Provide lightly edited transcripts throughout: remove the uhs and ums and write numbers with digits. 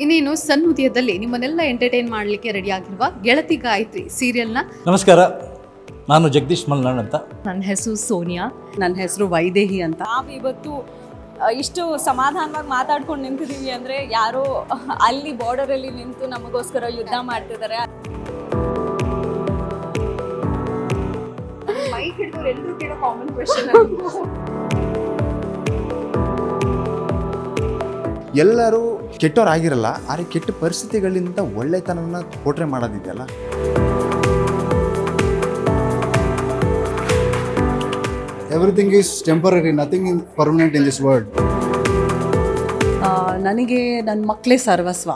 ಇನ್ನೇನು ಸನ್ನುದಿಯದಲ್ಲಿ ನಿಮ್ಮನ್ನೆಲ್ಲ ಎಂಟರ್ಟೈನ್ ಮಾಡಲಿಕ್ಕೆ ರೆಡಿ ಆಗಿರುವ ಗೆಳತಿ ಗಾಯತ್ರಿ ಸೀರಿಯಲ್ನ. ನಮಸ್ಕಾರ, ನಾನು ಜಗದೀಶ್ ಮಲ್ನಾಡ್ ಅಂತ. ನನ್ನ ಹೆಸರು ಸೋನಿಯಾ. ನನ್ನ ಹೆಸರು ವೈದೇಹಿ ಅಂತ. ನಾವು ಇವತ್ತು ಇಷ್ಟು ಸಮಾಧಾನವಾಗಿ ಮಾತಾಡ್ಕೊಂಡು ನಿಂತಿದ್ದೀವಿ ಅಂದರೆ ಯಾರೋ ಅಲ್ಲಿ ಬಾರ್ಡರಲ್ಲಿ ನಿಂತು ನಮಗೋಸ್ಕರ ಯುದ್ಧ ಮಾಡ್ತಿದ್ದಾರೆ. ಎಲ್ಲರೂ ಕೆಟ್ಟವರಾಗಿರಲ್ಲ, ಆದರೆ ಕೆಟ್ಟ ಪರಿಸ್ಥಿತಿಗಳಿಂದ ಒಳ್ಳೆತನನ ಪೋಟ್ರೆ ಮಾಡೋದಿದೆಯಲ್ಲ, everything is temporary, nothing is permanent in this world. ನನಗೆ ನನ್ನ ಮಕ್ಕಳೇ ಸರ್ವಸ್ವ.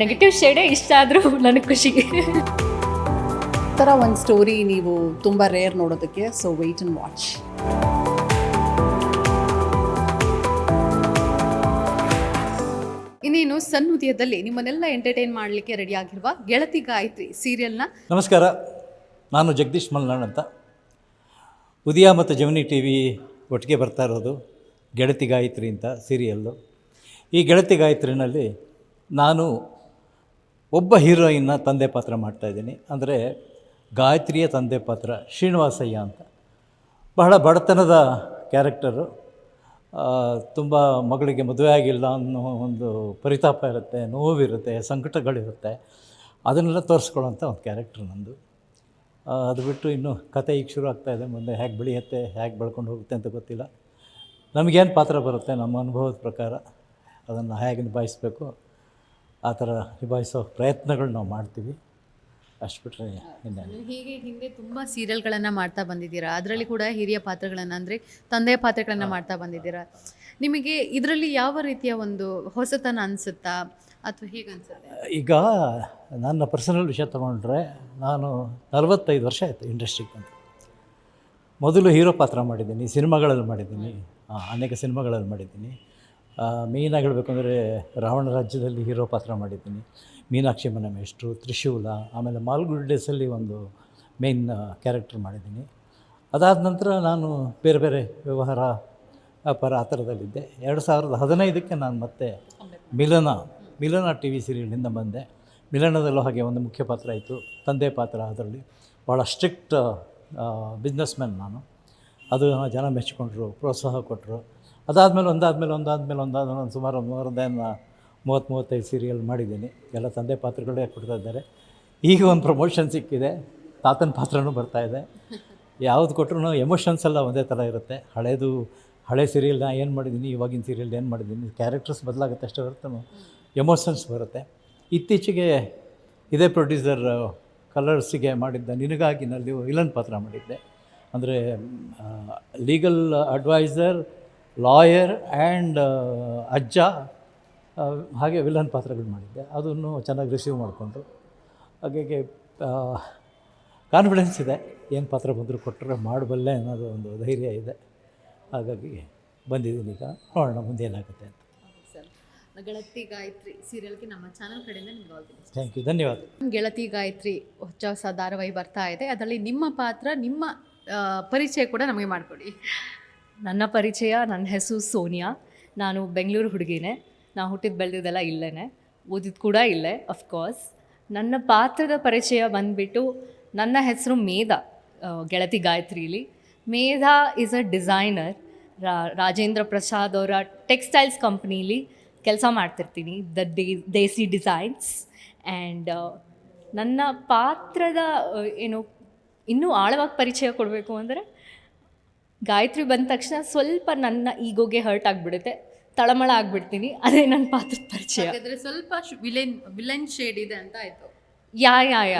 ನೆಗೆಟಿವ್ ಶೇಡೇ ಇಷ್ಟ ಆದರೂ ನನಗೆ ಖುಷಿ. ಈ ಥರ ಒಂದು ಸ್ಟೋರಿ ನೀವು ತುಂಬ ರೇರ್ ನೋಡೋದಕ್ಕೆ. So wait and watch. ಇನ್ನೇನು ಸನ್ನುದಿಯದಲ್ಲಿ ನಿಮ್ಮನ್ನೆಲ್ಲ ಎಂಟರ್ಟೈನ್ ಮಾಡಲಿಕ್ಕೆ ರೆಡಿ ಆಗಿರುವ ಗೆಳತಿ ಗಾಯತ್ರಿ ಸೀರಿಯಲ್ನ. ನಮಸ್ಕಾರ, ನಾನು ಜಗದೀಶ್ ಮಲ್ನಾಡ್ ಅಂತ. ಉದಯ ಮತ್ತು ಜಮಿನಿ ಟಿ ವಿ ಒಟ್ಟಿಗೆ ಬರ್ತಾ ಇರೋದು ಗೆಳತಿ ಗಾಯತ್ರಿ ಅಂತ ಸೀರಿಯಲ್ಲು. ಈ ಗೆಳತಿ ಗಾಯತ್ರಿನಲ್ಲಿ ನಾನು ಒಬ್ಬ ಹೀರೋಯಿನ್ನ ತಂದೆ ಪಾತ್ರ ಮಾಡ್ತಾಯಿದ್ದೀನಿ. ಅಂದರೆ ಗಾಯತ್ರಿಯ ತಂದೆ ಪಾತ್ರ ಶ್ರೀನಿವಾಸಯ್ಯ ಅಂತ. ಬಹಳ ಬಡತನದ ಕ್ಯಾರೆಕ್ಟರು. ತುಂಬ ಮಗಳಿಗೆ ಮದುವೆ ಆಗಿಲ್ಲ ಅನ್ನೋ ಒಂದು ಪರಿತಾಪ ಇರುತ್ತೆ, ನೋವಿರುತ್ತೆ, ಸಂಕಟಗಳಿರುತ್ತೆ. ಅದನ್ನೆಲ್ಲ ತೋರಿಸ್ಕೊಳ್ಳೋಂಥ ಒಂದು ಕ್ಯಾರೆಕ್ಟರ್ ನಂದು. ಅದು ಬಿಟ್ಟು ಇನ್ನು ಕತೆ ಈಗ ಶುರು ಆಗ್ತಾಯಿದೆ. ಮುಂದೆ ಹೇಗೆ ಬೆಳೆಯುತ್ತೆ, ಹೇಗೆ ಬೆಳ್ಕೊಂಡು ಹೋಗುತ್ತೆ ಅಂತ ಗೊತ್ತಿಲ್ಲ. ನಮಗೇನು ಪಾತ್ರ ಬರುತ್ತೆ ನಮ್ಮ ಅನುಭವದ ಪ್ರಕಾರ ಅದನ್ನು ಹೇಗೆ ನಿಭಾಯಿಸಬೇಕು ಆ ಥರ ನಿಭಾಯಿಸೋ ಪ್ರಯತ್ನಗಳು ನಾವು ಮಾಡ್ತೀವಿ. ಅಷ್ಟು ಬಿಟ್ಟರೆ ಇನ್ನೇನು. ಹೀಗೆ ಹಿಂದೆ ತುಂಬ ಸೀರಿಯಲ್ಗಳನ್ನು ಮಾಡ್ತಾ ಬಂದಿದ್ದೀರಾ. ಅದರಲ್ಲಿ ಕೂಡ ಹಿರಿಯ ಪಾತ್ರಗಳನ್ನು ಅಂದರೆ ತಂದೆಯ ಪಾತ್ರಗಳನ್ನು ಮಾಡ್ತಾ ಬಂದಿದ್ದೀರಾ. ನಿಮಗೆ ಇದರಲ್ಲಿ ಯಾವ ರೀತಿಯ ಒಂದು ಹೊಸತನ ಅನಿಸುತ್ತಾ ಅಥವಾ ಹೇಗೆ ಅನಿಸುತ್ತೆ? ಈಗ ನನ್ನ ಪರ್ಸನಲ್ ವಿಷಯ ತೊಗೊಂಡ್ರೆ ನಾನು 45 ವರ್ಷ ಆಯಿತು ಇಂಡಸ್ಟ್ರಿಗೆ ಬಂದು. ಮೊದಲು ಹೀರೋ ಪಾತ್ರ ಮಾಡಿದ್ದೀನಿ, ಸಿನಿಮಾಗಳಲ್ಲಿ ಮಾಡಿದ್ದೀನಿ, ಅನೇಕ ಸಿನಿಮಾಗಳಲ್ಲಿ ಮಾಡಿದ್ದೀನಿ. ಮೇಯ್ನಾಗಿ ಹೇಳಬೇಕಂದ್ರೆ ರಾವಣ ರಾಜ್ಯದಲ್ಲಿ ಹೀರೋ ಪಾತ್ರ ಮಾಡಿದ್ದೀನಿ, ಮೀನಾಕ್ಷಿ ಮನೆ ಮೇಷ್ಟ್ರು, ತ್ರಿಶೂಲ, ಆಮೇಲೆ ಮಾಲ್ಗುಡಿ ಡೇಸಲ್ಲಿ ಒಂದು ಮೇಯ್ನ್ ಕ್ಯಾರೆಕ್ಟರ್ ಮಾಡಿದ್ದೀನಿ. ಅದಾದ ನಂತರ ನಾನು ಬೇರೆ ಬೇರೆ ವ್ಯವಹಾರ ವ್ಯಾಪಾರ ಆ ಥರದಲ್ಲಿದ್ದೆ. 2015ಕ್ಕೆ ನಾನು ಮತ್ತೆ ಮಿಲನ ಟಿ ವಿ ಸೀರಿಯಲ್ನಿಂದ ಬಂದೆ. ಮಿಲನದಲ್ಲೂ ಹಾಗೆ ಒಂದು ಮುಖ್ಯ ಪಾತ್ರ ಆಯಿತು, ತಂದೆ ಪಾತ್ರ. ಅದರಲ್ಲಿ ಭಾಳ ಸ್ಟ್ರಿಕ್ಟ್ ಬಿಸ್ನೆಸ್ ಮ್ಯಾನ್ ನಾನು. ಅದು ಜನ ಮೆಚ್ಚಿಕೊಂಡ್ರು, ಪ್ರೋತ್ಸಾಹ ಕೊಟ್ಟರು. ಅದಾದಮೇಲೆ ಒಂದಾದ್ಮೇಲೆ ಸುಮಾರು 30-35 ಸೀರಿಯಲ್ ಮಾಡಿದ್ದೀನಿ. ಎಲ್ಲ ತಂದೆ ಪಾತ್ರಗಳೇ ಕೊಡ್ತಾ ಇದ್ದಾರೆ. ಈಗ ಒಂದು ಪ್ರಮೋಷನ್ ಸಿಕ್ಕಿದೆ, ತಾತನ ಪಾತ್ರನೂ ಬರ್ತಾಯಿದೆ. ಯಾವುದು ಕೊಟ್ಟರು ಎಮೋಷನ್ಸ್ ಎಲ್ಲ ಒಂದೇ ಥರ ಇರುತ್ತೆ. ಹಳೆ ಸೀರಿಯಲ್ನ ಏನು ಮಾಡಿದ್ದೀನಿ, ಇವಾಗಿನ ಸೀರಿಯಲ್ ಏನು ಮಾಡಿದ್ದೀನಿ, ಕ್ಯಾರೆಕ್ಟರ್ಸ್ ಬದಲಾಗುತ್ತೆ ಅಷ್ಟೇ ಹೊರತು ಎಮೋಷನ್ಸ್ ಬರುತ್ತೆ. ಇತ್ತೀಚೆಗೆ ಇದೇ ಪ್ರೊಡ್ಯೂಸರ್ ಕಲರ್ಸಿಗೆ ಮಾಡಿದ್ದ ನಿನಗಾಗಿ ನಲ್ಲಿ ವಿಲನ್ ಪಾತ್ರ ಮಾಡಿದ್ದೆ. ಅಂದರೆ ಲೀಗಲ್ ಅಡ್ವೈಸರ್, ಲಾಯರ್ ಆ್ಯಂಡ್ ಅಜ್ಜ, ಹಾಗೆ ವಿಲನ್ ಪಾತ್ರಗಳು ಮಾಡಿದ್ದೆ. ಅದನ್ನು ಚೆನ್ನಾಗಿ ರಿಸೀವ್ ಮಾಡಿಕೊಂಡ್ರು. ಹಾಗಾಗಿ ಕಾನ್ಫಿಡೆನ್ಸ್ ಇದೆ, ಏನು ಪಾತ್ರ ಬಂದರೂ ಕೊಟ್ಟರೆ ಮಾಡಬಲ್ಲೆ ಅನ್ನೋದು ಒಂದು ಧೈರ್ಯ ಇದೆ. ಹಾಗಾಗಿ ಬಂದಿದ್ದೀನಿ. ಈಗ ನೋಡೋಣ ಮುಂದೆ ಏನಾಗುತ್ತೆ ಅಂತ. ಗೆಳತಿ ಗಾಯತ್ರಿ ಸೀರಿಯಲ್ಗೆ ನಮ್ಮ ಚಾನಲ್ ಕಡೆಯಿಂದ ನಿಮ್ಗೆ all the best. Thank you, ಧನ್ಯವಾದ. ಗೆಳತಿ ಗಾಯತ್ರಿ ಹೊಸ ಧಾರಾವಾಹಿ ಬರ್ತಾ ಇದೆ. ಅದರಲ್ಲಿ ನಿಮ್ಮ ಪಾತ್ರ, ನಿಮ್ಮ ಪರಿಚಯ ಕೂಡ ನಮಗೆ ಮಾಡಿಕೊಡಿ. ನನ್ನ ಪರಿಚಯ, ನನ್ನ ಹೆಸರು ಸೋನಿಯಾ. ನಾನು ಬೆಂಗಳೂರು ಹುಡುಗಿನೇ. ನಾನು ಹುಟ್ಟಿದ್ದು ಬೆಳೆದಿದ್ದೆಲ್ಲ ಇಲ್ಲೇ, ಓದಿದ್ದು ಕೂಡ ಇಲ್ಲೇ ಅಫ್ಕೋರ್ಸ್. ನನ್ನ ಪಾತ್ರದ ಪರಿಚಯ ಬಂದುಬಿಟ್ಟು, ನನ್ನ ಹೆಸರು ಮೇಧಾ, ಗೆಳತಿ ಗಾಯತ್ರಿಲಿ. Medha is a designer. Rajendra Prasad ಅವರ ಟೆಕ್ಸ್ಟೈಲ್ಸ್ ಕಂಪ್ನೀಲಿ ಕೆಲಸ ಮಾಡ್ತಿರ್ತೀನಿ, ದೇಸಿ ಡಿಸೈನ್ಸ್. ಆ್ಯಂಡ್ ನನ್ನ ಪಾತ್ರದ ಏನು ಇನ್ನೂ ಆಳವಾಗಿ ಪರಿಚಯ ಕೊಡಬೇಕು ಅಂದರೆ, ಗಾಯತ್ರಿ ಬಂದ ತಕ್ಷಣ ಸ್ವಲ್ಪ ನನ್ನ ಈಗೋಗೆ ಹರ್ಟ್ ಆಗಿಬಿಡುತ್ತೆ, ತಳಮಳ ಆಗಿಬಿಡ್ತೀನಿ. ಅದೇ ನನ್ನ ಪಾತ್ರದ ಪರಿಚಯ. ಸ್ವಲ್ಪ ವಿಲನ್ ಶೇಡ್ ಇದೆ ಅಂತ ಆಯಿತು. ಯಾ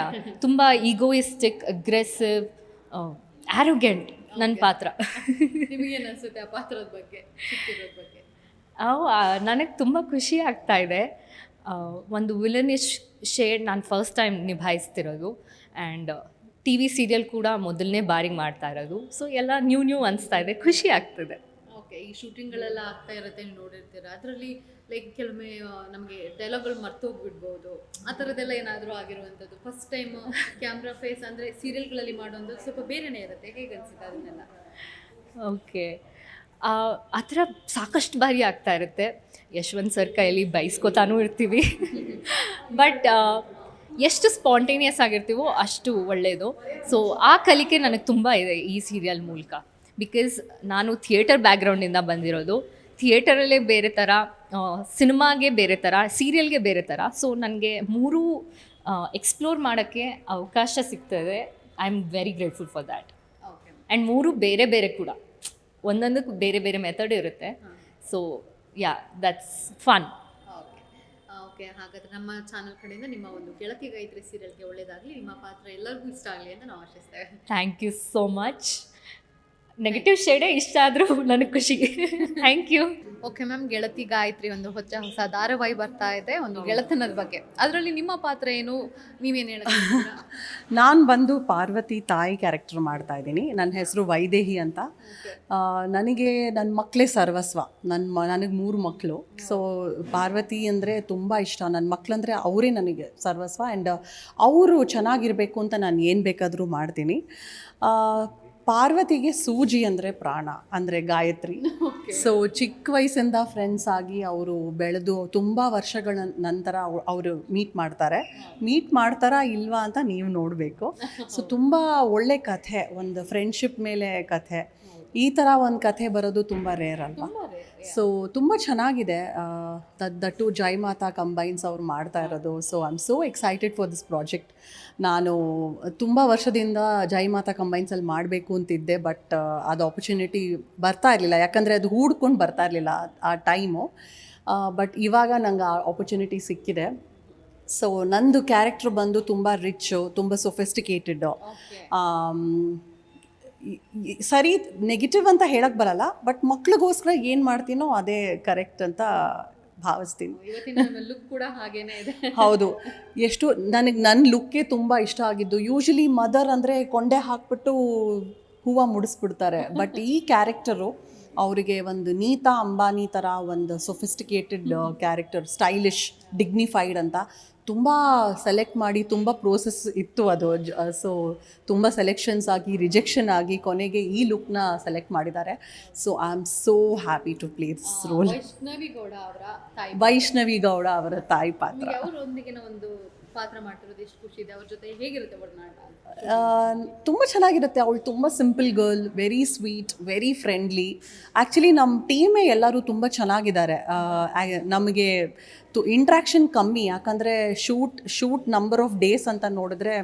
ತುಂಬ ಈಗೋಯಿಸ್ಟಿಕ್, ಅಗ್ರೆಸಿವ್, ಆ್ಯರೋಗೆಂಟ್ ನನ್ನ ಪಾತ್ರ. ನಿಮಗೇನು ಅನಿಸುತ್ತೆ ಆ ಪಾತ್ರದ ಬಗ್ಗೆ, ಬಗ್ಗೆ? ನನಗೆ ತುಂಬ ಖುಷಿ ಆಗ್ತಾ ಇದೆ. ಒಂದು ವಿಲನಿಶ್ ಶೇಡ್ ನಾನು ಫಸ್ಟ್ ಟೈಮ್ ನಿಭಾಯಿಸ್ತಿರೋದು. ಆ್ಯಂಡ್ ಟಿ ವಿ ಸೀರಿಯಲ್ ಕೂಡ ಮೊದಲನೇ ಬಾರಿಗೆ ಮಾಡ್ತಾ ಇರೋದು. ಸೊ ಎಲ್ಲ ನ್ಯೂ ಅನಿಸ್ತಾ ಇದೆ, ಖುಷಿ ಆಗ್ತದೆ. ಓಕೆ, ಈ ಶೂಟಿಂಗ್ಗಳೆಲ್ಲ ಆಗ್ತಾ ಇರುತ್ತೆ, ನೀವು ನೋಡಿರ್ತೀರ. ಅದರಲ್ಲಿ ಲೈಕ್ ಕೆಲವೊಮ್ಮೆ ನಮಗೆ ಡೈಲಾಗ್ಗಳು ಮರ್ತೋಗ್ಬಿಡ್ಬೋದು. ಆ ಥರದ್ದೆಲ್ಲ ಏನಾದರೂ ಆಗಿರುವಂಥದ್ದು? ಫಸ್ಟ್ ಟೈಮ್ ಕ್ಯಾಮ್ರಾ ಫೇಸ್ ಅಂದರೆ ಸೀರಿಯಲ್ಗಳಲ್ಲಿ ಮಾಡೋದು ಸ್ವಲ್ಪ ಬೇರೆಯೇ ಇರುತ್ತೆ. ಹೇಗೆ ಅನಿಸುತ್ತೆ ಅದನ್ನೆಲ್ಲ? ಓಕೆ, ಆ ಥರ ಸಾಕಷ್ಟು ಬಾರಿ ಆಗ್ತಾ ಇರುತ್ತೆ. ಯಶವಂತ್ ಸರ್ ಕೈಯಲ್ಲಿ ಬೈಸ್ಕೊತಾನೂ ಇರ್ತೀವಿ. ಬಟ್ ಎಷ್ಟು ಸ್ಪಾಂಟೇನಿಯಸ್ ಆಗಿರ್ತೀವೋ ಅಷ್ಟು ಒಳ್ಳೆಯದು. ಸೊ ಆ ಕಲಿಕೆ ನನಗೆ ತುಂಬ ಇದೆ ಈ ಸೀರಿಯಲ್ ಮೂಲಕ. ಬಿಕಾಸ್ ನಾನು ಥಿಯೇಟರ್ ಬ್ಯಾಕ್ಗ್ರೌಂಡಿಂದ ಬಂದಿರೋದು. ಥಿಯೇಟರಲ್ಲೇ ಬೇರೆ ಥರ, ಸಿನಿಮಾಗೆ ಬೇರೆ ಥರ, ಸೀರಿಯಲ್ಗೆ ಬೇರೆ ಥರ. ಸೊ ನನಗೆ ಮೂರೂ ಎಕ್ಸ್ಪ್ಲೋರ್ ಮಾಡೋಕ್ಕೆ ಅವಕಾಶ ಸಿಗ್ತದೆ. I am very grateful for that. And ಮೂರು ಬೇರೆ ಬೇರೆ ಕೂಡ, ಒಂದೊಂದಕ್ಕೆ ಬೇರೆ ಬೇರೆ ಮೆಥಡ್ ಇರುತ್ತೆ. So yeah, that's fun. Okay, ಹಾಗಾದ್ರೆ ನಮ್ಮ ಚಾನಲ್ ಕಡೆಯಿಂದ ನಿಮ್ಮ ಒಂದು ಗೆಳತಿ ಗಾಯತ್ರಿ ಸೀರಿಯಲ್ಗೆ ಒಳ್ಳೇದಾಗಲಿ, ನಿಮ್ಮ ಪಾತ್ರ ಎಲ್ಲರಿಗೂ ಇಷ್ಟ ಆಗಲಿ ಅಂತ ನಾವು ಆಶಿಸ್ತೇವೆ. Thank you so much. Negative ಶೇಡೇ ಇಷ್ಟ ಆದರೂ ನನಗೆ ಖುಷಿ. Thank you. ಓಕೆ ಮ್ಯಾಮ್, ಗೆಳತಿ ಗಾಯತ್ರಿ ಒಂದು ಹೊಸ ಧಾರಾವಾಹಿ ಬರ್ತಾ ಇದೆ ಒಂದು ಗೆಳತನದ ಬಗ್ಗೆ. ಅದರಲ್ಲಿ ನಿಮ್ಮ ಪಾತ್ರ ಏನು, ನೀವೇನು ಹೇಳ್ತೀರಾ? ನಾನು ಬಂದು ಪಾರ್ವತಿ ತಾಯಿ ಕ್ಯಾರೆಕ್ಟರ್ ಮಾಡ್ತಾ ಇದ್ದೀನಿ. ನನ್ನ ಹೆಸರು ವೈದೇಹಿ ಅಂತ. ನನಗೆ ನನ್ನ ಮಕ್ಕಳೇ ಸರ್ವಸ್ವ. ನನಗೆ 3 ಮಕ್ಕಳು. ಸೊ ಪಾರ್ವತಿ ಅಂದರೆ ತುಂಬ ಇಷ್ಟ. ನನ್ನ ಮಕ್ಕಳಂದರೆ ಅವರೇ ನನಗೆ ಸರ್ವಸ್ವ. ಆ್ಯಂಡ್ ಅವರು ಚೆನ್ನಾಗಿರಬೇಕು ಅಂತ ನಾನು ಏನು ಬೇಕಾದರೂ ಮಾಡ್ತೀನಿ. ಪಾರ್ವತಿಗೆ ಸೂಜಿ ಅಂದರೆ ಪ್ರಾಣ, ಅಂದರೆ ಗಾಯತ್ರಿ. ಸೊ ಚಿಕ್ಕ ವಯಸ್ಸಿಂದ ಫ್ರೆಂಡ್ಸ್ ಆಗಿ ಅವರು ಬೆಳೆದು ತುಂಬ ವರ್ಷಗಳ ನಂತರ ಅವರು ಮೀಟ್ ಮಾಡ್ತಾರಾ ಇಲ್ವಾ ಅಂತ ನೀವು ನೋಡಬೇಕು. ಸೊ ತುಂಬ ಒಳ್ಳೆ ಕಥೆ, ಒಂದು ಫ್ರೆಂಡ್ಶಿಪ್ ಮೇಲೆ ಕಥೆ. ಈ ಥರ ಒಂದು ಕಥೆ ಬರೋದು ತುಂಬ ರೇರ್ ಅಲ್ವಾ? ಸೊ ತುಂಬ ಚೆನ್ನಾಗಿದೆ. ದಟ್ಟು ಜೈಮಾತಾ ಕಂಬೈನ್ಸ್ ಅವ್ರು ಮಾಡ್ತಾ ಇರೋದು. So I am so excited for this project. ನಾನು ತುಂಬ ವರ್ಷದಿಂದ ಜೈಮಾತಾ ಕಂಬೈನ್ಸಲ್ಲಿ ಮಾಡಬೇಕು ಅಂತಿದ್ದೆ. ಬಟ್ ಅದು ಆಪರ್ಚುನಿಟಿ ಬರ್ತಾ ಇರಲಿಲ್ಲ, ಯಾಕಂದರೆ ಅದು ಹೂಡ್ಕೊಂಡು ಬರ್ತಾ ಇರಲಿಲ್ಲ ಆ ಟೈಮು. ಬಟ್ ಇವಾಗ ನಂಗೆ ಆ ಆಪರ್ಚುನಿಟಿ ಸಿಕ್ಕಿದೆ. ಸೊ ನಂದು ಕ್ಯಾರೆಕ್ಟ್ರ್ ಬಂದು ತುಂಬ ರಿಚ್ಚು, ತುಂಬ ಸೊಫಿಸ್ಟಿಕೇಟೆಡ್ಡು. ಸರಿ, ನೆಗೆಟಿವ್ ಅಂತ ಹೇಳಕ್ಕೆ ಬರಲ್ಲ, ಬಟ್ ಮಕ್ಳಿಗೋಸ್ಕರ ಏನು ಮಾಡ್ತೀನೋ ಅದೇ ಕರೆಕ್ಟ್ ಅಂತ ಭಾವಿಸ್ತೀನಿ. ಲುಕ್ ಕೂಡ ಹಾಗೇನೇ ಇದೆ. ಹೌದು, ಎಷ್ಟು ನನ್ನ ಲುಕ್ಕೇ ತುಂಬ ಇಷ್ಟ ಆಗಿದ್ದು. ಯೂಶಲಿ ಮದರ್ ಅಂದರೆ ಕೊಂಡೆ ಹಾಕ್ಬಿಟ್ಟು ಹೂವು ಮುಡಿಸ್ಬಿಡ್ತಾರೆ. ಬಟ್ ಈ ಕ್ಯಾರೆಕ್ಟರು ಅವರಿಗೆ ಒಂದು ನೀತಾ ಅಂಬಾನಿ ಥರ ಒಂದು ಸೊಫಿಸ್ಟಿಕೇಟೆಡ್ ಕ್ಯಾರೆಕ್ಟರ್, ಸ್ಟೈಲಿಶ್, ಡಿಗ್ನಿಫೈಡ್ ಅಂತ ತುಂಬ ಸೆಲೆಕ್ಟ್ ಮಾಡಿ, ತುಂಬ ಪ್ರೋಸೆಸ್ ಇತ್ತು ಅದು. ಸೊ ತುಂಬ ಸೆಲೆಕ್ಷನ್ಸ್ ಆಗಿ, ರಿಜೆಕ್ಷನ್ ಆಗಿ, ಕೊನೆಗೆ ಈ ಲುಕ್ನ ಸೆಲೆಕ್ಟ್ ಮಾಡಿದ್ದಾರೆ. So I am so happy to play this role. Vaishnavi Gowda ಅವರ ತಾಯಿ ಪಾತ್ರ. ಅವರೊಂದಿಗೆ ಒಂದು ಪಾತ್ರ ಮಾಡ್ತಿರೋದು ಎಷ್ಟು ಖುಷಿ ಇದೆ. ಅವ್ರ ಜೊತೆ ಹೇಗಿರುತ್ತೆ ಒಡನಾಟ? ತುಂಬ ಚೆನ್ನಾಗಿರುತ್ತೆ. ಅವಳು ತುಂಬ simple girl, very sweet, very friendly. Actually ನಮ್ಮ ಟೀಮೇ ಎಲ್ಲರೂ ತುಂಬ ಚೆನ್ನಾಗಿದ್ದಾರೆ. ನಮಗೆ ಇಂಟ್ರ್ಯಾಕ್ಷನ್ ಕಮ್ಮಿ, ಯಾಕಂದರೆ ಶೂಟ್ ನಂಬರ್ ಆಫ್ ಡೇಸ್ ಅಂತ ನೋಡಿದ್ರೆ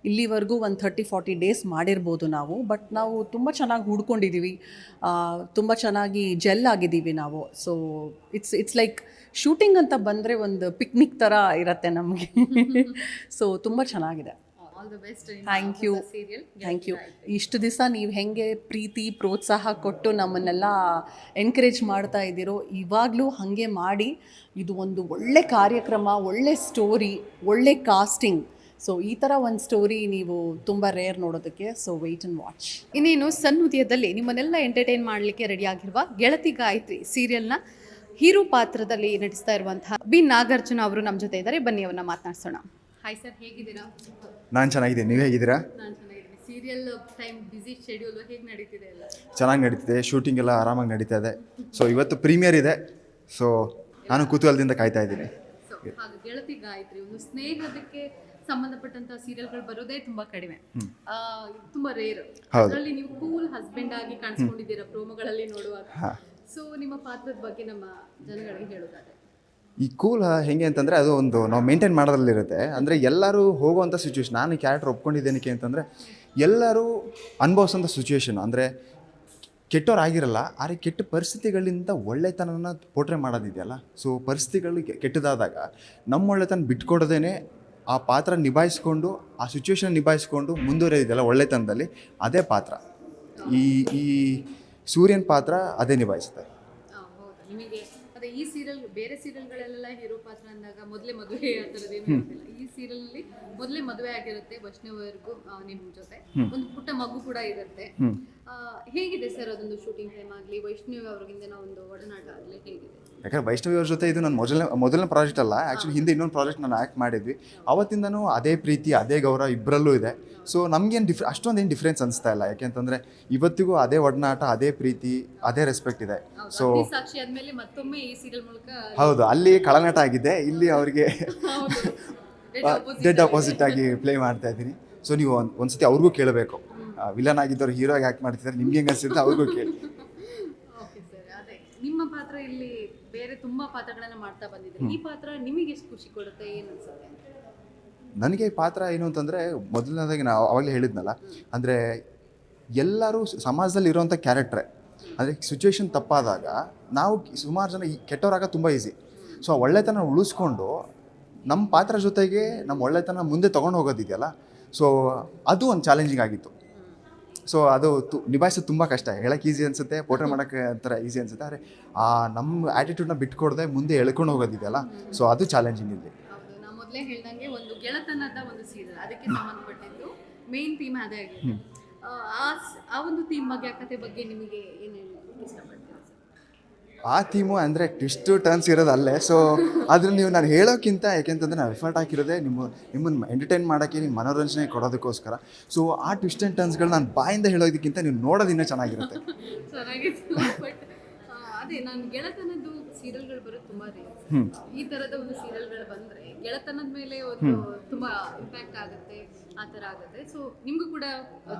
ಇಲ್ಲಿವರೆಗೂ ಒಂದು 30-40 ಡೇಸ್ ಮಾಡಿರ್ಬೋದು ನಾವು. ಬಟ್ ನಾವು ತುಂಬ ಚೆನ್ನಾಗಿ ಹುಡ್ಕೊಂಡಿದ್ದೀವಿ, ತುಂಬ ಚೆನ್ನಾಗಿ ಜೆಲ್ ಆಗಿದ್ದೀವಿ ನಾವು. ಸೊ ಇಟ್ಸ್ ಲೈಕ್ ಶೂಟಿಂಗ್ ಅಂತ ಬಂದರೆ ಒಂದು ಪಿಕ್ನಿಕ್ ಥರ ಇರುತ್ತೆ ನಮಗೆ. ಸೊ ತುಂಬ ಚೆನ್ನಾಗಿದೆ. Thank you. ಇಷ್ಟು ದಿವಸ ನೀವು ಹೆಂಗೆ ಪ್ರೀತಿ ಪ್ರೋತ್ಸಾಹ ಕೊಟ್ಟು ನಮ್ಮನ್ನೆಲ್ಲ ಎನ್ಕರೇಜ್ ಮಾಡ್ತಾ ಇದ್ದೀರೋ, ಇವಾಗಲೂ ಹಾಗೆ ಮಾಡಿ. ಇದು ಒಂದು ಒಳ್ಳೆ ಕಾರ್ಯಕ್ರಮ, ಒಳ್ಳೆ ಸ್ಟೋರಿ, ಒಳ್ಳೆ ಕಾಸ್ಟಿಂಗ್. ಸೊ ಈ ಥರ ಒಂದು ಸ್ಟೋರಿ ನೀವು ತುಂಬ ರೇರ್ ನೋಡೋದಕ್ಕೆ. So wait and watch. ಇನ್ನೇನು ಸನ್ನುದಿಯದಲ್ಲಿ ನಿಮ್ಮನ್ನೆಲ್ಲ ಎಂಟರ್ಟೈನ್ ಮಾಡಲಿಕ್ಕೆ ರೆಡಿಯಾಗಿರುವ ಗೆಳತಿ ಗಾಯತ್ರಿ ಸೀರಿಯಲ್ನ ಹೀರೋ ಪಾತ್ರದಲ್ಲಿ ನಟಿಸ್ತಾ ಇರುವಂತಹ ಬಿ ನಾಗಾರ್ಜುನ ಅವರು ನಮ್ಮ ಜೊತೆ ಇದ್ದಾರೆ. ಬನ್ನಿ ಅವ್ರನ್ನ ಮಾತನಾಡ್ಸೋಣ. ಹಾಯ್ ಸರ್, ಹೇಗಿದ್ದೀರಾ? ನಾನು ಚೆನ್ನಾಗಿದ್ದೀನಿ, ನೀವು ಹೇಗಿದ್ದೀರಾ? ನಾನು ಚೆನ್ನಾಗಿದ್ದೀನಿ. ಸೀರಿಯಲ್ ಟೈಮ್ ಬ್ಯುಸಿ ಶೆಡ್ಯೂಲ್ ಹೇಗೆ ನಡೀತಿದೆ ಎಲ್ಲ? ಚೆನ್ನಾಗಿ ನಡೀತಿದೆ, ಶೂಟಿಂಗ್ ಎಲ್ಲ ಆರಾಮಾಗಿ ನಡೀತಾ ಇದೆ. ಸೊ ಇವತ್ತು ಪ್ರೀಮಿಯರ್ ಇದೆ. ಸೊ ನಾನು ಕುತೂಹಲದಿಂದ ಕಾಯ್ತಾ ಇದ್ದೀನಿ. ಸೊ ಹಾಗೆ ಗೆಳತಿ ಗಾಯತ್ರಿ ಒಂದು ಸ್ನೇಹದಕ್ಕೆ ಸಂಬಂಧಪಟ್ಟಂತ ಸೀರಿಯಲ್ಗಳು ಬರೋದೇ ತುಂಬಾ ಕಡಿಮೆ, ತುಂಬಾ ರೇರ್. ಅದರಲ್ಲಿ ನೀವು ಕೂಲ್ ಹಸ್ಬೆಂಡ್ ಆಗಿ ಕಾಣಿಸ್ಕೊಂಡಿದ್ದೀರಾ ಪ್ರೋಮೋಗಳಲ್ಲಿ ನೋಡುವಾಗ. ಸೊ ನಿಮ್ಮ ಪಾತ್ರದ ಬಗ್ಗೆ ನಮ್ಮ ಜನಗಳಿಗೆ ಹೇಳೋದಾದ್ರೆ? ಈ ಕೂಲ್ ಹೆಂಗೆ ಅಂತಂದರೆ ಅದು ಒಂದು ನಾವು ಮೇಂಟೈನ್ ಮಾಡೋದ್ರಲ್ಲಿರುತ್ತೆ. ಅಂದರೆ ಎಲ್ಲರೂ ಹೋಗುವಂಥ ಸಿಚುವೇಶನ್. ನಾನು ಈ ಕ್ಯಾರೆಕ್ಟರ್ ಒಪ್ಕೊಂಡಿದ್ದೇನಕ್ಕೆ ಅಂತಂದರೆ ಎಲ್ಲರೂ ಅನುಭವಿಸೋಂಥ ಸಿಚುವೇಶನ್. ಅಂದರೆ ಕೆಟ್ಟವರಾಗಿರಲ್ಲ, ಆದರೆ ಕೆಟ್ಟ ಪರಿಸ್ಥಿತಿಗಳಿಂದ ಒಳ್ಳೆತನನ ಪೋಟ್ರೆ ಮಾಡೋದಿದೆಯಲ್ಲ. ಸೊ ಪರಿಸ್ಥಿತಿಗಳು ಕೆಟ್ಟದಾದಾಗ ನಮ್ಮ ಒಳ್ಳೆತನ ಬಿಟ್ಕೊಡೋದೇ ಆ ಪಾತ್ರ ನಿಭಾಯಿಸ್ಕೊಂಡು, ಆ ಸಿಚುವೇಶನ್ ನಿಭಾಯಿಸ್ಕೊಂಡು ಮುಂದುವರೆದಿದೆಯಲ್ಲ ಒಳ್ಳೆತನದಲ್ಲಿ, ಅದೇ ಪಾತ್ರ. ಈ ಸೂರ್ಯನ ಪಾತ್ರ ಅದೇ ನಿಭಾಯಿಸುತ್ತೆ. ನಿಮಗೆ ಅದೇ ಈ ಸೀರಿಯಲ್, ಬೇರೆ ಸೀರಿಯಲ್ಗಳೆಲ್ಲ ಹೀರೋ ಪಾತ್ರ ಅಂದಾಗ ಮೊದಲೇ ಮದುವೆ ಆ ಥರದ್ದೇನು ಇರೋದಿಲ್ಲ. ಈ ಸೀರಿಯಲ್ನಲ್ಲಿ ಮೊದಲೇ ಮದುವೆ ಆಗಿರುತ್ತೆ, ವೈಷ್ಣವರೆಗೂ ನಿಮ್ಮ ಜೊತೆ ಒಂದು ಪುಟ್ಟ ಮಗು ಕೂಡ ಇರುತ್ತೆ. ಹೇಗಿದೆ ಸರ್ ಅದೊಂದು ಶೂಟಿಂಗ್ ಟೈಮ್ ಆಗಲಿ ವೈಷ್ಣವಿ ಅವ್ರಿಗಿಂದ ಒಂದು ಒಡನಾಟ ಆಗಲಿ ಹೇಗಿದೆ? ಯಾಕಂದರೆ ವೈಷ್ಣವಿ ಅವ್ರ ಜೊತೆ ಇದು ನನ್ನ ಮೊದಲನೇ ಪ್ರಾಜೆಕ್ಟ್ ಅಲ್ಲ, ಆ್ಯಕ್ಚುಲಿ ಹಿಂದೆ ಇನ್ನೊಂದು ಪ್ರಾಜೆಕ್ಟ್ ನಾನು ಆ್ಯಕ್ಟ್ ಮಾಡಿದ್ವಿ. ಅವತ್ತಿಂದನೂ ಅದೇ ಪ್ರೀತಿ ಅದೇ ಗೌರವ ಇಬ್ಬರಲ್ಲೂ ಇದೆ. ಸೊ ನಮಗೇನು ಅಷ್ಟೊಂದೇನು ಡಿಫ್ರೆನ್ಸ್ ಅನಿಸ್ತಾ ಇಲ್ಲ, ಯಾಕೆಂತಂದರೆ ಇವತ್ತಿಗೂ ಅದೇ ಒಡನಾಟ, ಅದೇ ಪ್ರೀತಿ, ಅದೇ ರೆಸ್ಪೆಕ್ಟ್ ಇದೆ. ಸೊ ಸಾಕ್ಷಿ ಆದ್ಮೇಲೆ ಮತ್ತೊಮ್ಮೆ ಈ ಸೀರಿಯಲ್ ಮೂಲಕ ಹೌದು, ಅಲ್ಲಿ ಖಳನಟ ಆಗಿದ್ದೆ, ಇಲ್ಲಿ ಅವರಿಗೆ ಡೆಡ್ ಅಪೋಸಿಟ್ ಆಗಿ ಪ್ಲೇ ಮಾಡ್ತಾ ಇದ್ದೀನಿ. ಸೊ ನೀವು ಒಂದ್ಸತಿ ಅವ್ರಿಗೂ ಕೇಳಬೇಕು, ವಿಲನ್ ಆಗಿದ್ದವ್ರು ಹೀರೋ ಆಗಿ ಆ್ಯಕ್ಟ್ ಮಾಡ್ತಿದ್ದಾರೆ, ನಿಮ್ಗೆ ಹೆಂಗೆ ಅನಿಸುತ್ತೆ ಅವ್ರಿಗೂ ಕೇಳಿ. ಓಕೆ ಸರ್, ಅದೇ ನಿಮ್ಮ ಪಾತ್ರ ಇಲ್ಲಿ ಬೇರೆ ತುಂಬಾ ಪಾತ್ರಗಳನ್ನ ಮಾಡ್ತಾ ಬಂದಿದ್ರೆ ಈ ಪಾತ್ರ ನಿಮಗೆ ಎಷ್ಟು ಖುಷಿ ಕೊಡುತ್ತೆ, ಏನು ಅನ್ಸುತ್ತೆ? ನನಗೆ ಈ ಪಾತ್ರ ಏನು ಅಂತಂದರೆ, ಮೊದಲನೇದಾಗಿ ನಾವು ಆವಾಗಲೇ ಹೇಳಿದ್ನಲ್ಲ, ಅಂದರೆ ಎಲ್ಲರೂ ಸಮಾಜದಲ್ಲಿ ಇರೋವಂಥ ಕ್ಯಾರೆಕ್ಟ್ರೆ. ಅಂದರೆ ಸಿಚುವೇಶನ್ ತಪ್ಪಾದಾಗ ನಾವು ಸುಮಾರು ಜನ ಕೆಟ್ಟವರಾಗ ತುಂಬ ಈಸಿ. ಸೊ ಆ ಒಳ್ಳೆತನ ಉಳಿಸ್ಕೊಂಡು ನಮ್ಮ ಪಾತ್ರ ಜೊತೆಗೆ ನಮ್ಮ ಒಳ್ಳೆತನ ಮುಂದೆ ತೊಗೊಂಡು ಹೋಗೋದಿದೆಯಲ್ಲ, ಸೊ ಅದು ಒಂದು ಚಾಲೆಂಜಿಂಗ್ ಆಗಿತ್ತು. ಸೊ ಅದು ನಿಭಾಯಿಸೋದು ತುಂಬ ಕಷ್ಟ. ಹೇಳೋಕ್ಕೆ ಈಸಿ ಅನಿಸುತ್ತೆ, ಪೋರ್ಟ್ರೇಟ್ ಮಾಡೋಕ್ಕೆ ಒಂಥರ ಈಸಿ ಅನಿಸುತ್ತೆ, ಆದರೆ ಆ ನಮ್ಮ ಆ್ಯಟಿಟ್ಯೂಡ್ನ ಬಿಟ್ಕೊಡದೆ ಮುಂದೆ ಎಳ್ಕೊಂಡು ಹೋಗೋದಿದೆಯಲ್ಲ, ಸೊ ಅದು ಚಾಲೆಂಜಿಂಗ್ ಇಲ್ಲಿ. ಹೌದು, ನಾ ಮೊದಲೇ ಹೇಳ್ದಂಗೆ ಒಂದು ಗೆಳತನದ ಒಂದು ಸೀರಿಯಲ್, ಅದಕ್ಕೆ ಸಂಬಂಧಪಟ್ಟಿದ್ದು ಮೇನ್ ಥೀಮ್ ಅದೇ ಆಗಿದೆ. ಆ ಒಂದು ಥೀಮ್ ಬಗ್ಗೆ, ಆ ಕತೆ ಬಗ್ಗೆ ನಿಮಗೆ ಏನು ಹೇಳಲಿಕ್ಕೆ ಇಷ್ಟಪಡ್ತೀರಾ ಸರ್? ಆ ಥೀಮು ಅಂದರೆ ಟ್ವಿಸ್ಟು ಟರ್ನ್ಸ್ ಇರೋದು ಅಲ್ಲೇ. ಸೊ ಅದ್ರಲ್ಲಿ ನೀವು ನಾನು ಹೇಳೋಕ್ಕಿಂತ, ಯಾಕೆಂತಂದರೆ ನಾವು ಎಫರ್ಟ್ ಹಾಕಿರೋದೇ ನಿಮ್ಮನ್ನು ಎಂಟರ್ಟೈನ್ ಮಾಡೋಕ್ಕೆ, ನಿಮ್ಮ ಮನೋರಂಜನೆ ಕೊಡೋದಕ್ಕೋಸ್ಕರ. ಸೊ ಆ ಟ್ವಿಸ್ಟ್ ಆ್ಯಂಡ್ ಟರ್ನ್ಸ್ಗಳು ನಾನು ಬಾಯಿಂದ ಹೇಳೋದಕ್ಕಿಂತ ನೀವು ನೋಡೋದು ಇನ್ನೂ ಚೆನ್ನಾಗಿರುತ್ತೆ. ಚೆನ್ನಾಗಿತ್ತು. ಬಟ್ ಅದೇ ನಾನು ಗೆಳತನದ್ದು ಸೀರಿಯಲ್ಗಳು ಬರೋದು ತುಂಬ ರೇರ್. ಈ ಥರದ ಒಂದು ಸೀರಿಯಲ್ಗಳು ಬಂದರೆ ಗೆಳತನದ ಮೇಲೆ ಒಂದು ತುಂಬ ಇಂಪ್ಯಾಕ್ಟ್ ಆಗುತ್ತೆ, ಆ ಥರ ಆಗುತ್ತೆ. ಸೊ ನಿಮಗೂ ಕೂಡ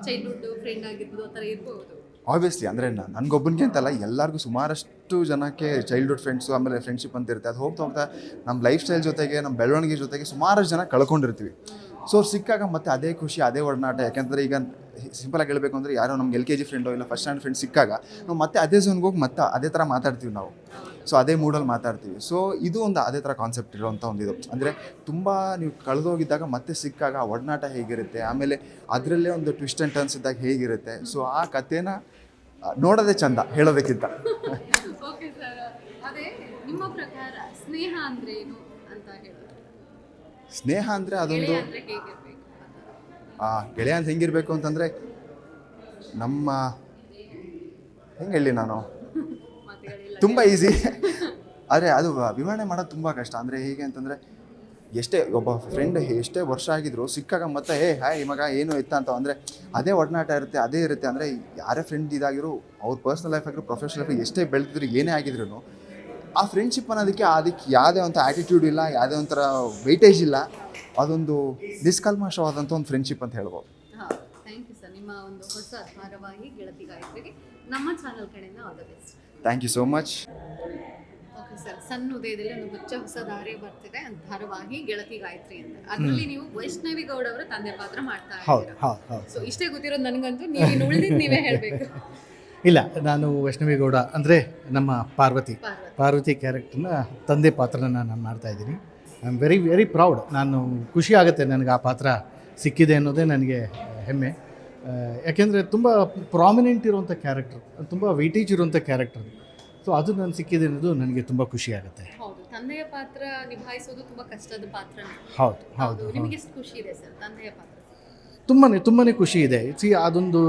ಚೈಲ್ಡ್ಹುಡ್ ಫ್ರೆಂಡ್ ಆಗಿರ್ಬೋದು, ಆ ಥರ ಇರ್ಬೋದು. ಆಬ್ವಿಯಸ್ಲಿ, ಅಂದರೆ ನನಗೊಬ್ಬನಿಗೆ ಅಂತಲ್ಲ, ಎಲ್ಲರಿಗೂ ಸುಮಾರಷ್ಟು ಜನಕ್ಕೆ ಚೈಲ್ಡ್ಹುಡ್ ಫ್ರೆಂಡ್ಸು, ಆಮೇಲೆ ಫ್ರೆಂಡ್ಶಿಪ್ ಅಂತ ಇರುತ್ತೆ. ಅದು ಹೋಗ್ತಾ ಹೋಗ್ತಾ ನಮ್ಮ ಲೈಫ್ ಸ್ಟೈಲ್ ಜೊತೆಗೆ, ನಮ್ಮ ಬೆಳವಣಿಗೆ ಜೊತೆಗೆ ಸುಮಾರಷ್ಟು ಜನ ಕಳ್ಕೊಂಡಿರ್ತೀವಿ. ಸೊ ಸಿಕ್ಕಾಗ ಮತ್ತೆ ಅದೇ ಖುಷಿ, ಅದೇ ಒಡನಾಟ. ಯಾಕೆಂದರೆ ಈಗ ಸಿಂಪಲಾಗಿ ಹೇಳಬೇಕು ಅಂದರೆ, ಯಾರೋ ನಮ್ಗೆ LKG ಫ್ರೆಂಡೋ ಇಲ್ಲ ಫಸ್ಟ್ ಸ್ಟ್ಯಾಂಡರ್ಡ್ ಫ್ರೆಂಡ್ ಸಿಕ್ಕಾಗ ನಾವು ಮತ್ತೆ ಅದೇ ಝೋನ್ಗೆ ಹೋಗಿ ಮತ್ತೆ ಅದೇ ಥರ ಮಾತಾಡ್ತೀವಿ ನಾವು. ಸೊ ಅದೇ ಮೂಡಲ್ಲಿ ಮಾತಾಡ್ತೀವಿ. ಸೊ ಇದು ಒಂದು ಅದೇ ಥರ ಕಾನ್ಸೆಪ್ಟ್ ಇರೋವಂಥ ಒಂದು ಇದು. ಅಂದರೆ ತುಂಬ ನೀವು ಕಳೆದೋಗಿದ್ದಾಗ ಮತ್ತೆ ಸಿಕ್ಕಾಗ ಆ ಒಡನಾಟ ಹೇಗಿರುತ್ತೆ, ಆಮೇಲೆ ಅದರಲ್ಲೇ ಒಂದು ಟ್ವಿಸ್ಟ್ ಆ್ಯಂಡ್ ಟರ್ನ್ಸ್ ಇದ್ದಾಗ ಹೇಗಿರುತ್ತೆ. ಸೊ ಆ ಕಥೆನ ನೋಡೋದೇ ಚಂದ ಹೇಳೋದಕ್ಕಿಂತ. ಓಕೆ ಸರ್, ಅದೇ ನಿಮ್ಮ ಪ್ರಕಾರ ಸ್ನೇಹ ಅಂದ್ರೆ ಏನು ಅಂತ ಹೇಳೋದು? ಸ್ನೇಹ ಅಂದರೆ ಅದೊಂದು ಅಂದ್ರೆ ಹೇಗಿರ್ಬೇಕು? ಗೆಳೆಯ ಅಂತ ಹೆಂಗಿರಬೇಕು ಅಂತಂದರೆ, ನಮ್ಮ ಹೆಂಗೆ ಹೇಳಿ ನಾನು, ತುಂಬ ಈಸಿ, ಆದರೆ ಅದು ವಿವರಣೆ ಮಾಡೋದು ತುಂಬ ಕಷ್ಟ. ಅಂದರೆ ಹೇಗೆ ಅಂತಂದರೆ, ಎಷ್ಟೇ ಒಬ್ಬ ಫ್ರೆಂಡ್ ಎಷ್ಟೇ ವರ್ಷ ಆಗಿದ್ರು ಸಿಕ್ಕಾಗ ಮತ್ತೆ ಹಾಯ್ ಮಗ ಏನು ಇತ್ತ ಅಂತ ಅಂದರೆ ಅದೇ ಒಡನಾಟ ಇರುತ್ತೆ, ಅದೇ ಇರುತ್ತೆ. ಅಂದರೆ ಯಾರೇ ಫ್ರೆಂಡ್ ಇದಾಗಿರೋ, ಅವ್ರ ಪರ್ಸ್ನಲ್ ಲೈಫ್ ಆಗಿರೋ, ಪ್ರೊಫೆಷನಲ್ ಲೈಫ್ ಎಷ್ಟೇ ಬೆಳೆದಿದ್ರು, ಏನೇ ಆಗಿದ್ರು ಆ ಫ್ರೆಂಡ್ಶಿಪ್ ಅನ್ನೋದಕ್ಕೆ ಅದಕ್ಕೆ ಯಾವುದೇ ಒಂದು ಆ್ಯಟಿಟ್ಯೂಡ್ ಇಲ್ಲ, ಯಾವುದೇ ಒಂಥರ ವೆಯ್ಟೇಜ್ ಇಲ್ಲ. ಅದೊಂದು ನಿಷ್ಕಲ್ಮಶವಾದಂಥ ಒಂದು ಫ್ರೆಂಡ್ಶಿಪ್ ಅಂತ ಹೇಳ್ಬೋದು. ಹಾಂ, ಥ್ಯಾಂಕ್ ಯು ಸರ್. ನಿಮ್ಮ ಒಂದು ಹೊಸ ಧಾರಾವಾಹಿ ಗೆಳತಿ ಗಾಯತ್ರಿಗೆ ನಮ್ಮ ಚಾನಲ್ ಕಡೆಯಿಂದ all the best. Thank you so much. Okay sir, ಸಣ್ಣ ಉದಯದಲ್ಲಿ ಒಂದು ಹೊಸ ಧಾರಾವಾಹಿ ಬರ್ತಿದೆ, ಧಾರಾವಾಹಿ ಗೆಳತಿ ಗಾಯತ್ರಿ ಅಂತ. ಅದರಲ್ಲಿ ನೀವು ವೈಷ್ಣವಿ ಗೌಡ ಅವರ ತಂದೆ ಪಾತ್ರ ಮಾಡ್ತಾ ಇದ್ದೀರಾ. ಸೊ ಇಷ್ಟೇ ಗೊತ್ತಿರೋದು ನನಗಂತೂ. ನೀವು ಉಳಿದಿದ್ದು ನೀವೇ ಹೇಳಬೇಕು. ಇಲ್ಲ, ನಾನು ವೈಷ್ಣವಿ ಗೌಡ ಅಂದರೆ ನಮ್ಮ ಪಾರ್ವತಿ ಕ್ಯಾರೆಕ್ಟರ್ನ ತಂದೆ ಪಾತ್ರನ ನಾನು ಮಾಡ್ತಾಯಿದ್ದೀನಿ. I am very very proud. ನಾನು ಖುಷಿ ಆಗುತ್ತೆ ನನಗೆ ಆ ಪಾತ್ರ ಸಿಕ್ಕಿದೆ ಅನ್ನೋದೇ ನನಗೆ ಹೆಮ್ಮೆ. ಯಾಕೆಂದರೆ ತುಂಬ ಪ್ರಾಮಿನೆಂಟ್ ಇರುವಂಥ ಕ್ಯಾರೆಕ್ಟರ್, ತುಂಬ ವೆಯ್ಟೇಜ್ ಇರುವಂಥ ಕ್ಯಾರೆಕ್ಟರ್. ಸೊ ಅದು ನಾನು ಸಿಕ್ಕಿದೆ ಅನ್ನೋದು ನನಗೆ ತುಂಬ ಖುಷಿ ಆಗುತ್ತೆ. ಹೌದು, ತಂದೆಯ ಪಾತ್ರ ನಿಭಾಯಿಸೋದು ತುಂಬ ಕಷ್ಟದ ಪಾತ್ರ. ಹೌದು. ನಿಮಗೆ ಎಷ್ಟು ಖುಷಿ ಇದೆ ಸರ್ ತಂದೆಯ ಪಾತ್ರ? ತುಂಬಾ ಖುಷಿ ಇದೆ. ಅದೊಂದು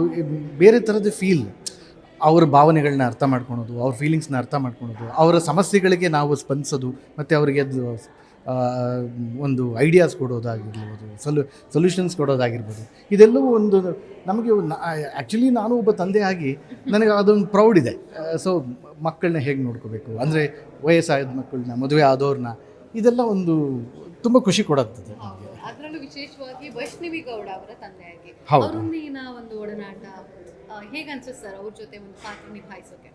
ಬೇರೆ ಥರದ ಫೀಲ್. ಅವ್ರ ಭಾವನೆಗಳನ್ನ ಅರ್ಥ ಮಾಡ್ಕೊಳೋದು, ಅವ್ರ ಫೀಲಿಂಗ್ಸ್ನ ಅರ್ಥ ಮಾಡ್ಕೊಳೋದು, ಅವರ ಸಮಸ್ಯೆಗಳಿಗೆ ನಾವು ಸ್ಪಂದಿಸೋದು, ಮತ್ತು ಅವರಿಗೆ ಅದು ಒಂದು ಐಡಿಯಾಸ್ ಕೊಡೋದಾಗಿರ್ಬೋದು, ಸೊಲ್ಯೂಷನ್ಸ್ ಕೊಡೋದಾಗಿರ್ಬೋದು, ಇದೆಲ್ಲವೂ ಒಂದು ನಮಗೆ ಆ್ಯಕ್ಚುಲಿ ನಾನು ಒಬ್ಬ ತಂದೆಯಾಗಿ ನನಗೆ ಅದೊಂದು ಪ್ರೌಡ್ ಇದೆ. ಸೊ ಮಕ್ಕಳನ್ನ ಹೇಗೆ ನೋಡ್ಕೋಬೇಕು, ಅಂದರೆ ವಯಸ್ಸಾದ ಮಕ್ಕಳನ್ನ, ಮದುವೆ ಆದವ್ರನ್ನ, ಇದೆಲ್ಲ ಒಂದು ತುಂಬ ಖುಷಿ ಕೊಡುತ್ತದೆ ನನಗೆ. ಅದರಲ್ಲೂ ವಿಶೇಷವಾಗಿ ವೈಷ್ಣವಿ ಗೌಡ ಅವರ ತಂದೆಯಾಗಿ ಹೌದು. ಅವರೊಂದಿಗಿನ ಒಂದು ಒಡನಾಟ ಹೇಗೆ ಅನ್ಸುತ್ತೆ ಸರ್, ಅವ್ರ ಜೊತೆ ಒಂದು ಪಾತ್ರ ನಿಭಾಯಿಸೋಕೆ?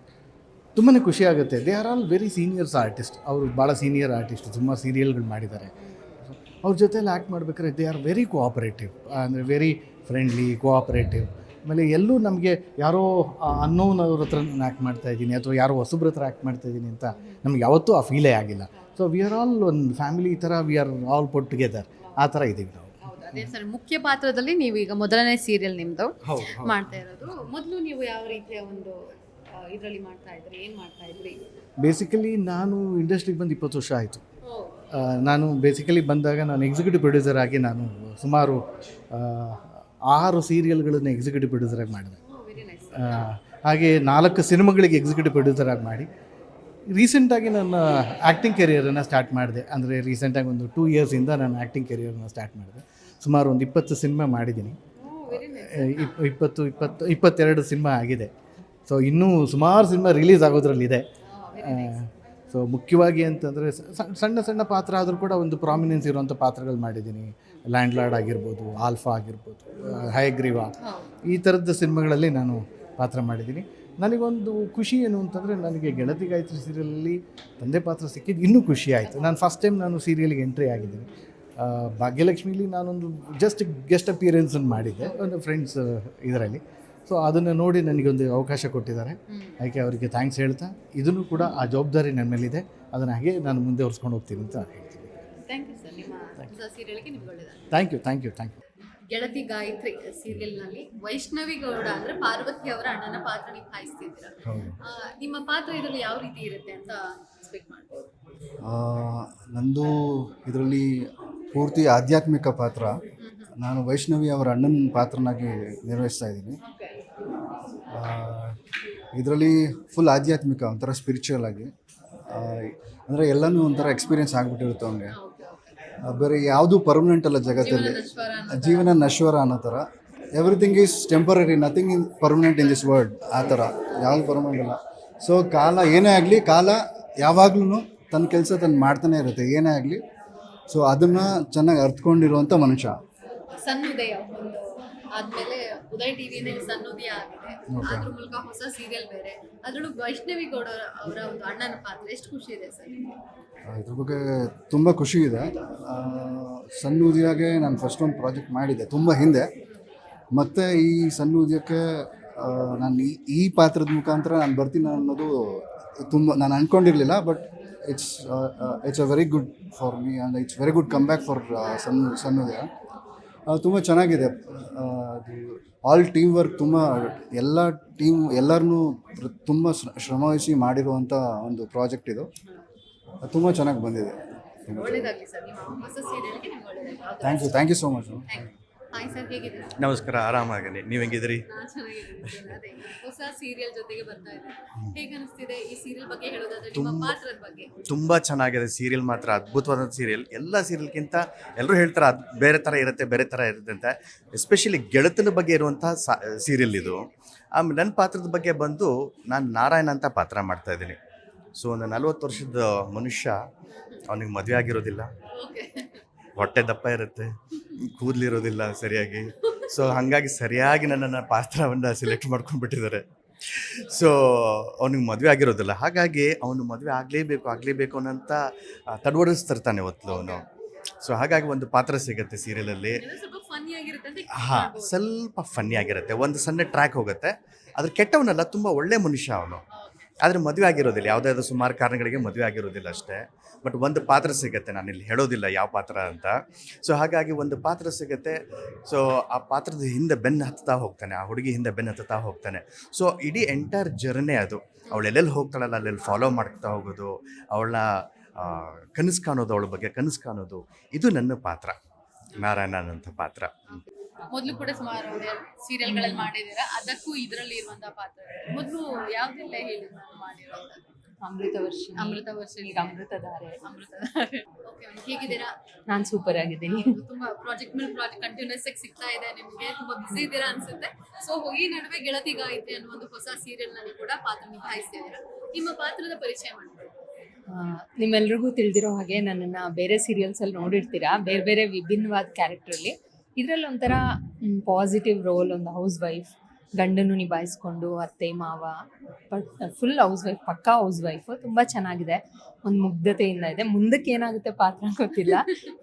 ತುಂಬಾ ಖುಷಿ ಆಗುತ್ತೆ. They are all very seniors artist. ಅವರು ಭಾಳ ಸೀನಿಯರ್ ಆರ್ಟಿಸ್ಟ್, ತುಂಬ ಸೀರಿಯಲ್ಗಳು ಮಾಡಿದ್ದಾರೆ. ಅವ್ರ ಜೊತೆಯಲ್ಲಿ ಆ್ಯಕ್ಟ್ ಮಾಡ್ಬೇಕಾದ್ರೆ ದೇ ಆರ್ ವೆರಿ ಕೋಆಪರೇಟಿವ್, ಅಂದರೆ ವೆರಿ ಫ್ರೆಂಡ್ಲಿ, ಕೋಆಪರೇಟಿವ್. ಆಮೇಲೆ ಎಲ್ಲೂ ನಮಗೆ ಯಾರೋ ಅನ್ನೋನ್ ಅವ್ರ ಹತ್ರ ನಾನು ಆ್ಯಕ್ಟ್ ಮಾಡ್ತಾಯಿದ್ದೀನಿ ಅಥವಾ ಯಾರೋ ಹೊಸಬ್ರ ಹತ್ರ ಆ್ಯಕ್ಟ್ ಮಾಡ್ತಾಯಿದ್ದೀನಿ ಅಂತ ನಮ್ಗೆ ಯಾವತ್ತೂ ಆ ಫೀಲೇ ಆಗಿಲ್ಲ. ಸೊ ವಿ ಆರ್ ಆಲ್ ಒಂದು ಫ್ಯಾಮಿಲಿ ಥರ, we are all put together, ಆ ಥರ ಇದ್ದೀವಿ ನಾವು. ಅದೇ ಸರ್, ಮುಖ್ಯ ಪಾತ್ರದಲ್ಲಿ ನೀವು ಈಗ ಮೊದಲನೇ ಸೀರಿಯಲ್ ನಿಮ್ಮದು ಮಾಡ್ತಾ ಇರೋದು. ಮೊದಲು ನೀವು ಯಾವ ರೀತಿಯ ಒಂದು ಇದರಲ್ಲಿ ಮಾಡ್ತಾ ಇದ್ರಿ, ಏನು ಮಾಡ್ತಾ ಇದ್ರಿ? ಬೇಸಿಕಲಿ ನಾನು ಇಂಡಸ್ಟ್ರಿಗೆ ಬಂದು 20 ವರ್ಷ ಆಯಿತು. ನಾನು ಬೇಸಿಕಲಿ ಬಂದಾಗ ನಾನು ಎಕ್ಸಿಕ್ಯೂಟಿವ್ ಪ್ರೊಡ್ಯೂಸರ್ ಆಗಿ ನಾನು ಸುಮಾರು 6 ಸೀರಿಯಲ್ಗಳನ್ನು ಎಕ್ಸಿಕ್ಯೂಟಿವ್ ಪ್ರೊಡ್ಯೂಸರಾಗಿ ಮಾಡಿದೆ. ಹಾಗೆ 4 ಸಿನಿಮಾಗಳಿಗೆ ಎಕ್ಸಿಕ್ಯೂಟಿವ್ ಪ್ರೊಡ್ಯೂಸರ್ ಆಗಿ ಮಾಡಿ ರೀಸೆಂಟಾಗಿ ನನ್ನ ಆ್ಯಕ್ಟಿಂಗ್ ಕೆರಿಯರನ್ನು ಸ್ಟಾರ್ಟ್ ಮಾಡಿದೆ. ಅಂದರೆ ರೀಸೆಂಟಾಗಿ ಒಂದು 2 ಇಯರ್ಸಿಂದ ನಾನು ಆ್ಯಕ್ಟಿಂಗ್ ಕೆರಿಯರನ್ನು ಸ್ಟಾರ್ಟ್ ಮಾಡಿದೆ. ಸುಮಾರು ಒಂದು 20 ಸಿನಿಮಾ ಮಾಡಿದ್ದೀನಿ. 22 ಸಿನಿಮಾ ಆಗಿದೆ. ಸೊ ಇನ್ನೂ ಸುಮಾರು ಸಿನಿಮಾ ರಿಲೀಸ್ ಆಗೋದ್ರಲ್ಲಿದೆ. ಸೊ ಮುಖ್ಯವಾಗಿ ಅಂತಂದರೆ ಸಣ್ಣ ಸಣ್ಣ ಪಾತ್ರ ಆದರೂ ಕೂಡ ಒಂದು ಪ್ರಾಮಿನೆನ್ಸ್ ಇರುವಂಥ ಪಾತ್ರಗಳು ಮಾಡಿದ್ದೀನಿ. ಲ್ಯಾಂಡ್ ಲಾರ್ಡ್ ಆಗಿರ್ಬೋದು, ಆಲ್ಫಾ ಆಗಿರ್ಬೋದು, ಹಯಗ್ರೀವ, ಈ ಥರದ ಸಿನಿಮಾಗಳಲ್ಲಿ ನಾನು ಪಾತ್ರ ಮಾಡಿದ್ದೀನಿ. ನನಗೊಂದು ಖುಷಿ ಏನು ಅಂತಂದರೆ, ನನಗೆ ಗೆಳತಿ ಗಾಯತ್ರಿ ಸೀರಿಯಲಲ್ಲಿ ತಂದೆ ಪಾತ್ರ ಸಿಕ್ಕಿದ್ದು ಇನ್ನೂ ಖುಷಿ ಆಯಿತು. ನಾನು ಫಸ್ಟ್ ಟೈಮ್ ನಾನು ಸೀರಿಯಲ್ಗೆ ಎಂಟ್ರಿ ಆಗಿದ್ದೀನಿ. ಭಾಗ್ಯಲಕ್ಷ್ಮಿಲಿ ನಾನೊಂದು ಜಸ್ಟ್ ಗೆಸ್ಟ್ ಅಪಿಯರೆನ್ಸನ್ನು ಮಾಡಿದ್ದೆ ಒಂದು ಫ್ರೆಂಡ್ಸ್ ಇದರಲ್ಲಿ. ಸೊ ಅದನ್ನು ನೋಡಿ ನನಗೊಂದು ಅವಕಾಶ ಕೊಟ್ಟಿದ್ದಾರೆ. ಅದಕ್ಕೆ ಅವರಿಗೆ ಥ್ಯಾಂಕ್ಸ್ ಹೇಳ್ತಾ, ಇದನ್ನು ಕೂಡ ಆ ಜವಾಬ್ದಾರಿ ನನ್ನ ಮೇಲಿದೆ, ಅದನ್ನು ಹಾಗೆ ನಾನು ಮುಂದೆ ಹೊರಿಸ್ಕೊಂಡು ಹೋಗ್ತೀನಿ ಅಂತ ಹೇಳ್ತೀನಿ. Thank you sir. ನಿಮ್ಮ ಹೊಸ ಸೀರಿಯಲ್ಗೆ ನಿಮ್ಗೆ ಒಳ್ಳೆಯದಾಗಲಿ. Thank you. ಗೆಳತಿ ಗಾಯತ್ರಿ ಸೀರಿಯಲ್ನಲ್ಲಿ ವೈಷ್ಣವಿ ಗೌಡ ಅಂದರೆ ಪಾರ್ವತಿ ಅವರ ಅಣ್ಣನ ಪಾತ್ರ ನಿಭಾಯಿಸ್ತಿದ್ದೀರಾ. ನಿಮ್ಮ ಪಾತ್ರ ಇದರಲ್ಲಿ ಯಾವ ರೀತಿ ಇರುತ್ತೆ ಅಂತ ಎಕ್ಸ್ಪೆಕ್ಟ್ ಮಾಡ್ಬೋದು? ನಂದು ಇದರಲ್ಲಿ ಪೂರ್ತಿ ಆಧ್ಯಾತ್ಮಿಕ ಪಾತ್ರ. ನಾನು ವೈಷ್ಣವಿ ಅವರ ಅಣ್ಣನ ಪಾತ್ರನಾಗಿ ನಿರ್ವಹಿಸ್ತಾ ಇದ್ದೀನಿ. ಇದರಲ್ಲಿ ಫುಲ್ ಆಧ್ಯಾತ್ಮಿಕ, ಒಂಥರ ಸ್ಪಿರಿಚುವಲ್ ಆಗಿ, ಅಂದರೆ ಎಲ್ಲನೂ ಒಂಥರ ಎಕ್ಸ್ಪೀರಿಯೆನ್ಸ್ ಆಗಿಬಿಟ್ಟಿರುತ್ತೆ ಅವನಿಗೆ. ಬೇರೆ ಯಾವುದೂ ಪರ್ಮನೆಂಟ್ ಅಲ್ಲ ಜಗತ್ತಲ್ಲಿ, ಜೀವನ ನಶ್ವರ ಅನ್ನೋ ಥರ. Everything is temporary, nothing in permanent in this world. ಆ ಥರ ಯಾವುದು ಪರ್ಮನೆಂಟ್ ಅಲ್ಲ. ಸೊ ಕಾಲ ಏನೇ ಆಗಲಿ, ಕಾಲ ಯಾವಾಗ್ಲೂ ತನ್ನ ಕೆಲಸ ತನ್ನ ಮಾಡ್ತಾನೆ ಇರುತ್ತೆ, ಏನೇ ಆಗಲಿ. ಸೊ ಅದನ್ನು ಚೆನ್ನಾಗಿ ಅರ್ಥಕೊಂಡಿರುವಂಥ ಮನುಷ್ಯ. ಸನ್ನುದಯ ಒಂದು ಆದಮೇಲೆ ಉದಯ್ ಟಿವಿನಲ್ಲಿ ಸನ್ನುದಯ ಆಗಿದೆ. ಅದ್ರ ಮೂಲಕ ಹೊಸ ಸೀರಿಯಲ್ ಬೇರೆ, ಅದರಲ್ಲೂ ವೈಷ್ಣವಿ ಗೌಡ ಅವರ ಒಂದು ಅಣ್ಣನ ಪಾತ್ರ ಎಷ್ಟು ಖುಷಿ ಇದೆ ಸರ್? ಇದ್ರ ಬಗ್ಗೆ ತುಂಬ ಖುಷಿ ಇದೆ. ಸಣ್ಣ ಉದ್ಯೋಗಕ್ಕೆ ನಾನು ಫಸ್ಟ್ ಒಂದು ಪ್ರಾಜೆಕ್ಟ್ ಮಾಡಿದ್ದೆ ತುಂಬ ಹಿಂದೆ. ಮತ್ತು ಈ ಸಣ್ಣ ಉದ್ಯೋಗಕ್ಕೆ ನಾನು ಈ ಪಾತ್ರದ ಮುಖಾಂತರ ನಾನು ಬರ್ತೀನಿ ಅನ್ನೋದು ನಾನು ಅಂದ್ಕೊಂಡಿರಲಿಲ್ಲ. But it's a very good for me and it's very good come back for ಸಣ್ಣ ಉದ್ಯೋಗ. ತುಂಬ ಚೆನ್ನಾಗಿದೆ. ಅದು ಆಲ್ ಟೀಮ್ ವರ್ಕ್, ತುಂಬ ಎಲ್ಲರನ್ನೂ ತುಂಬ ಶ್ರಮವಹಿಸಿ ಮಾಡಿರುವಂಥ ಒಂದು ಪ್ರಾಜೆಕ್ಟ್ ಇದು. ತುಂಬ ಚೆನ್ನಾಗಿ ಬಂದಿದೆ. ಒಳ್ಳೆಯದಾಗಲಿ ಸರ್. ನಿಮ್ಮ ಹೊಸ ಸೀರಿಯಲ್ಗೆ ನಿಮ್ಗೆ ಒಳ್ಳೆಯದಾಗಲಿ. Thank you so much. Hi sir, ಹೇಗಿದೆ? ನಮಸ್ಕಾರ, ಆರಾಮಾಗಲಿ. ನೀವು ಹೆಂಗಿದ್ದೀರಿ? ನಾನು ಚೆನ್ನಾಗಿದ್ದೀನಿ. ಅದೇ ಹೊಸ ಸೀರಿಯಲ್ ಜೊತೆಗೆ ಬರ್ತಾ ಇದೆ, ಹೇಗೆ ಅನಿಸ್ತಿದೆ ಈ ಸೀರಿಯಲ್ ಬಗ್ಗೆ ಹೇಳೋದಾದ್ರೆ, ನಿಮ್ಮ ಪಾತ್ರದ ಬಗ್ಗೆ? ತುಂಬ ಚೆನ್ನಾಗಿದೆ ಸೀರಿಯಲ್, ಮಾತ್ರ ಅದ್ಭುತವಾದ ಸೀರಿಯಲ್. ಎಲ್ಲ ಸೀರಿಯಲ್ಗಿಂತ ಎಲ್ಲರೂ ಹೇಳ್ತಾರೆ ಅದು ಬೇರೆ ಥರ ಇರುತ್ತೆ ಅಂತ. ಎಸ್ಪೆಷಲಿ ಗೆಳತನ ಬಗ್ಗೆ ಇರುವಂಥ ಸೀರಿಯಲ್ ಇದು. ಆಮೇಲೆ ನನ್ನ ಪಾತ್ರದ ಬಗ್ಗೆ ಬಂದು, ನಾನು ನಾರಾಯಣ ಅಂತ ಪಾತ್ರ ಮಾಡ್ತಾಯಿದ್ದೀನಿ. ಸೊ ಒಂದು 40 ವರ್ಷದ ಮನುಷ್ಯ, ಅವನಿಗೆ ಮದುವೆ ಆಗಿರೋದಿಲ್ಲ, ಹೊಟ್ಟೆ ದಪ್ಪ ಇರುತ್ತೆ, ಕೂದಲಿರೋದಿಲ್ಲ ಸರಿಯಾಗಿ. ಸೊ ಹಾಗಾಗಿ ಸರಿಯಾಗಿ ನನ್ನನ್ನು ಪಾತ್ರವನ್ನು ಸೆಲೆಕ್ಟ್ ಮಾಡ್ಕೊಂಡ್ಬಿಟ್ಟಿದ್ದಾರೆ. ಸೊ ಅವನಿಗೆ ಮದುವೆ ಆಗಿರೋದಿಲ್ಲ, ಹಾಗಾಗಿ ಅವನು ಮದುವೆ ಆಗಲೇಬೇಕು ಅನ್ನೋಂಥ ತಡವಡಿಸ್ತಿರ್ತಾನೆ ಹೊತ್ತಲು ಅವನು. ಸೊ ಹಾಗಾಗಿ ಒಂದು ಪಾತ್ರ ಸಿಗುತ್ತೆ ಸೀರಿಯಲಲ್ಲಿ. ಹಾಂ, ಸ್ವಲ್ಪ ಫನ್ನಿ ಆಗಿರುತ್ತೆ. ಒಂದು ಸಣ್ಣ ಟ್ರ್ಯಾಕ್ ಹೋಗುತ್ತೆ. ಅದ್ರ ಕೆಟ್ಟವನಲ್ಲ, ತುಂಬ ಒಳ್ಳೆ ಮನುಷ್ಯ ಅವನು. ಆದರೆ ಮದುವೆ ಆಗಿರೋದಿಲ್ಲ, ಯಾವುದಾದ್ರು ಸುಮಾರು ಕಾರಣಗಳಿಗೆ ಮದುವೆ ಆಗಿರೋದಿಲ್ಲ ಅಷ್ಟೇ. ಬಟ್ ಒಂದು ಪಾತ್ರ ಸಿಗುತ್ತೆ, ನಾನಿಲ್ಲಿ ಹೇಳೋದಿಲ್ಲ ಯಾವ ಪಾತ್ರ ಅಂತ. ಸೊ ಹಾಗಾಗಿ ಒಂದು ಪಾತ್ರ ಸಿಗುತ್ತೆ. ಸೊ ಆ ಪಾತ್ರದ ಹಿಂದೆ ಬೆನ್ನು ಹತ್ತಾ ಹೋಗ್ತಾನೆ, ಆ ಹುಡುಗಿ ಹಿಂದೆ ಬೆನ್ನು ಹತ್ತಾ ಹೋಗ್ತಾನೆ. ಸೊ ಇಡೀ ಎಂಟೈರ್ ಜರ್ನಿ ಅದು. ಅವಳು ಎಲ್ಲೆಲ್ಲಿ ಹೋಗ್ತಾಳಲ್ಲ ಅಲ್ಲೆಲ್ಲಿ ಫಾಲೋ ಮಾಡ್ತಾ ಹೋಗೋದು, ಅವಳನ್ನ ಕನಸು ಕಾಣೋದು, ಅವಳ ಬಗ್ಗೆ ಕನಸು ಕಾಣೋದು, ಇದು ನನ್ನ ಪಾತ್ರ, ನಾರಾಯಣನ್ ಅಂತ ಪಾತ್ರ. ಮೊದಲು ಕೂಡ ಸುಮಾರು ಸೀರಿಯಲ್ಗಳಲ್ಲಿ ಮಾಡಿದ್ದೀರಾ, ಅದಕ್ಕೂ ಇದರಲ್ಲಿ ಇರುವಂತಹ ಪಾತ್ರ ಮೊದಲು ಯಾವುದೆಲ್ಲ ಹೇಳಿ ಮಾಡಿರೋದು? ಅಮೃತವರ್ಷಿಣಿ, ಅಮೃತಧಾರೆ. ಓಕೆ, ಹೇಗಿದ್ದೀರಾ? ನಾನು ಸೂಪರ್ ಆಗಿದ್ದೀನಿ. ತುಂಬಾ ಪ್ರಾಜೆಕ್ಟ್ ಮೇಲೆ ಪ್ರಾಜೆಕ್ಟ್ ಕಂಟಿನ್ಯೂಸ್ ಆಗಿ ಸಿಗ್ತಾ ಇದೆ ನಿಮಗೆ, ತುಂಬಾ ಬಿಸಿ ಇದ್ದೀರಾ ಅನ್ಸುತ್ತೆ. ಸೊ ಈ ನಡುವೆ ಗೆಳತಿ ಗಾಯತ್ರಿ ಅನ್ನೋ ಒಂದು ಹೊಸ ಸೀರಿಯಲ್ ನಲ್ಲಿ ಕೂಡ ಪಾತ್ರ ನಿಭಾಯಿಸ್ತಿದ್ದೀರಾ. ನಿಮ್ಮ ಪಾತ್ರದ ಪರಿಚಯ ಮಾಡ್ತೀರಾ? ನಿಮ್ಮೆಲ್ರಿಗೂ ತಿಳಿದಿರೋ ಹಾಗೆ ನನ್ನನ್ನು ಬೇರೆ ಸೀರಿಯಲ್ಸಲ್ಲಿ ನೋಡಿರ್ತೀರಾ, ಬೇರೆ ಬೇರೆ ವಿಭಿನ್ನವಾದ ಕ್ಯಾರೆಕ್ಟ್ರಲ್ಲಿ. ಇದರಲ್ಲಿ ಒಂಥರ ಪಾಸಿಟಿವ್ ರೋಲ್, ಒಂದು ಹೌಸ್ ವೈಫ್, ಗಂಡನ್ನು ನಿಭಾಯಿಸ್ಕೊಂಡು ಅತ್ತೆ ಮಾವ, ಫುಲ್ ಹೌಸ್ ವೈಫ್, ಪಕ್ಕಾ ಹೌಸ್ ವೈಫು. ತುಂಬ ಚೆನ್ನಾಗಿದೆ, ಒಂದು ಮುಗ್ಧತೆಯಿಂದ ಇದೆ. ಮುಂದಕ್ಕೆ ಏನಾಗುತ್ತೆ ಪಾತ್ರ ಗೊತ್ತಿಲ್ಲ.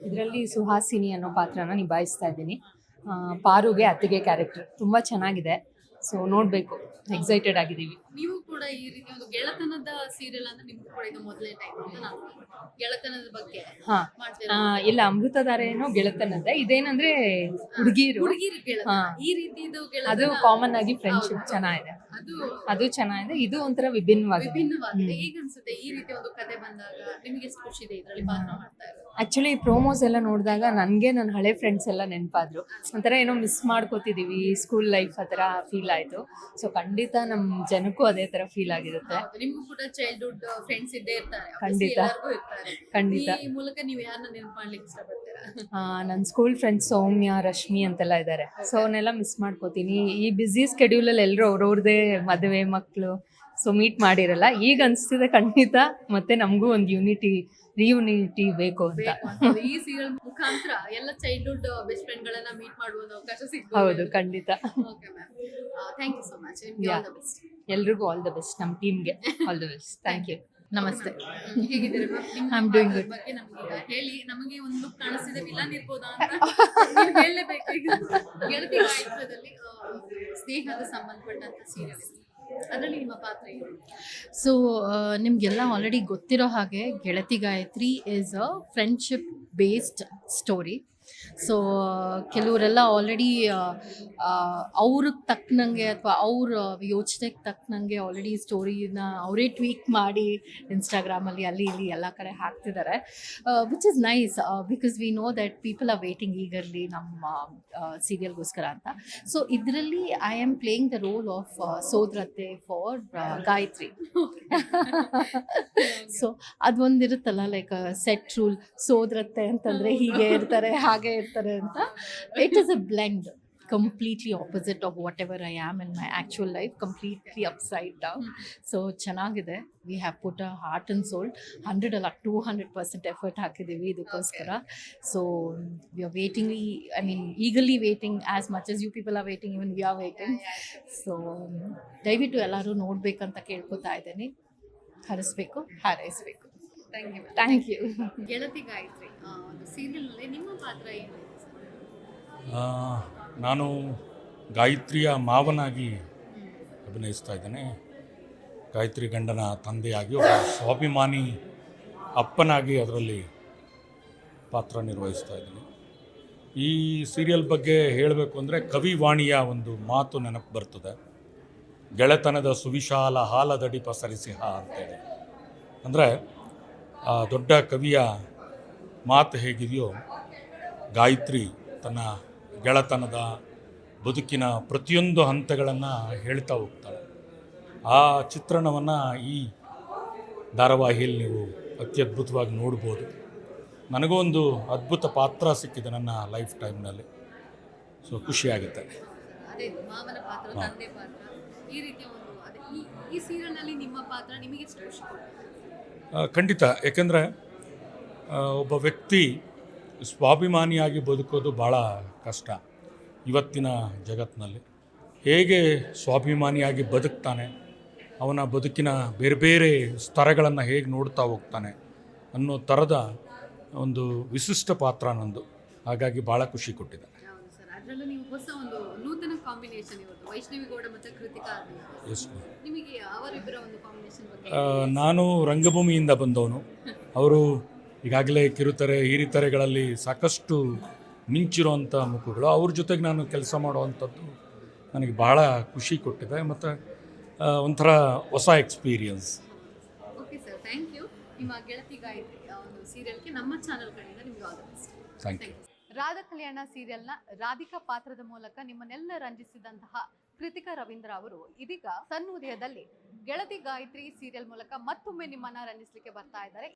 ಇದರಲ್ಲಿ ಸುಹಾಸಿನಿ ಅನ್ನೋ ಪಾತ್ರನ ನಿಭಾಯಿಸ್ತಾ ಇದ್ದೀನಿ. ಪಾರುಗೆ ಅತ್ತಿಗೆ ಕ್ಯಾರೆಕ್ಟರ್ ತುಂಬ ಚೆನ್ನಾಗಿದೆ. ಸೊ ನೋಡಬೇಕು, ಎಕ್ಸೈಟೆಡ್ ಆಗಿದ್ದೀವಿ. ನೀವು ಕೂಡ ಈ ರೀತಿ ಒಂದು ಗೆಳತನದ ಸೀರಿಯಲ್ ಅಂದ್ರೆ ನಿಮ್ಗೂ ಕೂಡ ಇದು ಮೊದಲನೇ ಟೈಮ್ ಅಂತ ನಾನು ಗೆಳತನದ ಬಗ್ಗೆ ಮಾಡ್ತೀರಾ? ಇಲ್ಲ, ಅಮೃತಧಾರೆನೋ ಗೆಳತನದ. ಇದೇನಂದ್ರೆ ಹುಡುಗಿರು ಗೆಳತನ, ಈ ರೀತಿ ಇದು ಅದು ಕಾಮನ್ ಆಗಿ ಫ್ರೆಂಡ್ಶಿಪ್ ಚೆನ್ನಾಗಿದೆ, ಅದು ಚೆನ್ನಾಗಿದೆ. ಇದು ಒಂಥರ ವಿಭಿನ್ನವಾಗಿದೆ. ಹೇಗೆ ಅನ್ಸುತ್ತೆ ಈ ರೀತಿ ಒಂದು ಕತೆ ಬಂದಾಗ? ನಿಮಗೆ ಎಷ್ಟು ಖುಷಿ ಇದೆ ಇದರಲ್ಲಿ ಪಾತ್ರ ಮಾಡ್ತಾ ಇರೋದು? ಆ್ಯಕ್ಚುಲಿ ಪ್ರೋಮೋಸ್ ಎಲ್ಲ ನೋಡಿದಾಗ ನನಗೆ ನನ್ನ ಹಳೆ ಫ್ರೆಂಡ್ಸ್ ಎಲ್ಲ ನೆನಪಾದ್ರು. ಒಂಥರ ಏನೋ ಮಿಸ್ ಮಾಡ್ಕೋತಿದ್ದೀವಿ ಸ್ಕೂಲ್ ಲೈಫ್ ಆ ಥರ ಫೀಲ್ ಆಯಿತು. ಸೊ ಖಂಡಿತ ನಮ್ಮ ಜನಕ್ಕೂ ಅದೇ ಥರ ಫೀಲ್ ಆಗಿರುತ್ತೆ. ನಿಮಗೂ ಕೂಡ ಚೈಲ್ಡ್ಹುಡ್ ಫ್ರೆಂಡ್ಸ್ ಇದ್ದೇ ಇರ್ತಾರೆ. ಖಂಡಿತ. ಎಲ್ಲರಿಗೂ ಇರ್ತಾರೆ. ಖಂಡಿತ. ಈ ಮೂಲಕ ನೀವು ಯಾರನ್ನ ನೆನಪು ಮಾಡ್ಲಿಕ್ಕೆ ಇಷ್ಟಪಡ್ತೀರಾ? ನನ್ನ ಸ್ಕೂಲ್ ಫ್ರೆಂಡ್ಸ್ ಸೌಮ್ಯ, ರಶ್ಮಿ ಅಂತೆಲ್ಲ ಇದ್ದಾರೆ. ಸೊ ಅವನ್ನೆಲ್ಲ ಮಿಸ್ ಮಾಡ್ಕೋತೀನಿ. ಈ ಬ್ಯುಸಿ ಸ್ಕೆಡ್ಯೂಲಲ್ಲಿ ಎಲ್ಲರೂ ಅವ್ರವ್ರದ್ದೇ ಮದುವೆ, ಮಕ್ಕಳು, ಸೊ ಮೀಟ್ ಮಾಡಿರಲ್ಲ. ಈಗ ಅನಿಸ್ತಿದೆ ಖಂಡಿತ ಮತ್ತೆ ನಮಗೂ ಒಂದು ರಿಯೂನಿಟಿ ಬೇಕು ಅಂತ. ಈ ಸೀರಿಯಲ್ ಮುಖಾಂತರ ಎಲ್ಲ ಚೈಲ್ಡ್ಹುಡ್ ಬೆಸ್ಟ್ ಫ್ರೆಂಡ್ ಗಳನ್ನ ಮೀಟ್ ಮಾಡುವ ಒಂದು ಅವಕಾಶ ಸಿಗ್ಬೋದು. ಹೌದು, ಖಂಡಿತ. Okay ma'am, thank you so much. All the best. ಎಲ್ರಿಗೂ ಆಲ್ ದ ಬೆಸ್ಟ್. ನಮ್ಮ ಟೀಮ್ಗೆ all the best. Thank you. ನಮಸ್ತೆ. ಹೇಗಿದ್ದೀರಿ ಮ್ಯಾಮ್? ನಿಮ್ಮ I'm doing ಪಾತ್ರದ good. ಬಗ್ಗೆ ನಮಗೆ ಹೇಳಿ. ನಮಗೆ ಒಂದು ಲುಕ್ ಕಾಣಿಸ್ತಿದೆ, ವಿಲನ್ ಇರ್ಬೋದಾ ಅಂತ ನೀವು ಹೇಳಲೇಬೇಕು. ಈಗ ಗೆಳತಿ ಗಾಯತ್ರದಲ್ಲಿ ಸ್ನೇಹದ ಸಂಬಂಧಪಟ್ಟಂತ ಸೀರಿಯಲ್ ಇದೆ, ಅದರಲ್ಲಿ ನಿಮ್ಮ ಪಾತ್ರ ಏನು? ಸೊ ನಿಮಗೆಲ್ಲ ಆಲ್ರೆಡಿ ಗೊತ್ತಿರೋ ಹಾಗೆ ಗೆಳತಿ Gayatri is a friendship based story. So ಕೆಲವರೆಲ್ಲ ಆಲ್ರೆಡಿ ಅವ್ರಿಗೆ ತಕ್ಕನಂಗೆ ಅಥವಾ ಅವ್ರ ಯೋಚನೆಗೆ ತಕ್ಕನಂಗೆ ಆಲ್ರೆಡಿ ಸ್ಟೋರಿನ ಅವರೇ ಟ್ವೀಕ್ ಮಾಡಿ ಇನ್ಸ್ಟಾಗ್ರಾಮಲ್ಲಿ ಅಲ್ಲಿ ಇಲ್ಲಿ ಎಲ್ಲ ಕಡೆ ಹಾಕ್ತಿದ್ದಾರೆ, which is nice because we know that people are waiting eagerly ನಮ್ಮ ಸೀರಿಯಲ್ಗೋಸ್ಕರ ಅಂತ. ಸೊ ಇದರಲ್ಲಿ I am playing the role of ಸೋದರತ್ತೆ ಫಾರ್ ಗಾಯತ್ರಿ. ಸೊ ಅದೊಂದಿರುತ್ತಲ್ಲ, ಲೈಕ್ ಸೆಟ್ ರೂಲ್, ಸೋದರತ್ತೆ ಅಂತಂದರೆ ಹೀಗೆ ಇರ್ತಾರೆ, ಹಾಗೆ ಇರ್ತಾರೆ ಅಂತ. It is a blend, completely opposite of whatever I am in my actual life, completely upside down. So ಚೆನ್ನಾಗಿದೆ. We have put our heart and soul 100 ಅಲ್ಲ 200% effort ಹಾಕಿದ್ದೀವಿ ಇದಕ್ಕೋಸ್ಕರ. So we are eagerly waiting as much as you people are waiting, even we are waiting. So ದಯವಿಟ್ಟು ಎಲ್ಲರೂ ನೋಡ್ಬೇಕಂತ ಕೇಳ್ಕೊತಾ ಇದ್ದೀನಿ. ಹರಿಸ್ಬೇಕು, ಹಾರೈಸಬೇಕು. Thank you. ಗೆಳತಿ ಗಾಯತ್ರಿ ಒಂದು ಸೀರಿಯಲ್ನಲ್ಲಿ ನಿಮ್ಮ ಪಾತ್ರ ಏನು? ನಾನು ಗಾಯತ್ರಿಯ ಮಾವನಾಗಿ ಅಭಿನಯಿಸ್ತಾ ಇದ್ದೇನೆ. ಗಾಯತ್ರಿ ಗಂಡನ ತಂದೆಯಾಗಿ ಒಬ್ಬ ಸ್ವಾಭಿಮಾನಿ ಅಪ್ಪನಾಗಿ ಅದರಲ್ಲಿ ಪಾತ್ರ ನಿರ್ವಹಿಸ್ತಾ ಇದ್ದೀನಿ. ಈ ಸೀರಿಯಲ್ ಬಗ್ಗೆ ಹೇಳಬೇಕು ಅಂದರೆ ಕವಿವಾಣಿಯ ಒಂದು ಮಾತು ನೆನಪು ಬರ್ತದೆ. ಗೆಳೆತನದ ಸುವಿಶಾಲ ಹಾಲದಡಿ ಪಸರಿಸಿಹ ಅಂತೇಳಿ. ಅಂದರೆ ಆ ದೊಡ್ಡ ಕವಿಯ ಮಾತು ಹೇಗಿದೆಯೋ, ಗಾಯತ್ರಿ ತನ್ನ ಗೆಳೆತನದ ಬದುಕಿನ ಪ್ರತಿಯೊಂದು ಹಂತಗಳನ್ನು ಹೇಳ್ತಾ ಹೋಗ್ತಾಳೆ. ಆ ಚಿತ್ರಣವನ್ನು ಈ ಧಾರಾವಾಹಿಯಲ್ಲಿ ನೀವು ಅತ್ಯದ್ಭುತವಾಗಿ ನೋಡ್ಬೋದು. ನನಗೂ ಒಂದು ಅದ್ಭುತ ಪಾತ್ರ ಸಿಕ್ಕಿದೆ ನನ್ನ ಲೈಫ್ ಟೈಮ್ನಲ್ಲಿ. ಸೊ ಖುಷಿಯಾಗುತ್ತೆ. ಅದೇ ಮಾವನ ಪಾತ್ರ, ತಂದೆ ಪಾತ್ರ, ಈ ರೀತಿಯ ಒಂದು ಅದೇ ಈ ಸೀರಿಯಲ್ನಲ್ಲಿ ನಿಮ್ಮ ಪಾತ್ರ ನಿಮಗೆ ಎಷ್ಟು ಖುಷಿ ಕೊಡ್ತದೆ? ಖಂಡಿತ. ಏಕೆಂದರೆ ಒಬ್ಬ ವ್ಯಕ್ತಿ ಸ್ವಾಭಿಮಾನಿಯಾಗಿ ಬದುಕೋದು ಭಾಳ ಕಷ್ಟ ಇವತ್ತಿನ ಜಗತ್ತಿನಲ್ಲಿ. ಹೇಗೆ ಸ್ವಾಭಿಮಾನಿಯಾಗಿ ಬದುಕ್ತಾನೆ, ಅವನ ಬದುಕಿನ ಬೇರೆ ಬೇರೆ ಸ್ತರಗಳನ್ನು ಹೇಗೆ ನೋಡ್ತಾ ಹೋಗ್ತಾನೆ ಅನ್ನೋ ಥರದ ಒಂದು ವಿಶಿಷ್ಟ ಪಾತ್ರ ನಂದು. ಹಾಗಾಗಿ ಭಾಳ ಖುಷಿ ಕೊಟ್ಟಿದೆ. ಹೌದು ಸರ್, ಅದರಲ್ಲೂ ನೀವು ಹೊಸ ಒಂದು ನೂತನ ಕಾಂಬಿನೇಷನ್ ಇವತ್ತು ವೈಷ್ಣವಿ ಗೌಡ ಮತ್ತು ಕೃತಿಕಾ. ಎಸ್, ನಿಮಗೆ ಅವರಿಬ್ಬರ ಒಂದು ಕಾಂಬಿನೇಷನ್ ಬಗ್ಗೆ? ನಾನು ರಂಗಭೂಮಿಯಿಂದ ಬಂದವನು. ಅವರು ಈಗಾಗಲೇ ಕಿರುತೆರೆ, ಹಿರಿತೆರೆಗಳಲ್ಲಿ ಸಾಕಷ್ಟು ಮಿಂಚಿರುವಂಥ ಮುಖಗಳು. ಅವ್ರ ಜೊತೆಗೆ ನಾನು ಕೆಲಸ ಮಾಡುವಂಥದ್ದು ನನಗೆ ಭಾಳ ಖುಷಿ ಕೊಟ್ಟಿದೆ ಮತ್ತು ಒಂಥರ ಹೊಸ experience. Okay sir, thank you. ನಿಮ್ಮ ಗೆಳತಿ ಗಾಯತ್ರಿ ಒಂದು ಸೀರಿಯಲ್ಗೆ ನಮ್ಮ ಚಾನಲ್ ಕಡೆಯಿಂದ ನಿಮಗೆ all the best. Thank you. Radha Kalyana ಸೀರಿಯಲ್ನ ರಾಧಿಕಾ ಪಾತ್ರದ ಮೂಲಕ ನಿಮ್ಮನ್ನೆಲ್ಲ ರಂಜಿಸಿದಂತಹ ಕೃತಿಕಾ ರವೀಂದ್ರ ಅವರು ಇದೀಗ ಸನ್ನುದಯದಲ್ಲಿ ಗೆಳತಿ ಗಾಯತ್ರಿ ಸೀರಿಯಲ್ ಮೂಲಕ ಮತ್ತೊಮ್ಮೆ ನಿಮ್ಮನ್ನ ರಂಜಿಸಲಿಕ್ಕೆ ಬರ್ತಾ ಇದ್ದಾರೆ.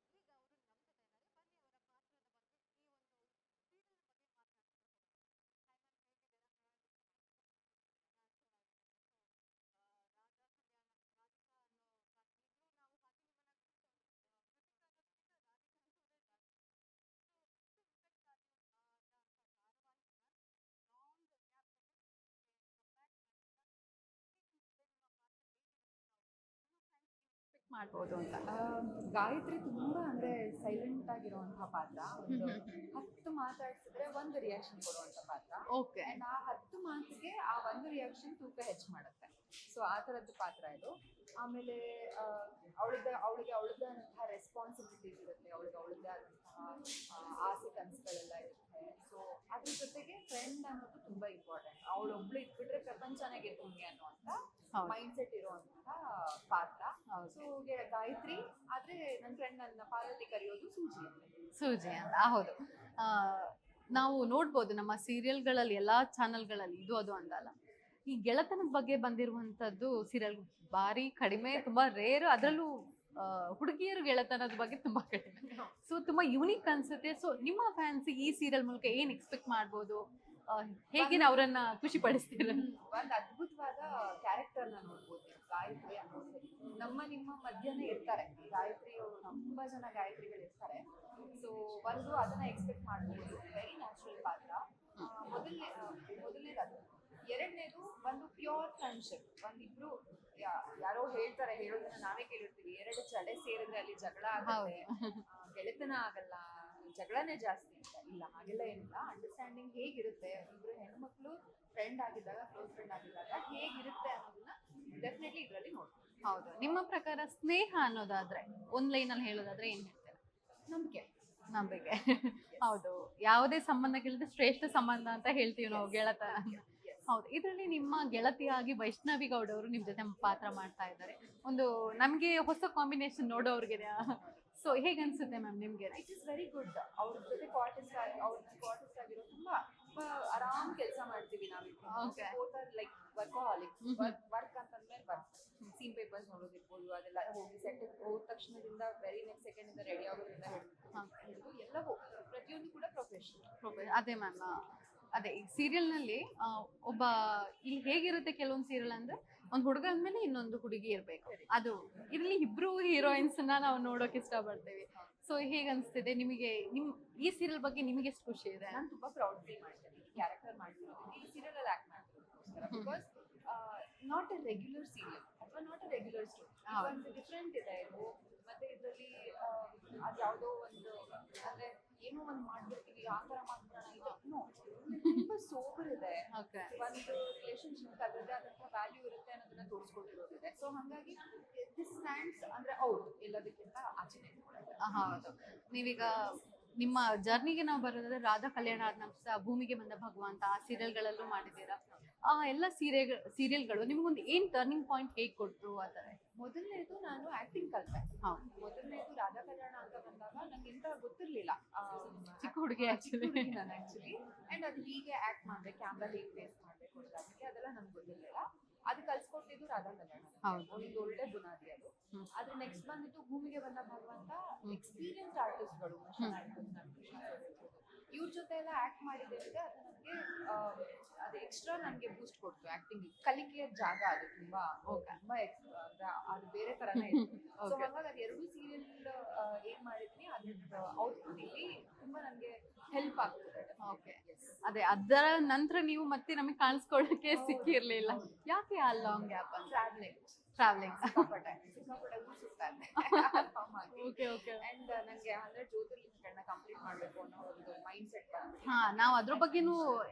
ಮಾಡ್ಬೋದು ಅಂತ. ಗಾಯತ್ರಿ ತುಂಬ ಅಂದರೆ ಸೈಲೆಂಟ್ ಆಗಿರುವಂತಹ ಪಾತ್ರ. ಒಂದು 10 ಮಾತಾಡ್ಸಿದ್ರೆ ಒಂದು ರಿಯಾಕ್ಷನ್ ಕೊಡುವಂಥ ಪಾತ್ರ. ಓಕೆ. ಆ್ಯಂಡ್ ಆ 10 ಮಾತಿಗೆ ಆ ಒಂದು ರಿಯಾಕ್ಷನ್ ತೂಕ ಹೆಚ್ಚು ಮಾಡುತ್ತೆ. ಸೊ ಆ ಥರದ್ದು ಪಾತ್ರ ಇದು. ಆಮೇಲೆ ಅವಳಿಗೆ ಅವಳದಂತಹ ರೆಸ್ಪಾನ್ಸಿಬಿಲಿಟೀಸ್ ಇರುತ್ತೆ, ಅವಳದೇ ಆದಂತಹ ಆಸೆ ಕನಸುಗಳೆಲ್ಲ ಇರುತ್ತೆ. ಸೊ ಅದ್ರ ಜೊತೆಗೆ ಫ್ರೆಂಡ್ ಅನ್ನೋದು ತುಂಬ ಇಂಪಾರ್ಟೆಂಟ್. ಅವಳೊಬ್ಳು ಇಟ್ಬಿಟ್ರೆ ಪ್ರಪಂಚನೇ ಗೆದ್ದಂಗೆ ಅನ್ನುವಂಥ ಮೈಂಡ್ ಸೆಟ್ ಇರುವಂತಹ ಪಾತ್ರ. ಸೊ ಗಾಯತ್ರಿ ಆದರೆ ನನ್ನ ಫ್ರೆಂಡ್ ನನ್ನ ಪಾರ್ವತಿ ಕರೆಯೋದು ಸೂಜಿ. ಸೂಜಿ ಅಂತ ಹೌದು. ಆ, ನಾವು ನೋಡ್ಬೋದು ನಮ್ಮ ಸೀರಿಯಲ್ಗಳಲ್ಲಿ ಎಲ್ಲಾ ಚಾನೆಲ್ಗಳಲ್ಲಿ ಇದು ಅದು ಅಂತಲ್ಲ, ಈ ಗೆಳತನದ ಬಗ್ಗೆ ಬಂದಿರುವಂತದ್ದು ಸೀರಿಯಲ್ ಬಾರಿ ಕಡಿಮೆ, ತುಂಬಾ ರೇರ್. ಅದರಲ್ಲೂ ಹುಡುಗಿಯರು ಗೆಳತನದ ಬಗ್ಗೆ ತುಂಬಾ ಕಡಿಮೆ. ಸೊ ತುಂಬಾ ಯುನಿಕ್ ಅನ್ಸುತ್ತೆ. ಸೊ ನಿಮ್ಮ ಫ್ಯಾನ್ಸ್ ಈ ಸೀರಿಯಲ್ ಮೂಲಕ ಏನ್ ಎಕ್ಸ್ಪೆಕ್ಟ್ ಮಾಡ್ಬೋದು? ಹೇಗೆ ಅವರನ್ನ ಖುಷಿ ಪಡಿಸ್ತೀರ? ಒಂದು ಅದ್ಭುತವಾದ ಕ್ಯಾರೆಕ್ಟರ್ನ ನೋಡ್ಬೋದು ನೀವು, ಗಾಯತ್ರಿ ಅನ್ನೋದು. ನಿಮ್ಮ ಮಧ್ಯನೇ ಇರ್ತಾರೆ ಗಾಯತ್ರಿ ಅವರು, ತುಂಬಾ ಜನ ಗಾಯತ್ರಿಗಳು ಇರ್ತಾರೆ. ಸೊ ಒಂದು ಅದನ್ನ ಎಕ್ಸ್ಪೆಕ್ಟ್ ಮಾಡ್ಬೋದು, ವೆರಿ ನ್ಯಾಚುರಲ್ ಪಾತ್ರ. ಮೊದಲನೇದು ಅದು. ಎರಡನೇದು ಒಂದು ಪ್ಯೂರ್ ಫ್ರೆಂಡ್ಶಿಪ್. ಒಂದಿಬ್ರು ಯಾರೋ ಹೇಳ್ತಾರೆ, ಹೇಳೋದನ್ನ ನಾವೇ ಕೇಳಿರ್ತೀವಿ, ಎರಡು ಜಡೆ ಸೇರಿದ್ರೆ ಅಲ್ಲಿ ಜಗಳ ಆಗುತ್ತೆ, ಗೆಳೆತನ ಆಗಲ್ಲ, ಜಗಳನೇ ಜಾಸ್ತಿ ಅಂತ. ಇಲ್ಲ, ಹಾಗೆಲ್ಲ ಏನಿಲ್ಲ. ಅಂಡರ್ಸ್ಟ್ಯಾಂಡಿಂಗ್ ಹೇಗಿರುತ್ತೆ, ಇಬ್ರು ಹೆಣ್ಮಕ್ಳು ಫ್ರೆಂಡ್ ಆಗಿದ್ದಾಗ, ಕ್ಲೋಸ್ ಫ್ರೆಂಡ್ ಆಗಿದ್ದಾಗ ಹೇಗಿರುತ್ತೆ ಅನ್ನೋದನ್ನ ಡೆಫಿನೆಟ್ಲಿ ಇದರಲ್ಲಿ ನೋಡ್ತೀವಿ. ಹೌದು. ನಿಮ್ಮ ಪ್ರಕಾರ ಸ್ನೇಹ ಅನ್ನೋದಾದ್ರೆ ಒಂದ್ ಲೈನ್ ಅಲ್ಲಿ ಹೇಳೋದಾದ್ರೆ ಏನ್ ಹೇಳ್ತೀರಾ? ನಂಬಿಕೆ. ನಂಬಿಕೆ. ಹೌದು. ಯಾವುದೇ ಸಂಬಂಧಗಳಿಂದ ಶ್ರೇಷ್ಠ ಸಂಬಂಧ ಅಂತ ಹೇಳ್ತೀವಿ ನಾವು, ಗೆಳತನ. ಹೌದು. ಇದರಲ್ಲಿ ನಿಮ್ಮ ಗೆಳತಿಯಾಗಿ ವೈಷ್ಣವಿ ಗೌಡ ಅವರು ನಿಮ್ ಜೊತೆ ಪಾತ್ರ ಮಾಡ್ತಾ ಇದ್ದಾರೆ. ಒಂದು ನಮ್ಗೆ ಹೊಸ ಕಾಂಬಿನೇಷನ್ ನೋಡೋರ್ಗೆ. ಸೊ ಹೇಗೆ ಅನ್ಸುತ್ತೆ ಮ್ಯಾಮ್ ನಿಮ್ಗೆ? It is very good. ಅವ್ರ ಜೊತೆ ಕೋಆರ್ಟಿಸ್ಟ್ ಆಗಿರೋ ತುಂಬಾ ಆರಾಮ್ ಕೆಲಸ ಮಾಡ್ತೀವಿ ನಾವಿಬ್ರು. Like workaholic. ವರ್ಕ್ ಅಂತಂದ್ಮೇಲೆ ವರ್ಕ್, ಸೀನ್ ಪೇಪರ್ಸ್ ನೋಡೋದಿರ್ಬೋದು, ಅದೆಲ್ಲ ಹೋಗಿ ಸೆಟ್ ಹೋದ ತಕ್ಷಣದಿಂದ ವೆರಿ ನೆಕ್ಸ್ಟ್ ಸೆಕೆಂಡ್ ಇಂದ ರೆಡಿ ಆಗೋದ್ರಿಂದ ಹಿಡಿದು ಎಲ್ಲವೂ ಪ್ರತಿಯೊಂದು ಕೂಡ ಪ್ರೊಫೆಷನಲ್. ಅದೇ ಮ್ಯಾಮ್, ಅದೇ ಈ ಸೀರಿಯಲ್ನಲ್ಲಿ ಒಬ್ಬ ಇಲ್ಲಿ ಹೇಗಿರುತ್ತೆ ಕೆಲವೊಂದು ಸೀರಿಯಲ್ ಅಂದ್ರೆ ಒಂದು ಹುಡುಗ ಅಂದ್ಮೇಲೆ ಇನ್ನೊಂದು ಹುಡುಗಿ ಇರ್ಬೇಕು. ಅದು ಇಲ್ಲಿ ಇಬ್ರು ಹೀರೋಯಿನ್ಸ್ ನಾವು ನೋಡೋಕೆ ಇಷ್ಟಪಡ್ತೇವೆ. ಸೊ ಹೇಗೆ ಅನ್ಸ್ತಿದೆ ನಿಮಗೆ ಈ ಸೀರಿಯಲ್ ಬಗ್ಗೆ? ನಿಮಗೆ ಎಷ್ಟು ಖುಷಿ ಇದೆ? ನಾನು ತುಂಬಾ ಪ್ರೌಡ್ ಫೀಲ್ ಮಾಡ್ತೇನೆ ಈ ಕ್ಯಾರೆಕ್ಟರ್ ಮಾಡ್ತಿರೋದು, ಈ ಸೀರಿಯಲ್ ಅಲ್ಲಿ ಆಕ್ಟ್ ಮಾಡ್ತಿರೋದಕ್ಕೋಸ್ಕರ. Because not a regular serial ಅಥವಾ ನಾಟ್ ಎ ರೆಗ್ಯುಲರ್ ಸ್ಟೋರಿ. ಒಂದು ಡಿಫ್ರೆಂಟ್ ಇದೆ ಇದು. ಮತ್ತೆ ಇದರಲ್ಲಿ ಅದು ಯಾವುದೋ ಒಂದು ಅಂದ್ರೆ ಏನೋ ಒಂದು ಮಾಡ್ಬಿಡ್ತೀವಿ, ಆ ಥರ ಮಾಡ್ಬಿಡೋಣ, ಇದು ತುಂಬಾ ಸೋಬರ್ ಇದೆ. ಒಂದು ರಿಲೇಶನ್ಶಿಪ್ ಅದ್ರದ್ದೇ ಆದಂತಹ ವ್ಯಾಲ್ಯೂ ಇರುತ್ತೆ ಅನ್ನೋದನ್ನ ತೋರಿಸ್ಕೊಟ್ಟಿರೋದಿದೆ. ಸೊ ಹಾಗಾಗಿ ದಿಸ್ ಸ್ಟ್ಯಾಂಡ್ಸ್ ಅಂದ್ರೆ ಔಟ್ ಎಲ್ಲದಕ್ಕಿಂತ ಆಚೆನೆ. ಹೌದು. ನೀವೀಗ ನಿಮ್ಮ ಜರ್ನಿಗೆ ನಾವು ಬರೋದಾದ್ರೆ ರಾಧಾ ಕಲ್ಯಾಣ ಆದ ನಂತರ ಭೂಮಿಗೆ ಬಂದ ಭಗವಂತ ಆ ಸೀರಿಯಲ್ಗಳಲ್ಲೂ ಮಾಡಿದ್ದೀರಾ. ಆ ಎಲ್ಲ ಸೀರಿಯಲ್ಗಳು ನಿಮ್ಗೊಂದು ಏನ್ ಟರ್ನಿಂಗ್ ಪಾಯಿಂಟ್ ಹೇಗೆ ಕೊಟ್ರು ಆ ಥರ? ಮೊದಲನೇದು ನಾನು ಆಕ್ಟಿಂಗ್ ಕಲಿತೆ. ಮೊದಲನೇದು ರಾಧಾ ಕಲ್ಯಾಣ ಅಂತ ಬಂದಾಗ ನಂಗೆ ಎಂತ ಗೊತ್ತಿರ್ಲಿಲ್ಲ. ಚಿಕ್ಕ ಹುಡುಗಿ ನಾನು ಆಕ್ಚುಲಿ. ಅಂಡ್ ಅದು ಹೀಗೆ ಆಕ್ಟ್ ಮಾಡ್ಬೇಕು, ಕ್ಯಾಮ್ರಾ ಹೇಗೆ ಫೇಸ್ ಮಾಡ್ಬೇಕು ಅಂತ ಅದೆಲ್ಲ ನನ್ಗೆ ಗೊತ್ತಿರ್ಲಿಲ್ಲ. ಅದು ಕಲ್ಸ್ಕೊಟ್ಟಿದ್ದು ರಾಧಾ ಕಲ್ಯಾಣ. ಒಂದು ಒಳ್ಳೆ ಬುನಾದಿ ಅದು. ಅದ್ರ ನೆಕ್ಸ್ಟ್ ಬಂದಿತ್ತು ಭೂಮಿಗೆ ಬಂದ ಭಗವಂತ. ಎಕ್ಸ್ಪೀರಿಯನ್ಸ್ ಆರ್ಟಿಸ್ಟ್ಗಳು, ಇವ್ರ ಜೊತೆ ಎಲ್ಲ ಆಕ್ಟ್ ಮಾಡಿದ್ದೇವೆ. ಅದು ನನಗೆ ಅದು ಎಕ್ಸ್ಟ್ರಾ ನನಗೆ ಬೂಸ್ಟ್ ಕೊಡ್ತು. ಆಕ್ಟಿಂಗ್ ಕಲಿಕೆಯ ಜಾಗ ಅದು ತುಂಬಾ ತುಂಬಾ ಅದು ಬೇರೆ ತರನೇ ಇತ್ತು. ಸೊ ಹಾಗಾಗಿ ಅದು ಎರಡು ಸೀರಿಯಲ್ ಏನ್ ಮಾಡಿದ್ನಿ ಅದ್ರ ಔಟ್ಪುಟ್ ಇಲ್ಲಿ ತುಂಬಾ ನನಗೆ ಹೆಲ್ಪ್ ಆಗ್ತದೆ. ಓಕೆ. ಅದೇ ಅದರ ನಂತರ ನೀವು ಮತ್ತೆ ನಮಗೆ ಕಾಣಿಸ್ಕೊಳ್ಳೋಕೆ ಸಿಕ್ಕಿರ್ಲಿಲ್ಲ. ಯಾಕೆ ಆ ಲಾಂಗ್ ಗ್ಯಾಪ್? ಟ್ರಾವೆಲಿಂಗ್ ಸಿಕ್ಕಾಪಟ್ಟೆ ಊರು ಸುತ್ತಾ ಇದ್ದೆ. ಅಂಡ್ ನನಗೆ 100 ಜ್ಯೋತಿರ್ಲಿಂಗಗಳನ್ನ ಕಂಪ್ಲೀಟ್ ಮಾಡ್ಬೇಕು ಅನ್ನೋ ಒಂದು ಮೈಂಡ್ ಸೆಟ್ ಬಂತು. ನಾವು ಅದ್ರ ಬಗ್ಗೆನೂ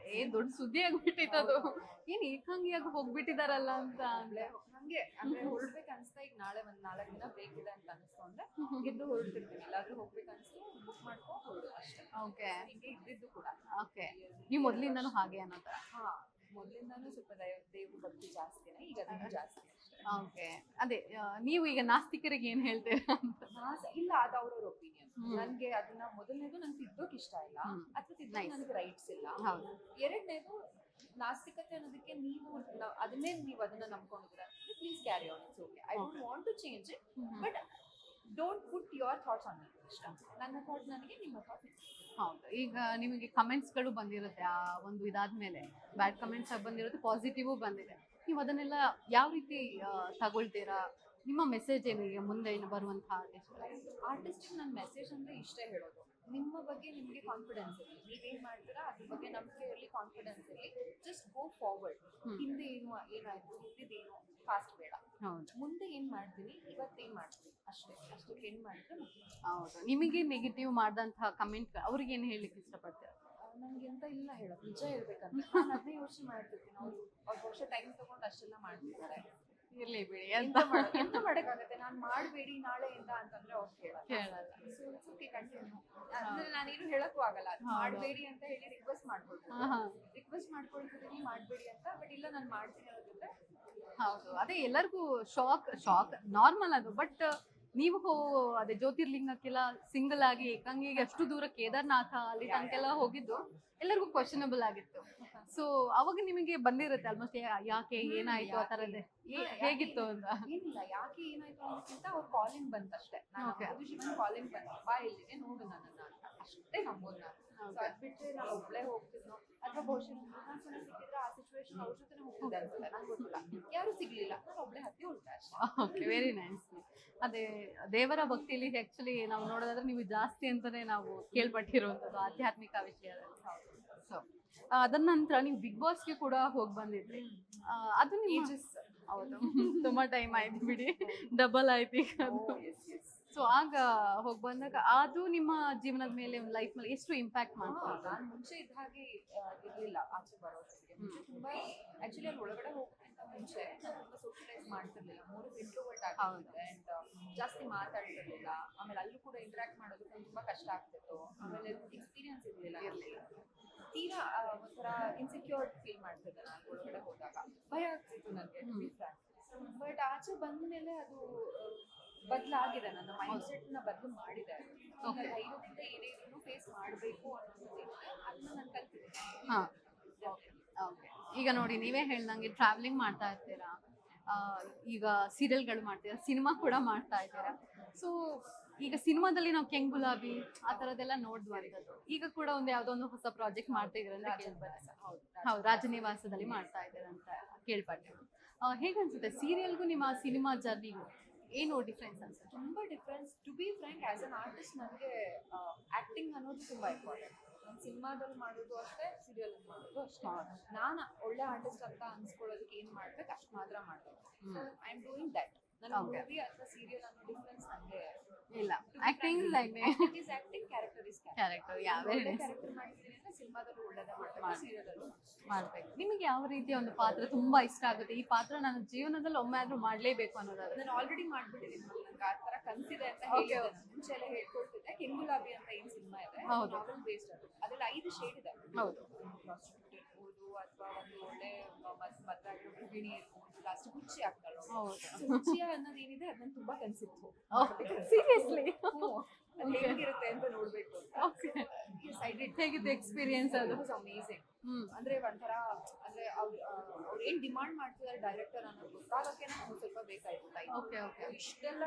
ದೊಡ್ಡ ಸುದ್ದಿ ಆಗ್ಬಿಟ್ಟಿತ್ತು. ಅದು ಏನ್ ಏಕಾಂಗಿಯಾಗಿ ಹೋಗ್ಬಿಟ್ಟಿದಾರಲ್ಲ ಅಂತ ಅಂದ್ರೆ ಹಂಗೆ ಅಂದ್ರೆ ಹೊರಡ್ಬೇಕು ಅನ್ಸ್ತಾ. ಈಗ ನಾಳೆ ಒಂದ್ 4 ದಿನ ಬ್ರೇಕ್ ಇದೆ ಅಂತ ಅನಿಸ್ತು ಅಂದ್ರೆ ಎದ್ದು ಹೊರಡ್ತಿರ್ತೀನಿ. ಎಲ್ಲಾದ್ರೂ ಹೋಗ್ಬೇಕು ಅನ್ಸ್ತು ಬುಕ್ ಮಾಡ್ಕೊಂಡು ಹೊರಡು ಅಷ್ಟೇ. ಓಕೆ. ಹಿಂಗೆ ಇದ್ದಿದ್ದು ಕೂಡ. ಓಕೆ. ನೀವು ಮೊದ್ಲಿಂದನೂ ಹಾಗೆ ಅನ್ನೋ ತರ? ಮೊದಲಿಂದಾನು ಸ್ವಲ್ಪ ದೇವ್ರ ಭಕ್ತಿ ಜಾಸ್ತಿನೇ, ಈಗ ಅದನ್ನು ಜಾಸ್ತಿ ಅಷ್ಟೇ. ಓಕೆ. ಅದೇ ನೀವು ಈಗ ನಾಸ್ತಿಕರಿಗೆ ಏನ್ ಹೇಳ್ತೀರಾ ಅಂತ? ಇಲ್ಲ, ಅದು ಅವ್ರವ್ರ ಒಪಿನಿಯನ್. ನನ್ಗೆ ಅದನ್ನ ಮೊದಲನೇದು ನಂಗೆ ತಿದ್ದೋಕ್ ಇಷ್ಟ ಇಲ್ಲ, ಅಥವಾ ತಿದ್ದೋಕ್ ನನಗೆ ರೈಟ್ಸ್ ಇಲ್ಲ. ಎರಡನೇದು ನಾಸ್ತಿಕತೆ ಅನ್ನೋದಕ್ಕೆ ನೀವು ಅದನ್ನ ನಂಬ್ಕೊಂಡಿದ್ದೀರ, please carry on, it's okay. I don't want to change it, but don't put your thoughts on me. ಇಷ್ಟ ನನ್ನ ಥಾಟ್ ನನಗೆ, ನಿಮ್ಮ ಥಾಟ್. ಹೌದು. ಈಗ ನಿಮಗೆ ಕಮೆಂಟ್ಸ್ಗಳು ಬಂದಿರುತ್ತೆ, ಆ ಒಂದು ಇದಾದ್ಮೇಲೆ ಬ್ಯಾಡ್ ಕಮೆಂಟ್ಸ್ ಬಂದಿರುತ್ತೆ, ಪಾಸಿಟಿವ್ ಬಂದಿದೆ. ನೀವು ಅದನ್ನೆಲ್ಲ ಯಾವ ರೀತಿ ತಗೊಳ್ತೀರಾ? ನಿಮ್ಮ ಮೆಸೇಜ್ ಏನಿಗೆ ಮುಂದೆ ಬರುವಂತಹ ಆರ್ಟಿಸ್ಟಿಗೆ ನನ್ನ ಮೆಸೇಜ್ ಅಂದರೆ ಇಷ್ಟೇ ಹೇಳೋದು, ನಿಮ್ಮ ಬಗ್ಗೆ ನಿಮಗೆ ಕಾನ್ಫಿಡೆನ್ಸ್ ಇರಲಿ. ನೀವೇನು ಮಾಡ್ತೀರಾ ಅದ್ರ ಬಗ್ಗೆ ನಂಬಿಕೆ ಇರಲಿ, ಕಾನ್ಫಿಡೆನ್ಸ್ ಇರಲಿ. Just go forward. ಹಿಂದೆ ಏನಾಯ್ತು, ಹಿಂದಿದೇನು ಫಾಸ್ಟ್ ಬೇಡ. ಮುಂದೆ ಏನು ಮಾಡ್ತೀನಿ, ಇವತ್ತೇನು ಮಾಡ್ತೀನಿ ಅಷ್ಟಕ್ಕೆ ಏನು ಮಾಡಿದ್ರೆ. ಹೌದು. ನಿಮಗೆ ನೆಗೆಟಿವ್ ಮಾಡಿದಂತಹ ಕಮೆಂಟ್ ಅವ್ರಿಗೆ ಏನು ಹೇಳಲಿಕ್ಕೆ ಇಷ್ಟಪಡ್ತೀರಾ? ನನಗೆ ಎಂತ ಇಲ್ಲ ಹೇಳೋದು, ನಿಜ ಹೇಳ್ಬೇಕಂತ. ನಾನು ಅದನ್ನೇ ಯೋಚನೆ ಮಾಡ್ತಿರ್ತೀನಿ. ಅವ್ರು ವರ್ಷ ಟೈಮ್ ತಗೊಂಡು ಅಷ್ಟೆಲ್ಲ ಮಾಡ್ತಿರ್ತಾರೆ. ಇರ್ಲಿ ಬಿಡಿ, ಎಂತ ಮಾಡಕ್ಕಾಗತ್ತೆ. ನಾನು ಮಾಡಬೇಡಿ ನಾಳೆಯಿಂದ ಅಂತಂದ್ರೆ ಅವ್ರು ಕೇಳಲ್ಲ. So it's okay, continue. ಅಂದ್ರೆ ನಾನೇನು ಹೇಳಕ್ಕೂ ಆಗಲ್ಲ. ಮಾಡಬೇಡಿ ಅಂತ ಹೇಳಿ ರಿಕ್ವೆಸ್ಟ್ ಮಾಡ್ಕೊಳ್ತಿದ್ದೀನಿ ಮಾಡಬೇಡಿ ಅಂತ. ಬಟ್ ಇಲ್ಲ, ನಾನು ಮಾಡ್ತೀನಿ ಅನ್ನೋದಿದ್ರೆ. ಹೌದು. ಅದೇ ಎಲ್ಲರಿಗೂ ಶಾಕ್ ನಾರ್ಮಲ್ ಅದು. ಬಟ್ ನೀವು ಅದೇ ಜ್ಯೋತಿರ್ಲಿಂಗಕ್ಕೆಲ್ಲ ಸಿಂಗಲ್ ಆಗಿ ಏಕಾಂಗಿಗೆ ಅಷ್ಟು ದೂರ ಕೇದಾರ್ನಾಥ ಅಲ್ಲಿ ತನಕೆಲ್ಲ ಹೋಗಿದ್ದು ಎಲ್ಲರಿಗೂ ಕ್ವಶನಬಲ್ ಆಗಿತ್ತು. ಸೊ ಅವಾಗ ನಿಮಗೆ ಬಂದಿರುತ್ತೆ ಆಲ್ಮೋಸ್ಟ್ ಯಾಕೆ ಏನಾಯ್ತು ಆ ಥರದ್ದೇ ಹೇಗಿತ್ತು ಅಂತ. ಏನಿಲ್ಲ, ಯಾಕೆ ಏನಾಯ್ತು ಅನ್ನೋದಕ್ಕಿಂತ ಅವ್ರ ಕಾಲಿಂಗ್ ಬಂತಷ್ಟೇ. ನಾನು ಅದು ಶಿವನ್ ಕಾಲಿಂಗ್ ಬಂತು, ಬಾ ಇಲ್ಲಿಗೆ ನೋಡು ನನ್ನನ್ನ ಅಂತ ಅಷ್ಟೇ ನಂಬೋದು ನಾನು. ಸೊ ಅದ್ ಬಿಟ್ಟರೆ ನಾನು ಒಬ್ಳೆ ಹೋಗ್ತಿದ್ನೋ ಅಥವಾ ಬಹುಶಃ ಮೂರ್ನಾಲ್ಕು ಜನ ಸಿಕ್ಕಿದ್ರೆ ಆ ಸಿಚುವೇಶನ್ ಅವ್ರ ಜೊತೆ ಹೋಗ್ತಿದ್ದೆ ಅನ್ಸುತ್ತೆ, ನಂಗೆ ಗೊತ್ತಿಲ್ಲ. ಯಾರು ಸಿಗ್ಲಿಲ್ಲ, ನಾನು ಒಬ್ಳೆ ಹತ್ತಿ ಉಳ್ಟೆ ಅಷ್ಟೇ. Okay, very nice. ಅದೇ ದೇವರ ಭಕ್ತಿಲಿ ಆ್ಯಕ್ಚುಲಿ ನಾವು ನೋಡೋದಾದ್ರೆ ನೀವು ಜಾಸ್ತಿ ಅಂತಲೇ ನಾವು ಕೇಳ್ಪಟ್ಟಿರುವಂಥದ್ದು ಆಧ್ಯಾತ್ಮಿಕ ವಿಷಯದಲ್ಲಿ. ಸೊ ಅದನ್ನ ನಂತರ ನೀವು ಬಿಗ್ ಬಾಸ್ಗೆ ಕೂಡ ಹೋಗಿ ಬಂದಿದ್ರಿ. ಅದು ನಿಮ್ಮ ಹೌದು ತುಂಬ ಟೈಮ್ ಆಯ್ತು ಬಿಡಿ, ಡಬಲ್ ಆಯ್ತು ಈಗ ಅದು. ಸೊ ಆಗ ಹೋಗಿ ಬಂದಾಗ ಅದು ನಿಮ್ಮ ಜೀವನದ ಮೇಲೆ ಒಂದು ಲೈಫ್ ಮೇಲೆ ಎಷ್ಟು ಇಂಪ್ಯಾಕ್ಟ್ ಮಾಡ್ಕೊಂಡು? ನಾನು ಮುಂಚೆ ಇದ್ದ ಹಾಗೆ ಇರ್ಲಿಲ್ಲ ಆಚೆ ಬರೋದಕ್ಕೆ. ಮುಂಚೆ ತುಂಬಾ ಆಕ್ಚುಲಿ ಅಲ್ಲಿ ಒಳಗಡೆ ಹೋಗೋಕ್ಕಿಂತ ಮುಂಚೆ ನಾನು ತುಂಬಾ ಸೋಷಿಯಲೈಸ್ ಮಾಡ್ತಿರ್ಲಿಲ್ಲ. ಮೋರ್ ಇಂಟ್ರೋವರ್ಟ್ ಆಗಿದ್ದೆ ಅಂಡ್ ಜಾಸ್ತಿ ಮಾತಾಡ್ತಿರ್ಲಿಲ್ಲ. ಆಮೇಲೆ ಅಲ್ಲೂ ಕೂಡ ಇಂಟ್ರಾಕ್ಟ್ ಮಾಡೋದಕ್ಕೆ ತುಂಬಾ ಕಷ್ಟ ಆಗ್ತಿತ್ತು. ಆಮೇಲೆ ಎಕ್ಸ್ಪೀರಿಯನ್ಸ್ ಇರ್ಲಿಲ್ಲ. ತೀರಾ ಒಂಥರ ಇನ್ಸೆಕ್ಯೂರ್ ಫೀಲ್ ಮಾಡ್ತಿದ್ದೆ ನಾನು ಒಳಗಡೆ ಹೋದಾಗ. ಭಯ ಆಗ್ತಿತ್ತು ನನಗೆ. ಬಟ್ ಆಚೆ ಬಂದ ಮೇಲೆ ಅದು ಬದಲಾಗಿದೆ. ನನ್ನ ಮೈಂಡ್ ಸೆಟ್ನ ಬದಲು ಮಾಡಿದೆ. ಧೈರ್ಯದಿಂದ ಏನೇ ಇದ್ರೂ ಫೇಸ್ ಮಾಡಬೇಕು ಅನ್ನೋದು ಅದನ್ನ ನಾನು ಕಲ್ತಿದ್ದೆ. ಹಾಂ, ಓಕೆ. ಈಗ ನೋಡಿ, ನೀವೇ ಹೇಳ್ದಂಗೆ ಟ್ರಾವೆಲಿಂಗ್ ಮಾಡ್ತಾ ಇರ್ತೀರಾ, ಈಗ ಸೀರಿಯಲ್ಗಳು ಮಾಡ್ತೀರಾ, ಸಿನಿಮಾ ಕೂಡ ಮಾಡ್ತಾ ಇದ್ದೀರಾ. ಸೊ ಈಗ ಸಿನಿಮಾದಲ್ಲಿ ನಾವು ಕೆಂಗ್ ಗುಲಾಬಿ ಆ ಥರದ್ದೆಲ್ಲ ನೋಡುವಂಥದ್ದು. ಈಗ ಕೂಡ ಒಂದು ಯಾವುದೋ ಒಂದು ಹೊಸ ಪ್ರಾಜೆಕ್ಟ್ ಮಾಡ್ತಾ ಇದ್ದೀರಾ ಅಂತ ಕೇಳ್ಪಟ್ಟೆ. ಹೌದು, ರಾಜನಿವಾಸದಲ್ಲಿ ಮಾಡ್ತಾ ಇದ್ದೀರಾ ಅಂತ ಕೇಳ್ಪಟ್ಟೆ. ಹೇಗನ್ಸುತ್ತೆ ಸೀರಿಯಲ್ಗೂ ನಿಮ್ಮ ಸಿನಿಮಾ ಜರ್ನಿಗೂ ಏನು ಡಿಫ್ರೆನ್ಸ್ ಅನ್ಸುತ್ತೆ? ತುಂಬಾ difference. To be frank, as an artist ನನಗೆ ಆಕ್ಟಿಂಗ್ ಅನ್ನೋದು ತುಂಬಾ ಇಂಪಾರ್ಟೆಂಟ್. ನಾನು ಸಿನಿಮಾದಲ್ಲಿ ಮಾಡೋದು ಅಷ್ಟೇ, ಸೀರಿಯಲ್ ಮಾಡೋದು ಅಷ್ಟೇ. ನಾನು ಒಳ್ಳೆ ಆರ್ಟಿಸ್ಟ್ ಅಂತ ಅನ್ಸ್ಕೊಳ್ಳೋದಕ್ಕೆ ಏನ್ ಮಾಡ್ಬೇಕು ಅಷ್ಟು ಮಾತ್ರ ಮಾಡ್ಬೇಕು. I am doing that. ನನ್ನ ಮೂವಿ ಅಥವಾ ಸೀರಿಯಲ್ ಅನ್ನೋ ಡಿಫ್ರೆನ್ಸ್ ನನಗೆ ಇಲ್ಲ. Acting is acting, character is character. Character ಮಾಡಿದ್ದೀನಿ ಅಂದ್ರೆ ಸಿನಿಮಾದಲ್ಲೂ ಒಳ್ಳೆದೇ ಮಾಡ್ಬೇಕು, ಸೀರಿಯಲಲ್ಲೂ ಮಾಡ್ಬೇಕು. ನಿಮಗೆ ಯಾವ ರೀತಿಯ ಒಂದು ಪಾತ್ರ ತುಂಬಾ ಇಷ್ಟ ಆಗುತ್ತೆ, ಈ ಪಾತ್ರ ನನ್ನ ಜೀವನದಲ್ಲಿ ಒಮ್ಮೆ ಆದ್ರೂ ಮಾಡ್ಲೇಬೇಕು ಅನ್ನೋದಾದ್ರೆ? ನಾನು ಆಲ್ರೆಡಿ ಮಾಡ್ಬಿಟ್ಟಿದ್ದೀನಿ. ನಂಗೆ ಆ ತರ ಕನ್ಸಿದೆ ಅಂತ ಹೇಳಿದೆ. ಮುಂಚೆ ಎಲ್ಲ ಹೇಳ್ಕೊಳ್ತಿದ್ದೆ. ಕೆಂಗ್ ಗುಲಾಬಿ ಅಂತ ಏನು ಸಿನಿಮಾ ಇದೆ, ನಾವೆಲ್ ಬೇಸ್ಡ್ ಅದು. ಅದ್ರಲ್ಲಿ 5 ಶೇಡ್ ಇದೆ. ಹೌದು, ಇರ್ಬೋದು ಅಥವಾ ಒಂದು ಒಳ್ಳೆ ಮದ್ದಾಗಿರೋ ಗೃಹಿಣಿ ಇರ್ಬೋದು, ಲಾಸ್ಟ್ ಹುಚ್ಚಿ ಆಗ್ತಾಳೆ. ಹುಚ್ಚಿಯ ಅನ್ನೋದು ಏನಿದೆ ಅದು ನಂಗೆ ತುಂಬಾ ಕನ್ಸಿತ್ತು. ಸೀರಿಯಸ್ಲಿ ಅದು ಹೇಗಿರುತ್ತೆ ಅಂತ ನೋಡ್ಬೇಕು ಅಂತ. ಹೇಗಿತ್ತು ಎಕ್ಸ್ಪೀರಿಯನ್ಸ್? ಅದು ಅಮೇಸಿಂಗ್. ಅಂದ್ರೆ ಒಂಥರ ಅಂದ್ರೆ ಅವ್ರು ಏನ್ ಡಿಮಾಂಡ್ ಮಾಡ್ತಿದ್ದಾರೆ ಡೈರೆಕ್ಟರ್ ಅನ್ನೋದು ಗೊತ್ತಾಗಕ್ಕೆ ನಮ್ಗೆ ಸ್ವಲ್ಪ ಬೇಕಾಯ್ತು ಟೈಮ್. ಇಷ್ಟೆಲ್ಲ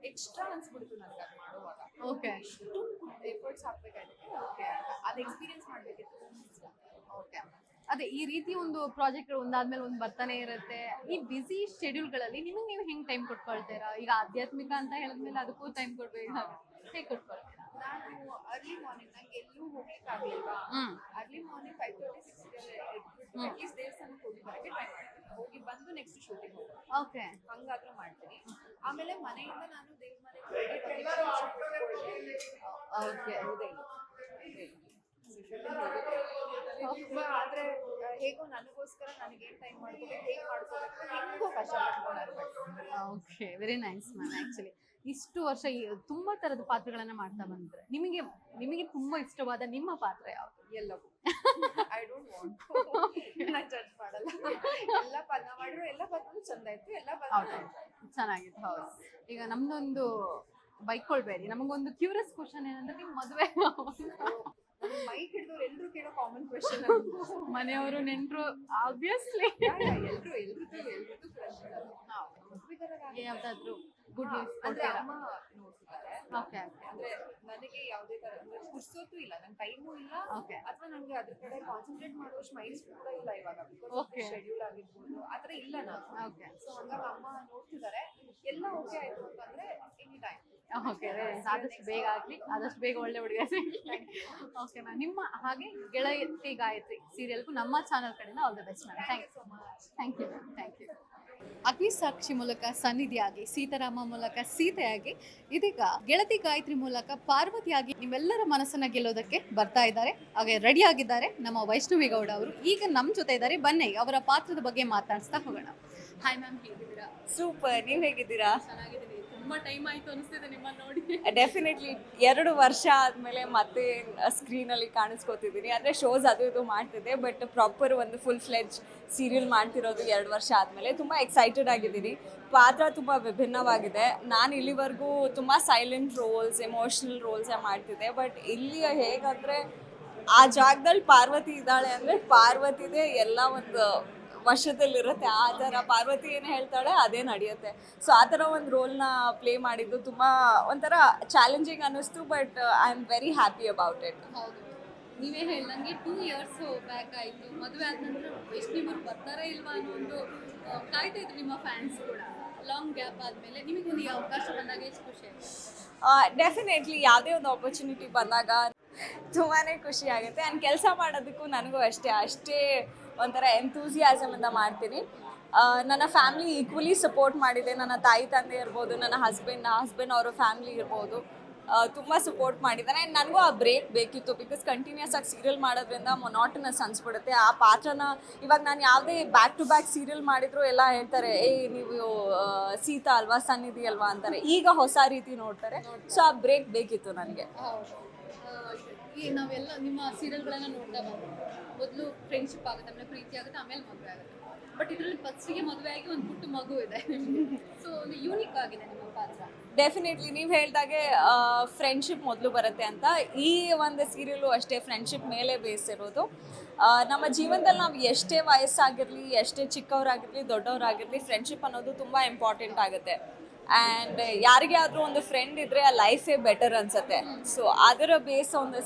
ಎಕ್ಸ್ಟ್ರಾ ಅನ್ಸ್ಬಿಡ್ತು ನನಗೆ ಅದು ಮಾಡುವಾಗ. ಇಷ್ಟು ಎಫರ್ಟ್ಸ್ ಹಾಕ್ಬೇಕಾಯ್ತು. ಅದು ಎಕ್ಸ್ಪೀರಿಯನ್ಸ್ ಮಾಡ್ಬೇಕಿತ್ತು. ಓಕೆ, ಅದೇ ಈ ರೀತಿ ಒಂದು ಪ್ರಾಜೆಕ್ಟ್ ಒಂದಾದ್ಮೇಲೆ ಒಂದು ಬರ್ತಾನೆ ಇರುತ್ತೆ. ಈ ಬ್ಯುಸಿ ಶೆಡ್ಯೂಲ್ಗಳಲ್ಲಿ ನಿಮಗೆ ನೀವು ಹೆಂಗೆ ಟೈಮ್ ಕೊಟ್ಕೊಳ್ತೀರಾ? ಈಗ ಆಧ್ಯಾತ್ಮಿಕ ಅಂತ ಹೇಳಿದ್ಮೇಲೆ ಅದಕ್ಕೂ ಟೈಮ್ ಕೊಡ್ಬೇಕು, ಹೇಗೆ ಕೊಟ್ಕೊಳ್ತೀರಾ? ನಾನು ಅರ್ಲಿ ಮಾರ್ನಿಂಗ್, ನಂಗೆ ಎಲ್ಲೂ ಹೋಗ್ಲಿಕ್ಕೆ ಆಗ್ಲಿಲ್ವಾ, ಅರ್ಲಿ ಮಾರ್ನಿಂಗ್ 5:30-6 ಅಟ್ಲೀಸ್ಟ್ ದೇವಸ್ಥಾನಕ್ಕೆ ಹೋಗಿ ಬರೋಕ್ಕೆ ಟ್ರೈ ಮಾಡ್ತೀನಿ. ಹೋಗಿ ಬಂದು ನೆಕ್ಸ್ಟ್ ಶೂಟಿಂಗ್ ಹೋಗ್ತೀನಿ. ಓಕೆ, ಹಂಗಾದ್ರೂ ಮಾಡ್ತೀನಿ. ಆಮೇಲೆ ಮನೆಯಿಂದ ನಾನು ದೇವ್ರ ಮನೆಗೆ ತುಂಬಾ ಆದ್ರೆ ಹೇಗೋ ನನಗೋಸ್ಕರ ನನಗೇನ್ ಟೈಮ್ ಮಾಡ್ಕೋಬೇಕು, ಹೇಗೆ ಮಾಡ್ಕೋಬೇಕು, ಹೆಂಗೋ ಕಷ್ಟ ಪಡ್ಕೊಂಡು. Okay, very nice ma'am. Actually ಇಷ್ಟು ವರ್ಷ ತುಂಬಾ ಥರದ ಪಾತ್ರಗಳನ್ನ ಮಾಡ್ತಾ ಬಂದ್ರೆ ನಿಮಗೆ ತುಂಬಾ ಇಷ್ಟವಾದ ನಿಮ್ಮ ಪಾತ್ರ ಯಾವುದು? ಎಲ್ಲವೂ. ಐ ಡೋಂಟ್ ವಾಂಟ್ ನಾನು ಜಡ್ಜ್ ಮಾಡಲ್ಲ. ಎಲ್ಲ ನಾ ಮಾಡಿರೋ ಎಲ್ಲ ಪಾತ್ರನೂ ಚಂದ ಇತ್ತು, ಎಲ್ಲ ಪಾತ್ರ ಚೆನ್ನಾಗಿತ್ತು. ಹೌದು. ಈಗ ನಮ್ದೊಂದು ಬೈಕೊಳ್ಬೇಡಿ, ನಮಗೊಂದು ಕ್ಯೂರಿಯಸ್ ಕ್ವಶನ್ ಏನಂದ್ರೆ, ನಿಮ್ಮ ಮದುವೆ ಮೈಕ್ ಹಿಡಿದವ್ರು ಎಲ್ಲರೂ ಕೇಳೋ ಕಾಮನ್ ಕ್ವೆಶ್ಚನ್. ಮನೆಯವರು, ನೆಂಟರು, ಆಬ್ವಿಯಸ್ಲಿ ಯಾವ್ದಾದ್ರು ಗುಡ್ ನ್ಯೂಸ್ ಅಂದ್ರೆ ಅಮ್ಮ ನೋಡ್ತಿದ್ದಾರೆ. ಅಂದ್ರೆ ನನಗೆ ಯಾವುದೇ ತರ ಪುರ್ಸೊತ್ತು ಇಲ್ಲ, ನನ್ ಟೈಮು ಇಲ್ಲ, ಅಥವಾ ನಂಗೆ ಅದ್ರ ಕಡೆ ಕಾನ್ಸಂಟ್ರೇಟ್ ಮಾಡುವಷ್ಟು ಮೈಂಡ್ ಕೂಡ ಇಲ್ಲ ಇವಾಗ. ಬಿಕಾಸ್ ಶೆಡ್ಯೂಲ್ ಆಗಿರ್ಬೋದು ಆತರ ಇಲ್ಲ ನಾನು. ಸೊ ಹಂಗಾಗಿ ಅಮ್ಮ ನೋಡ್ತಿದ್ದಾರೆ. ಎಲ್ಲ ಓಕೆ ಆಯ್ತು ಅಂತಂದ್ರೆ ಎನಿ ಟೈಮ್. ಓಕೆ, ಆದಷ್ಟು ಬೇಗ ಆಗಲಿ, ಆದಷ್ಟು ಬೇಗ ಒಳ್ಳೆ ಹುಡುಗ. ಓಕೆ ಮ್ಯಾಮ್, ನಿಮ್ಮ ಹಾಗೆ ಗೆಳತಿ ಗಾಯತ್ರಿ ಸೀರಿಯಲ್ಗೂ ನಮ್ಮ ಚಾನಲ್ ಕಡೆಯಿಂದ all the best ma'am. Thank you so much. Thank you ma'am, thank you. Agnisakshi ಮೂಲಕ ಸನ್ನಿಧಿಯಾಗಿ, ಸೀತಾರಾಮ ಮೂಲಕ ಸೀತೆಯಾಗಿ, ಇದೀಗ ಗೆಳತಿ ಗಾಯತ್ರಿ ಮೂಲಕ ಪಾರ್ವತಿಯಾಗಿ ನಿಮ್ಮೆಲ್ಲರ ಮನಸ್ಸನ್ನ ಗೆಲ್ಲೋದಕ್ಕೆ ಬರ್ತಾ ಇದ್ದಾರೆ. ಹಾಗೆ ರೆಡಿ ಆಗಿದ್ದಾರೆ ನಮ್ಮ ವೈಷ್ಣವಿ ಗೌಡ ಅವರು. ಈಗ ನಮ್ಮ ಜೊತೆ ಇದ್ದಾರೆ, ಬನ್ನಿ ಅವರ ಪಾತ್ರದ ಬಗ್ಗೆ ಮಾತಾಡಿಸ್ತಾ ಹೋಗೋಣ. ಹಾಯ್ ಮ್ಯಾಮ್, ಹೇಗಿದ್ದೀರಾ? ಸೂಪರ್, ನೀವು ಹೇಗಿದ್ದೀರಾ? ಚೆನ್ನಾಗಿದ್ದೀನಿ. ತುಂಬಾ ಟೈಮ್ ಆಯ್ತು ಅನಿಸ್ತಿದೆ ನಿಮ್ಮನ್ನ ನೋಡಿ. ಡೆಫಿನೆಟ್ಲಿ 2 ವರ್ಷ ಆದಮೇಲೆ ಮತ್ತೆ ಸ್ಕ್ರೀನಲ್ಲಿ ಕಾಣಿಸ್ಕೋತಿದ್ದೀನಿ. ಅಂದರೆ ಶೋಸ್ ಅದು ಇದು ಮಾಡ್ತಿದ್ದೆ, ಬಟ್ ಪ್ರಾಪರ್ ಒಂದು ಫುಲ್ ಫ್ಲೆಡ್ಜ್ ಸೀರಿಯಲ್ ಮಾಡ್ತಿರೋದು 2 ವರ್ಷ ಆದಮೇಲೆ. ತುಂಬ ಎಕ್ಸೈಟೆಡ್ ಆಗಿದ್ದೀನಿ. ಪಾತ್ರ ತುಂಬ ವಿಭಿನ್ನವಾಗಿದೆ. ನಾನು ಇಲ್ಲಿವರೆಗೂ ತುಂಬ ಸೈಲೆಂಟ್ ರೋಲ್ಸ್, ಎಮೋಷ್ನಲ್ ರೋಲ್ಸೇ ಮಾಡ್ತಿದ್ದೆ, ಬಟ್ ಇಲ್ಲಿ ಹೇಗಂದರೆ ಆ ಜಾಗದಲ್ಲಿ ಪಾರ್ವತಿ ಇದ್ದಾಳೆ ಅಂದರೆ ಪಾರ್ವತಿದೇ ಎಲ್ಲ ಒಂದು ವಶದಲ್ಲಿರುತ್ತೆ. ಆ ಥರ ಪಾರ್ವತಿ ಏನು ಹೇಳ್ತಾಳೆ ಅದೇ ನಡೆಯುತ್ತೆ. ಸೊ ಆ ಥರ ಒಂದು ರೋಲ್ನ ಪ್ಲೇ ಮಾಡಿದ್ದು ತುಂಬ ಒಂಥರ ಚಾಲೆಂಜಿಂಗ್ ಅನ್ನಿಸ್ತು, but I am very happy about it. ಹೌದು, ನೀವೇ ಹೇಳ್ದಂಗೆ 2 ಇಯರ್ಸ್ ಬ್ಯಾಕ್ ಆಯಿತು. ಮದುವೆ ಆದ ನಂತರ ವೈಷ್ಣವರು ಬರ್ತಾರಾ ಇಲ್ವಾ ಅನ್ನೋ ಒಂದು ಕಾಯ್ತಾ ಇದ್ರು ನಿಮ್ಮ ಫ್ಯಾನ್ಸ್ ಕೂಡ. ಲಾಂಗ್ ಗ್ಯಾಪ್ ಆದಮೇಲೆ ನಿಮಗೊಂದು ಈ ಅವಕಾಶ ಬಂದಾಗ ಎಷ್ಟು ಖುಷಿ ಆಯಿತು? ಡೆಫಿನೆಟ್ಲಿ ಯಾವುದೇ ಒಂದು ಆಪರ್ಚುನಿಟಿ ಬಂದಾಗ ತುಂಬಾ ಖುಷಿ ಆಗುತ್ತೆ. ಆ್ಯಂಡ್ ಕೆಲಸ ಮಾಡೋದಕ್ಕೂ ನನಗೂ ಅಷ್ಟೇ ಒಂಥರ ಎಂತೂಸಿಯಾಸಮಿಂದ ಮಾಡ್ತೀನಿ. ನನ್ನ ಫ್ಯಾಮಿಲಿ ಈಕ್ವಲಿ ಸಪೋರ್ಟ್ ಮಾಡಿದೆ. ನನ್ನ ತಾಯಿ ತಂದೆ ಇರ್ಬೋದು, ನನ್ನ ಹಸ್ಬೆಂಡ್ ಅವರ ಫ್ಯಾಮಿಲಿ ಇರ್ಬೋದು, ತುಂಬ ಸಪೋರ್ಟ್ ಮಾಡಿದ್ದಾರೆ. ಆ್ಯಂಡ್ ನನಗೂ ಆ ಬ್ರೇಕ್ ಬೇಕಿತ್ತು. ಬಿಕಾಸ್ ಕಂಟಿನ್ಯೂಸ್ ಆಗಿ ಸೀರಿಯಲ್ ಮಾಡೋದ್ರಿಂದ ಮೊನಾಟನಸ್ ಅನ್ಸ್ಬಿಡುತ್ತೆ. ಆ ಪಾತ್ರನ ಇವಾಗ ನಾನು ಯಾವುದೇ ಬ್ಯಾಕ್ ಟು ಬ್ಯಾಕ್ ಸೀರಿಯಲ್ ಮಾಡಿದ್ರು ಎಲ್ಲ ಹೇಳ್ತಾರೆ, ನೀವು ಸೀತಾ ಅಲ್ವಾ, ಸನ್ನಿಧಿ ಅಲ್ವಾ ಅಂತಾರೆ. ಈಗ ಹೊಸ ರೀತಿ ನೋಡ್ತಾರೆ. ಸೊ ಆ ಬ್ರೇಕ್ ಬೇಕಿತ್ತು ನನಗೆ. ಈ ನಾವೆಲ್ಲ ನಿಮ್ಮ ಸೀರಿಯಲ್ಗಳನ್ನ ನೋಡ್ತಾ ಬಂದ್ವಿ. ಮೊದಲು ಫ್ರೆಂಡ್ಶಿಪ್ ಆಗುತ್ತೆ, ಆಮೇಲೆ ಪ್ರೀತಿ ಆಗುತ್ತೆ, ಆಮೇಲೆ ಮದುವೆ ಆಗುತ್ತೆ. ಬಟ್ ಇದರಲ್ಲಿ ಫಸ್ಟಿಗೆ ಮದುವೆ ಆಗಿ ಒಂದು ಪುಟ್ಟ ಮಗು ಇದೆ. ಸೊ ಒಂದು ಯೂನಿಕ್ ಆಗಿದೆ ನಿಮ್ಮ ಪಾತ್ರ. ಡೆಫಿನೆಟ್ಲಿ ನೀವು ಹೇಳ್ದಾಗೆ ಫ್ರೆಂಡ್ಶಿಪ್ ಮೊದಲು ಬರುತ್ತೆ ಅಂತ. ಈ ಒಂದು ಸೀರಿಯಲು ಅಷ್ಟೇ ಫ್ರೆಂಡ್ಶಿಪ್ ಮೇಲೆ ಬೇಸಿರೋದು. ನಮ್ಮ ಜೀವನದಲ್ಲಿ ನಾವು ಎಷ್ಟೇ ವಯಸ್ಸಾಗಿರಲಿ, ಎಷ್ಟೇ ಚಿಕ್ಕವರಾಗಿರಲಿ, ದೊಡ್ಡವರಾಗಿರಲಿ, ಫ್ರೆಂಡ್ಶಿಪ್ ಅನ್ನೋದು ತುಂಬ ಇಂಪಾರ್ಟೆಂಟ್ ಆಗುತ್ತೆ. ಆ್ಯಂಡ್ ಯಾರಿಗೆ ಆದರೂ ಒಂದು ಫ್ರೆಂಡ್ ಇದ್ದರೆ ಆ ಲೈಫೇ ಬೆಟರ್ ಅನಿಸುತ್ತೆ. ಸೊ ಅದರ ಬೇಸ್ ಒಂದು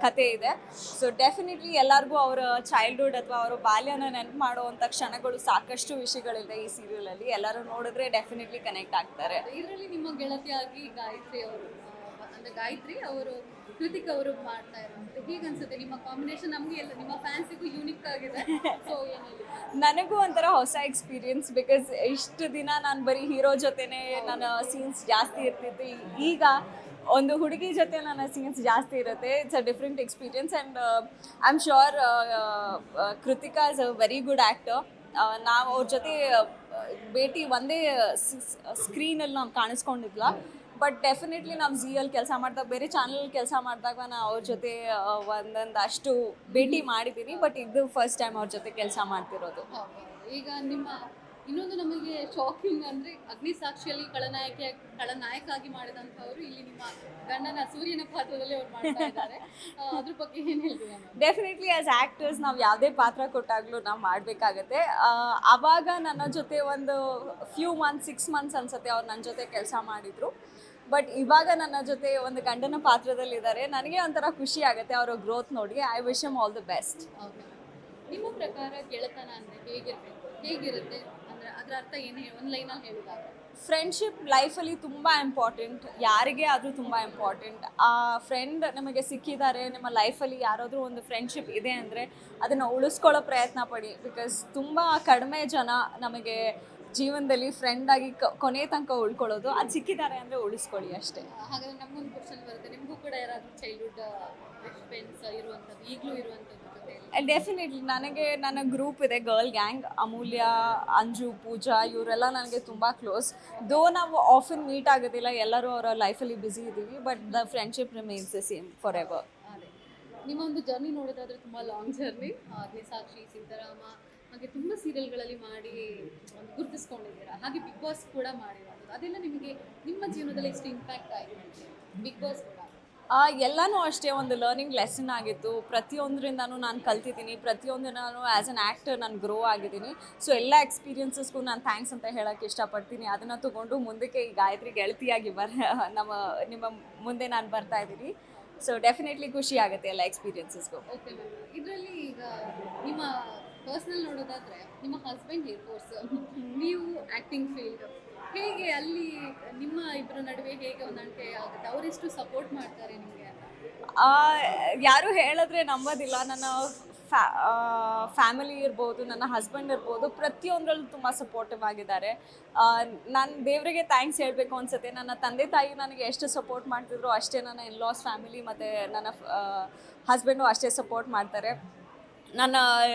ಕತೆ ಇದೆ. ಸೊ ಡೆಫಿನೆಟ್ಲಿ ಎಲ್ಲರಿಗೂ ಅವರ ಚೈಲ್ಡ್ಹುಡ್ ಅಥವಾ ಅವರ ಬಾಲ್ಯನ ನೆನಪು ಮಾಡುವಂಥ ಕ್ಷಣಗಳು ಸಾಕಷ್ಟು ವಿಷಯಗಳಿದೆ ಈ ಸೀರಿಯಲಲ್ಲಿ. ಎಲ್ಲರೂ ನೋಡಿದ್ರೆ ಡೆಫಿನೆಟ್ಲಿ ಕನೆಕ್ಟ್ ಆಗ್ತಾರೆ. ಇದರಲ್ಲಿ ನಿಮ್ಮ ಗೆಳತಿಯಾಗಿ ಗಾಯತ್ರಿ ಅವರು, ಅಂದರೆ ಗಾಯತ್ರಿ ಅವರು ಕೃತಿಕ್ ಅವರು ಮಾಡ್ತಾ ಇರೋದು ಹೇಗೆ ಅನ್ಸುತ್ತೆ? ನಿಮ್ಮ ಕಾಂಬಿನೇಷನ್ ನಮಗೆ ಎಲ್ಲ ನಿಮ್ಮ ಫ್ಯಾನ್ಸಿಗೂ ಯೂನಿಕ್ ಆಗಿದೆ. ಸೊ ಏನಿಲ್ಲ, ನನಗೂ ಒಂಥರ ಹೊಸ ಎಕ್ಸ್ಪೀರಿಯನ್ಸ್. ಬಿಕಾಸ್ ಇಷ್ಟು ದಿನ ನಾನು ಬರೀ ಹೀರೋ ಜೊತೆನೇ ನನ್ನ ಸೀನ್ಸ್ ಜಾಸ್ತಿ ಇರ್ತಿತ್ತು. ಈಗ ಒಂದು ಹುಡುಗಿ ಜೊತೆ ನನ್ನ ಸೀನ್ಸ್ ಜಾಸ್ತಿ ಇರುತ್ತೆ. It's a different experience. And I am sure Krithika is a very good actor. ನಾವು ಅವ್ರ ಜೊತೆ ಭೇಟಿ ಒಂದೇ ಸ್ಕ್ರೀನಲ್ಲಿ ನಾವು ಕಾಣಿಸ್ಕೊಂಡಿದ್ಲ. ಬಟ್ ಡೆಫಿನೆಟ್ಲಿ ನಾವು ಝೀಯಲ್ಲಿ ಕೆಲಸ ಮಾಡಿದಾಗ, ಬೇರೆ ಚಾನಲ್ ಕೆಲಸ ಮಾಡಿದಾಗ ನಾನು ಅವ್ರ ಜೊತೆ ಒಂದೊಂದಷ್ಟು ಭೇಟಿ ಮಾಡಿದ್ದೀನಿ. ಬಟ್ ಇದು ಫಸ್ಟ್ ಟೈಮ್ ಅವ್ರ ಜೊತೆ ಕೆಲಸ ಮಾಡ್ತಿರೋದು. ಈಗ ನಿಮ್ಮ ಇನ್ನೊಂದು ನಮಗೆ ಶಾಕಿಂಗ್ ಅಂದರೆ ಅಗ್ನಿಸಾಕ್ಷಿಯಲ್ಲಿ ಖಳನಾಯಕ ಆಗಿ ಮಾಡಿದಂಥವ್ರು ಇಲ್ಲಿ ನಿಮ್ಮ ಗಂಡನ ಸೂರ್ಯನ ಪಾತ್ರದಲ್ಲಿ ಅವ್ರು ಮಾಡ್ತಾ ಇದ್ದಾರೆ. ಅದ್ರ ಬಗ್ಗೆ ಏನು ಹೇಳ್ತೀರಾ? ಡೆಫಿನೆಟ್ಲಿ ಆ್ಯಸ್ ಆ್ಯಕ್ಟರ್ಸ್ ನಾವು ಯಾವುದೇ ಪಾತ್ರ ಕೊಟ್ಟಾಗಲೂ ನಾವು ಮಾಡಬೇಕಾಗತ್ತೆ. ಆವಾಗ ನನ್ನ ಜೊತೆ ಒಂದು ಫ್ಯೂ ಮಂತ್ಸ್, 6 ಮಂತ್ಸ್ ಅನ್ಸುತ್ತೆ ಅವ್ರು ನನ್ನ ಜೊತೆ ಕೆಲಸ ಮಾಡಿದರು. ಬಟ್ ಇವಾಗ ನನ್ನ ಜೊತೆ ಒಂದು ಗಂಡನ ಪಾತ್ರದಲ್ಲಿದ್ದಾರೆ. ನನಗೆ ಒಂಥರ ಖುಷಿ ಆಗುತ್ತೆ ಅವರ ಗ್ರೋತ್ ನೋಡಿ. I wish him all the best. ನಿಮ್ಮ ಪ್ರಕಾರ ಗೆಳೆತನ ಅಂದರೆ ಹೇಗಿರುತ್ತೆ ಅಂದರೆ ಅದರ ಅರ್ಥ ಏನು ಒಂದು ಲೈನಲ್ಲಿ ಹೇಳಿದಾಗ? ಫ್ರೆಂಡ್ಶಿಪ್ ಲೈಫಲ್ಲಿ ತುಂಬ ಇಂಪಾರ್ಟೆಂಟ್. ಯಾರಿಗೇ ಆದರೂ ತುಂಬ ಇಂಪಾರ್ಟೆಂಟ್. ಆ ಫ್ರೆಂಡ್ ನಮಗೆ ಸಿಕ್ಕಿದ್ದಾರೆ, ನಿಮ್ಮ ಲೈಫಲ್ಲಿ ಯಾರಾದರೂ ಒಂದು ಫ್ರೆಂಡ್ಶಿಪ್ ಇದೆ ಅಂದರೆ ಅದನ್ನು ಉಳಿಸ್ಕೊಳ್ಳೋ ಪ್ರಯತ್ನ ಪಡಿ. ಬಿಕಾಸ್ ತುಂಬ ಕಡಿಮೆ ಜನ ನಮಗೆ ಜೀವನದಲ್ಲಿ ಫ್ರೆಂಡಾಗಿ ಕೊನೆ ತನಕ ಉಳ್ಕೊಳ್ಳೋದು. ಅದು ಸಿಕ್ಕಿದ್ದಾರೆ ಅಂದರೆ ಉಳಿಸ್ಕೊಳ್ಳಿ ಅಷ್ಟೇ. ಹಾಗಾದರೆ ನಮಗೊಂದು ಕ್ವಶನ್ ಬರುತ್ತೆ, ನಿಮಗೂ ಕೂಡ ಯಾರಾದರೂ ಚೈಲ್ಡ್ಹುಡ್ ಫ್ರೆಂಡ್ಸ್ ಇರುವಂಥದ್ದು, ಈಗಲೂ ಇರುವಂಥದ್ದು ಜೊತೆ? ಡೆಫಿನೆಟ್ಲಿ ನನಗೆ ನನ್ನ ಗ್ರೂಪ್ ಇದೆ, ಗರ್ಲ್ ಗ್ಯಾಂಗ್. ಅಮೂಲ್ಯ, ಅಂಜು, ಪೂಜಾ ಇವರೆಲ್ಲ ನನಗೆ ತುಂಬ ಕ್ಲೋಸ್. ದೋ ನಾವು ಆಫನ್ ಮೀಟ್ ಆಗೋದಿಲ್ಲ, ಎಲ್ಲರೂ ಅವರ ಲೈಫಲ್ಲಿ ಬ್ಯುಸಿ ಇದ್ದೀವಿ. But the friendship remains the same for ever. ಅದೇ ನಿಮ್ಮ ಒಂದು ಜರ್ನಿ ನೋಡೋದಾದರೆ ತುಂಬ ಲಾಂಗ್ ಜರ್ನಿ. ಅಗ್ನಿಸಾಕ್ಷಿ, ಸಿದ್ದರಾಮ, ಹಾಗೆ ತುಂಬ ಸೀರಿಯಲ್ಗಳಲ್ಲಿ ಮಾಡಿ ಒಂದು ಗುರುತಿಸ್ಕೊಂಡಿದ್ದೀರಾ. ಹಾಗೆ ಬಿಗ್ ಬಾಸ್ ಕೂಡ ಮಾಡಿರೋದು. ಅದೆಲ್ಲ ನಿಮಗೆ ನಿಮ್ಮ ಜೀವನದಲ್ಲಿ ಎಷ್ಟು ಇಂಪ್ಯಾಕ್ಟ್ ಆಗಿದೆ? ಬಿಗ್ ಬಾಸ್ ಕೂಡ ಎಲ್ಲನೂ ಅಷ್ಟೇ ಒಂದು ಲರ್ನಿಂಗ್ ಲೆಸನ್ ಆಗಿತ್ತು. ಪ್ರತಿಯೊಂದರಿಂದನೂ ನಾನು ಕಲ್ತಿದ್ದೀನಿ. ಪ್ರತಿಯೊಂದನ್ನು ಆ್ಯಸ್ ಅನ್ ಆ್ಯಕ್ಟರ್ ನಾನು ಗ್ರೋ ಆಗಿದ್ದೀನಿ. ಸೊ ಎಲ್ಲ ಎಕ್ಸ್ಪೀರಿಯನ್ಸಸ್ಗೂ ನಾನು ಥ್ಯಾಂಕ್ಸ್ ಅಂತ ಹೇಳೋಕ್ಕೆ ಇಷ್ಟಪಡ್ತೀನಿ. ಅದನ್ನು ತೊಗೊಂಡು ಮುಂದಕ್ಕೆ ಈ ಗಾಯತ್ರಿ ಗೆಳತಿಯಾಗಿ ನಿಮ್ಮ ಮುಂದೆ ನಾನು ಬರ್ತಾ ಇದ್ದೀನಿ. ಸೊ ಡೆಫಿನೆಟ್ಲಿ ಖುಷಿ ಆಗುತ್ತೆ ಎಲ್ಲ ಎಕ್ಸ್ಪೀರಿಯನ್ಸಸ್ಗೂ. ಓಕೆ ಮ್ಯಾಮ್, ಇದರಲ್ಲಿ ಈಗ ನಿಮ್ಮ ಪರ್ಸ್ನಲ್ ನೋಡೋದಾದರೆ ನಿಮ್ಮ ಹಸ್ಬೆಂಡ್ ಏರ್ಫೋರ್ಸ್, ನೀವು ಆ್ಯಕ್ಟಿಂಗ್ ಫೀಲ್ಡ್, ಹೇಗೆ ಅಲ್ಲಿ ನಿಮ್ಮ ಇಬ್ಬರ ನಡುವೆ ಹೇಗೆ ಹೊಂದಾಣಿಕೆ ಆಗುತ್ತೆ? ಅವರೆಷ್ಟು ಸಪೋರ್ಟ್ ಮಾಡ್ತಾರೆ ನಿಮಗೆ? ಯಾರು ಹೇಳಿದ್ರೆ ನಂಬೋದಿಲ್ಲ. ನನ್ನ ಫ್ಯಾಮಿಲಿ ಇರ್ಬೋದು, ನನ್ನ ಹಸ್ಬೆಂಡ್ ಇರ್ಬೋದು, ಪ್ರತಿಯೊಂದರಲ್ಲೂ ತುಂಬ ಸಪೋರ್ಟಿವ್ ಆಗಿದ್ದಾರೆ. ನಾನು ದೇವರಿಗೆ ಥ್ಯಾಂಕ್ಸ್ ಹೇಳಬೇಕು ಅನಿಸುತ್ತೆ. ನನ್ನ ತಂದೆ ತಾಯಿ ನನಗೆ ಎಷ್ಟು ಸಪೋರ್ಟ್ ಮಾಡ್ತಿದ್ರು ಅಷ್ಟೇ ನನ್ನ ಇನ್ಲಾಸ್ ಫ್ಯಾಮಿಲಿ ಮತ್ತು ನನ್ನ ಹಸ್ಬೆಂಡು ಅಷ್ಟೇ ಸಪೋರ್ಟ್ ಮಾಡ್ತಾರೆ. ನನ್ನ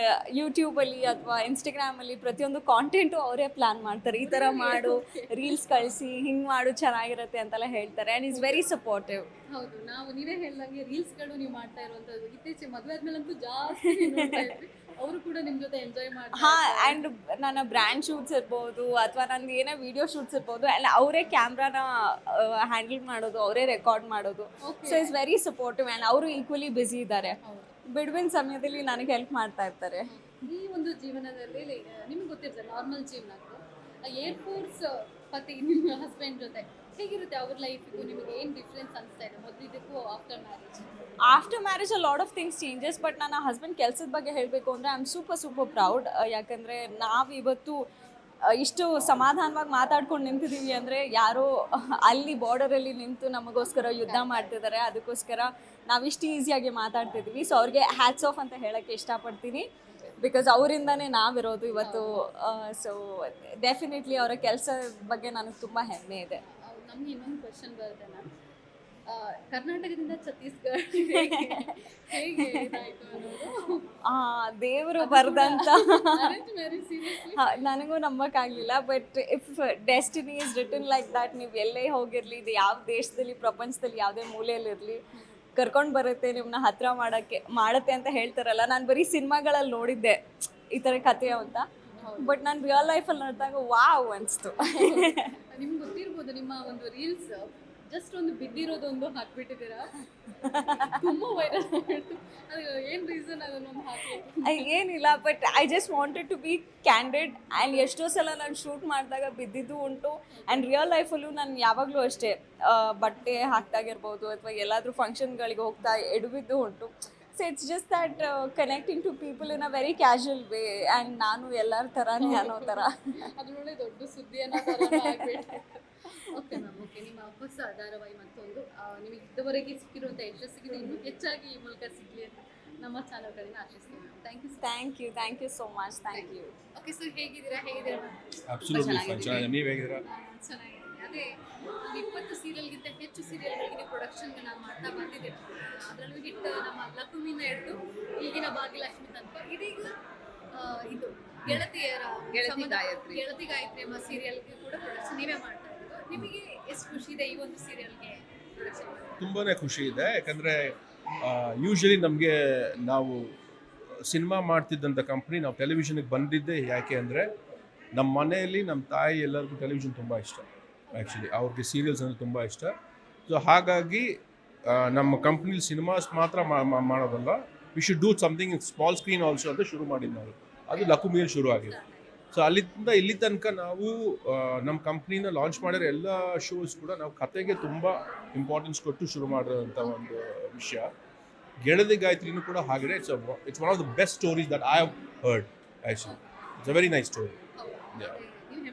ಯೂಟ್ಯೂಬಲ್ಲಿ ಅಥವಾ ಇನ್ಸ್ಟಾಗ್ರಾಮಲ್ಲಿ ಪ್ರತಿಯೊಂದು ಕಾಂಟೆಂಟು ಅವರೇ ಪ್ಲ್ಯಾನ್ ಮಾಡ್ತಾರೆ, ಈ ಥರ ಮಾಡು, ರೀಲ್ಸ್ ಕಳಿಸಿ, ಹಿಂಗೆ ಮಾಡು ಚೆನ್ನಾಗಿರುತ್ತೆ ಅಂತೆಲ್ಲ ಹೇಳ್ತಾರೆ. And is very supportive. ಹೌದು, ನೀವೇ ಹೇಳ್ದಂಗೆ ರೀಲ್ಸ್ಗಳು ನೀವು ಮಾಡ್ತಾ ಇರುವಂಥದ್ದು ಇತ್ತೀಚೆಗೆ ಮದುವೆ ಆದ್ಮೇಲಂತೂ ಜಾಸ್ತಿ ನೋಡ್ತಾ ಇದ್ವಿ. ಅವರು ಕೂಡ ನಿಮ್ಮ ಜೊತೆ ಎಂಜಾಯ್ ಮಾಡ್ತಾರೆ. ಹಾಂ, ಆ್ಯಂಡ್ ನನ್ನ ಬ್ರ್ಯಾಂಡ್ ಶೂಟ್ಸ್ ಇರ್ಬೋದು ಅಥವಾ ನಂದು ಏನೇ ವಿಡಿಯೋ ಶೂಟ್ಸ್ ಇರ್ಬೋದು, ಆ್ಯಂಡ್ ಅವರೇ ಕ್ಯಾಮ್ರಾನ ಹ್ಯಾಂಡಲ್ ಮಾಡೋದು, ಅವರೇ ರೆಕಾರ್ಡ್ ಮಾಡೋದು. So is very supportive and ಅವರು ಈಕ್ವಲಿ ಬ್ಯುಸಿ ಇದ್ದಾರೆ. ಬಿಡುವಿನ ಸಮಯದಲ್ಲಿ ನನಗೆ ಹೆಲ್ಪ್ ಮಾಡ್ತಾ ಇರ್ತಾರೆ. ಈ ಒಂದು ಜೀವನದಲ್ಲಿ ನಿಮ್ಗೆ ಗೊತ್ತಿರ್ತದೆ ನಾರ್ಮಲ್ ಜೀವನ, ಏರ್ಫೋರ್ಸ್ ಪತಿ ನಿಮ್ಮ ಹಸ್ಬೆಂಡ್ ಜೊತೆ ಹೇಗಿರುತ್ತೆ ಅವ್ರ ಲೈಫಿಗೂ ನಿಮಗೆ ಏನು ಡಿಫ್ರೆನ್ಸ್ ಅನಿಸ್ತಾ ಇದೆ ಮೊದಲಿದ್ದಕ್ಕೂ after marriage? After marriage lot of things changes. But ನನ್ನ ಹಸ್ಬೆಂಡ್ ಕೆಲಸದ ಬಗ್ಗೆ ಹೇಳಬೇಕು ಅಂದರೆ ಐ ಆಮ್ ಸೂಪರ್ ಪ್ರೌಡ್. ಯಾಕಂದರೆ ನಾವು ಇವತ್ತು ಇಷ್ಟು ಸಮಾಧಾನವಾಗಿ ಮಾತಾಡ್ಕೊಂಡು ನಿಂತಿದ್ದೀವಿ ಅಂದರೆ ಯಾರೋ ಅಲ್ಲಿ ಬಾರ್ಡರಲ್ಲಿ ನಿಂತು ನಮಗೋಸ್ಕರ ಯುದ್ಧ ಮಾಡ್ತಿದ್ದಾರೆ, ಅದಕ್ಕೋಸ್ಕರ ನಾವಿಷ್ಟು ಈಸಿಯಾಗಿ ಮಾತಾಡ್ತಿದ್ದೀವಿ. ಸೊ ಅವ್ರಿಗೆ ಹ್ಯಾಟ್ಸ್ ಆಫ್ ಅಂತ ಹೇಳೋಕ್ಕೆ ಇಷ್ಟಪಡ್ತೀನಿ, ಬಿಕಾಸ್ ಅವರಿಂದನೇ ನಾವಿರೋದು ಇವತ್ತು. ಸೊ ಡೆಫಿನೆಟ್ಲಿ ಅವರ ಕೆಲಸದ ಬಗ್ಗೆ ನನಗೆ ತುಂಬ ಹೆಮ್ಮೆ ಇದೆ. ನಮ್ಗೆ ಇನ್ನೊಂದು ಕ್ವೆಶನ್ ಬರುತ್ತೆ ಮ್ಯಾಮ್, ಕರ್ನಾಟಕದಿಂದ ಛತ್ತೀಸ್ಗಢ ಹೇಗೆ ಇದಾಯಿತು ಅನ್ನೋದು ದೇವರು ಬರ್ದಂತ ಅರೇಂಜ್ ಮ್ಯಾರೇಜ್ ಸೀರಿಯಸ್ಲಿ ನನಗೂ ನಂಬಕ್ಕಾಗಲಿಲ್ಲ. But if destiny is written like that, ನೀವು ಎಲ್ಲೇ ಹೋಗಿರಲಿ, ಇದು ಯಾವ ದೇಶದಲ್ಲಿ ಪ್ರಪಂಚದಲ್ಲಿ ಯಾವುದೇ ಮೂಲೆಯಲ್ಲಿರಲಿ ಕರ್ಕೊಂಡು ಬರುತ್ತೆ, ನಿಮ್ಮನ್ನ ಹತ್ರ ಮಾಡುತ್ತೆ ಅಂತ ಹೇಳ್ತಾರಲ್ಲ. ನಾನು ಬರೀ ಸಿನಿಮಾಗಳಲ್ಲಿ ನೋಡಿದ್ದೆ ಈ ಥರ ಕಥೆ ಅಂತ, ಬಟ್ ನಾನು ರಿಯಲ್ ಲೈಫಲ್ಲಿ ನೋಡಿದಾಗ ವಾವ್ ಅನಿಸ್ತು. ನಿಮ್ಗೆ ಗೊತ್ತಿರ್ಬೋದು, ನಿಮ್ಮ ಒಂದು ರೀಲ್ಸ್ ಜಸ್ಟ್ ಒಂದು ಬಿದ್ದಿರೋದೊಂದು ಹಾಕ್ಬಿಟ್ಟಿದ್ದೀರಾ, ತುಂಬ ವೈರಲ್ ಆಗಿತ್ತು. ಅದು ಏನು ರೀಸನ್ ಅದನ್ನೊಂದು ಹಾಕಿ? ಏನಿಲ್ಲ, but I just wanted to be candid. And ಎಷ್ಟೋ ಸಲ ನಾನು ಶೂಟ್ ಮಾಡಿದಾಗ ಬಿದ್ದಿದ್ದು ಉಂಟು. ಆ್ಯಂಡ್ ರಿಯಲ್ ಲೈಫಲ್ಲೂ ನಾನು ಯಾವಾಗಲೂ ಅಷ್ಟೇ ಬಟ್ಟೆ ಹಾಕ್ದಾಗಿರ್ಬೋದು ಅಥವಾ ಎಲ್ಲಾದರೂ ಫಂಕ್ಷನ್ಗಳಿಗೆ ಹೋಗ್ತಾ ಎಡವಿದ್ದು ಉಂಟು. So it's just that connecting to people in a very casual way. And ನಾನು ಎಲ್ಲರ ಥರನೇ ಅನ್ನೋ ಥರ ಅದರೊಳಗೆ ದೊಡ್ಡ ಸುದ್ದಿ ಅನ್ನೋ ಥರ ಆಗ್ಬಿಟ್ಟು. Okay ma'am, okay. ನಿಮ್ಮ ಹೊಸ ಧಾರಾವಾಹಿ ಮತ್ತೊಂದು ನಿಮಗೆ ಇದುವರೆಗೆ ಸಿಕ್ಕಿರುವಂಥ ಯಶಸ್ಸಿಗೆ ಇನ್ನೂ ಹೆಚ್ಚಾಗಿ ಈ ಮೂಲಕ ಸಿಗಲಿ ಅಂತ ನಮ್ಮ ಚಾನಲ್ ಕಡೆಯಿಂದ ಆಶಿಸ್ತೀವಿ ma'am. Thank you so much. Thank you. Okay sir, ಹೇಗಿದ್ದೀರಾ ನೀವು ಹೇಗಿದ್ದೀರಾ? ಚೆನ್ನಾಗಿದೆ. ಅದೇ 20 ಸೀರಿಯಲ್ಗಿಂತ ಹೆಚ್ಚು ಸೀರಿಯಲ್ಗಳಿಗೆ ಪ್ರೊಡಕ್ಷನ್ಗಳನ್ನ ಮಾಡ್ತಾ ಬಂದಿದ್ದೀರಾ. ಅದರಲ್ಲೂ ಹಿಟ್ ನಮ್ಮ ಲಕ್ಷ್ಮಿಯಿಂದ ಹಿಡಿದು ಈಗಿನ ಭಾಗ್ಯಲಕ್ಷ್ಮಿ ತನಕ ಇದೀಗ ಇದು ಗೆಳತಿ ಗಾಯತ್ರಿ ಎಂಬ ಸೀರಿಯಲ್ಗೆ ಕೂಡ ಪ್ರೊಡಕ್ಷನ್ ನೀವೇ ಮಾಡ್ತಾ ಇರೋದು. ನಿಮಗೆ ಎಷ್ಟು ಖುಷಿ ಇದೆ ಈ ಒಂದು ಸೀರಿಯಲ್ಗೆ ಪ್ರೊಡಕ್ಷನ್? ತುಂಬಾ ಖುಷಿ ಇದೆ. ಯಾಕಂದರೆ ಯೂಶ್ವಲಿ ನಮಗೆ ನಾವು ಸಿನಿಮಾ ಮಾಡ್ತಿದ್ದಂಥ ಕಂಪ್ನಿ ನಾವು ಟೆಲಿವಿಷನ್ಗೆ ಬಂದಿದ್ದೆ ಯಾಕೆ ಅಂದರೆ ನಮ್ಮ ಮನೆಯಲ್ಲಿ ನಮ್ಮ ತಾಯಿ ಎಲ್ಲರಿಗೂ ಟೆಲಿವಿಷನ್ ತುಂಬ ಇಷ್ಟ. ಆ್ಯಕ್ಚುಲಿ ಅವ್ರಿಗೆ ಸೀರಿಯಲ್ಸ್ ಅಂದರೆ ತುಂಬ ಇಷ್ಟ. ಸೊ ಹಾಗಾಗಿ ನಮ್ಮ ಕಂಪ್ನಿಲಿ ಸಿನಿಮಾಸ್ ಮಾತ್ರ ಮಾಡೋದಲ್ಲ, we should do something in small screen also ಅಂತ ಶುರು ಮಾಡಿದ್ದು ನಾವು. ಅದು ಲಕುಮಿಯಲ್ಲಿ ಶುರು ಆಗಿದೆ. ಸೊ ಅಲ್ಲಿಂದ ಇಲ್ಲಿ ತನಕ ನಾವು ನಮ್ಮ ಕಂಪ್ನಿನ ಲಾಂಚ್ ಮಾಡಿರೋ ಎಲ್ಲ ಶೋಸ್ ಕೂಡ ನಾವು ಕತೆಗೆ ತುಂಬ ಇಂಪಾರ್ಟೆನ್ಸ್ ಕೊಟ್ಟು ಶುರು ಮಾಡಿರೋಂಥ ಒಂದು ವಿಷಯ. ಗೆಳತಿ ಗಾಯತ್ರಿನೂ ಕೂಡ ಹಾಗೆ. It's one of the best stories that I have heard actually. It's a very nice story.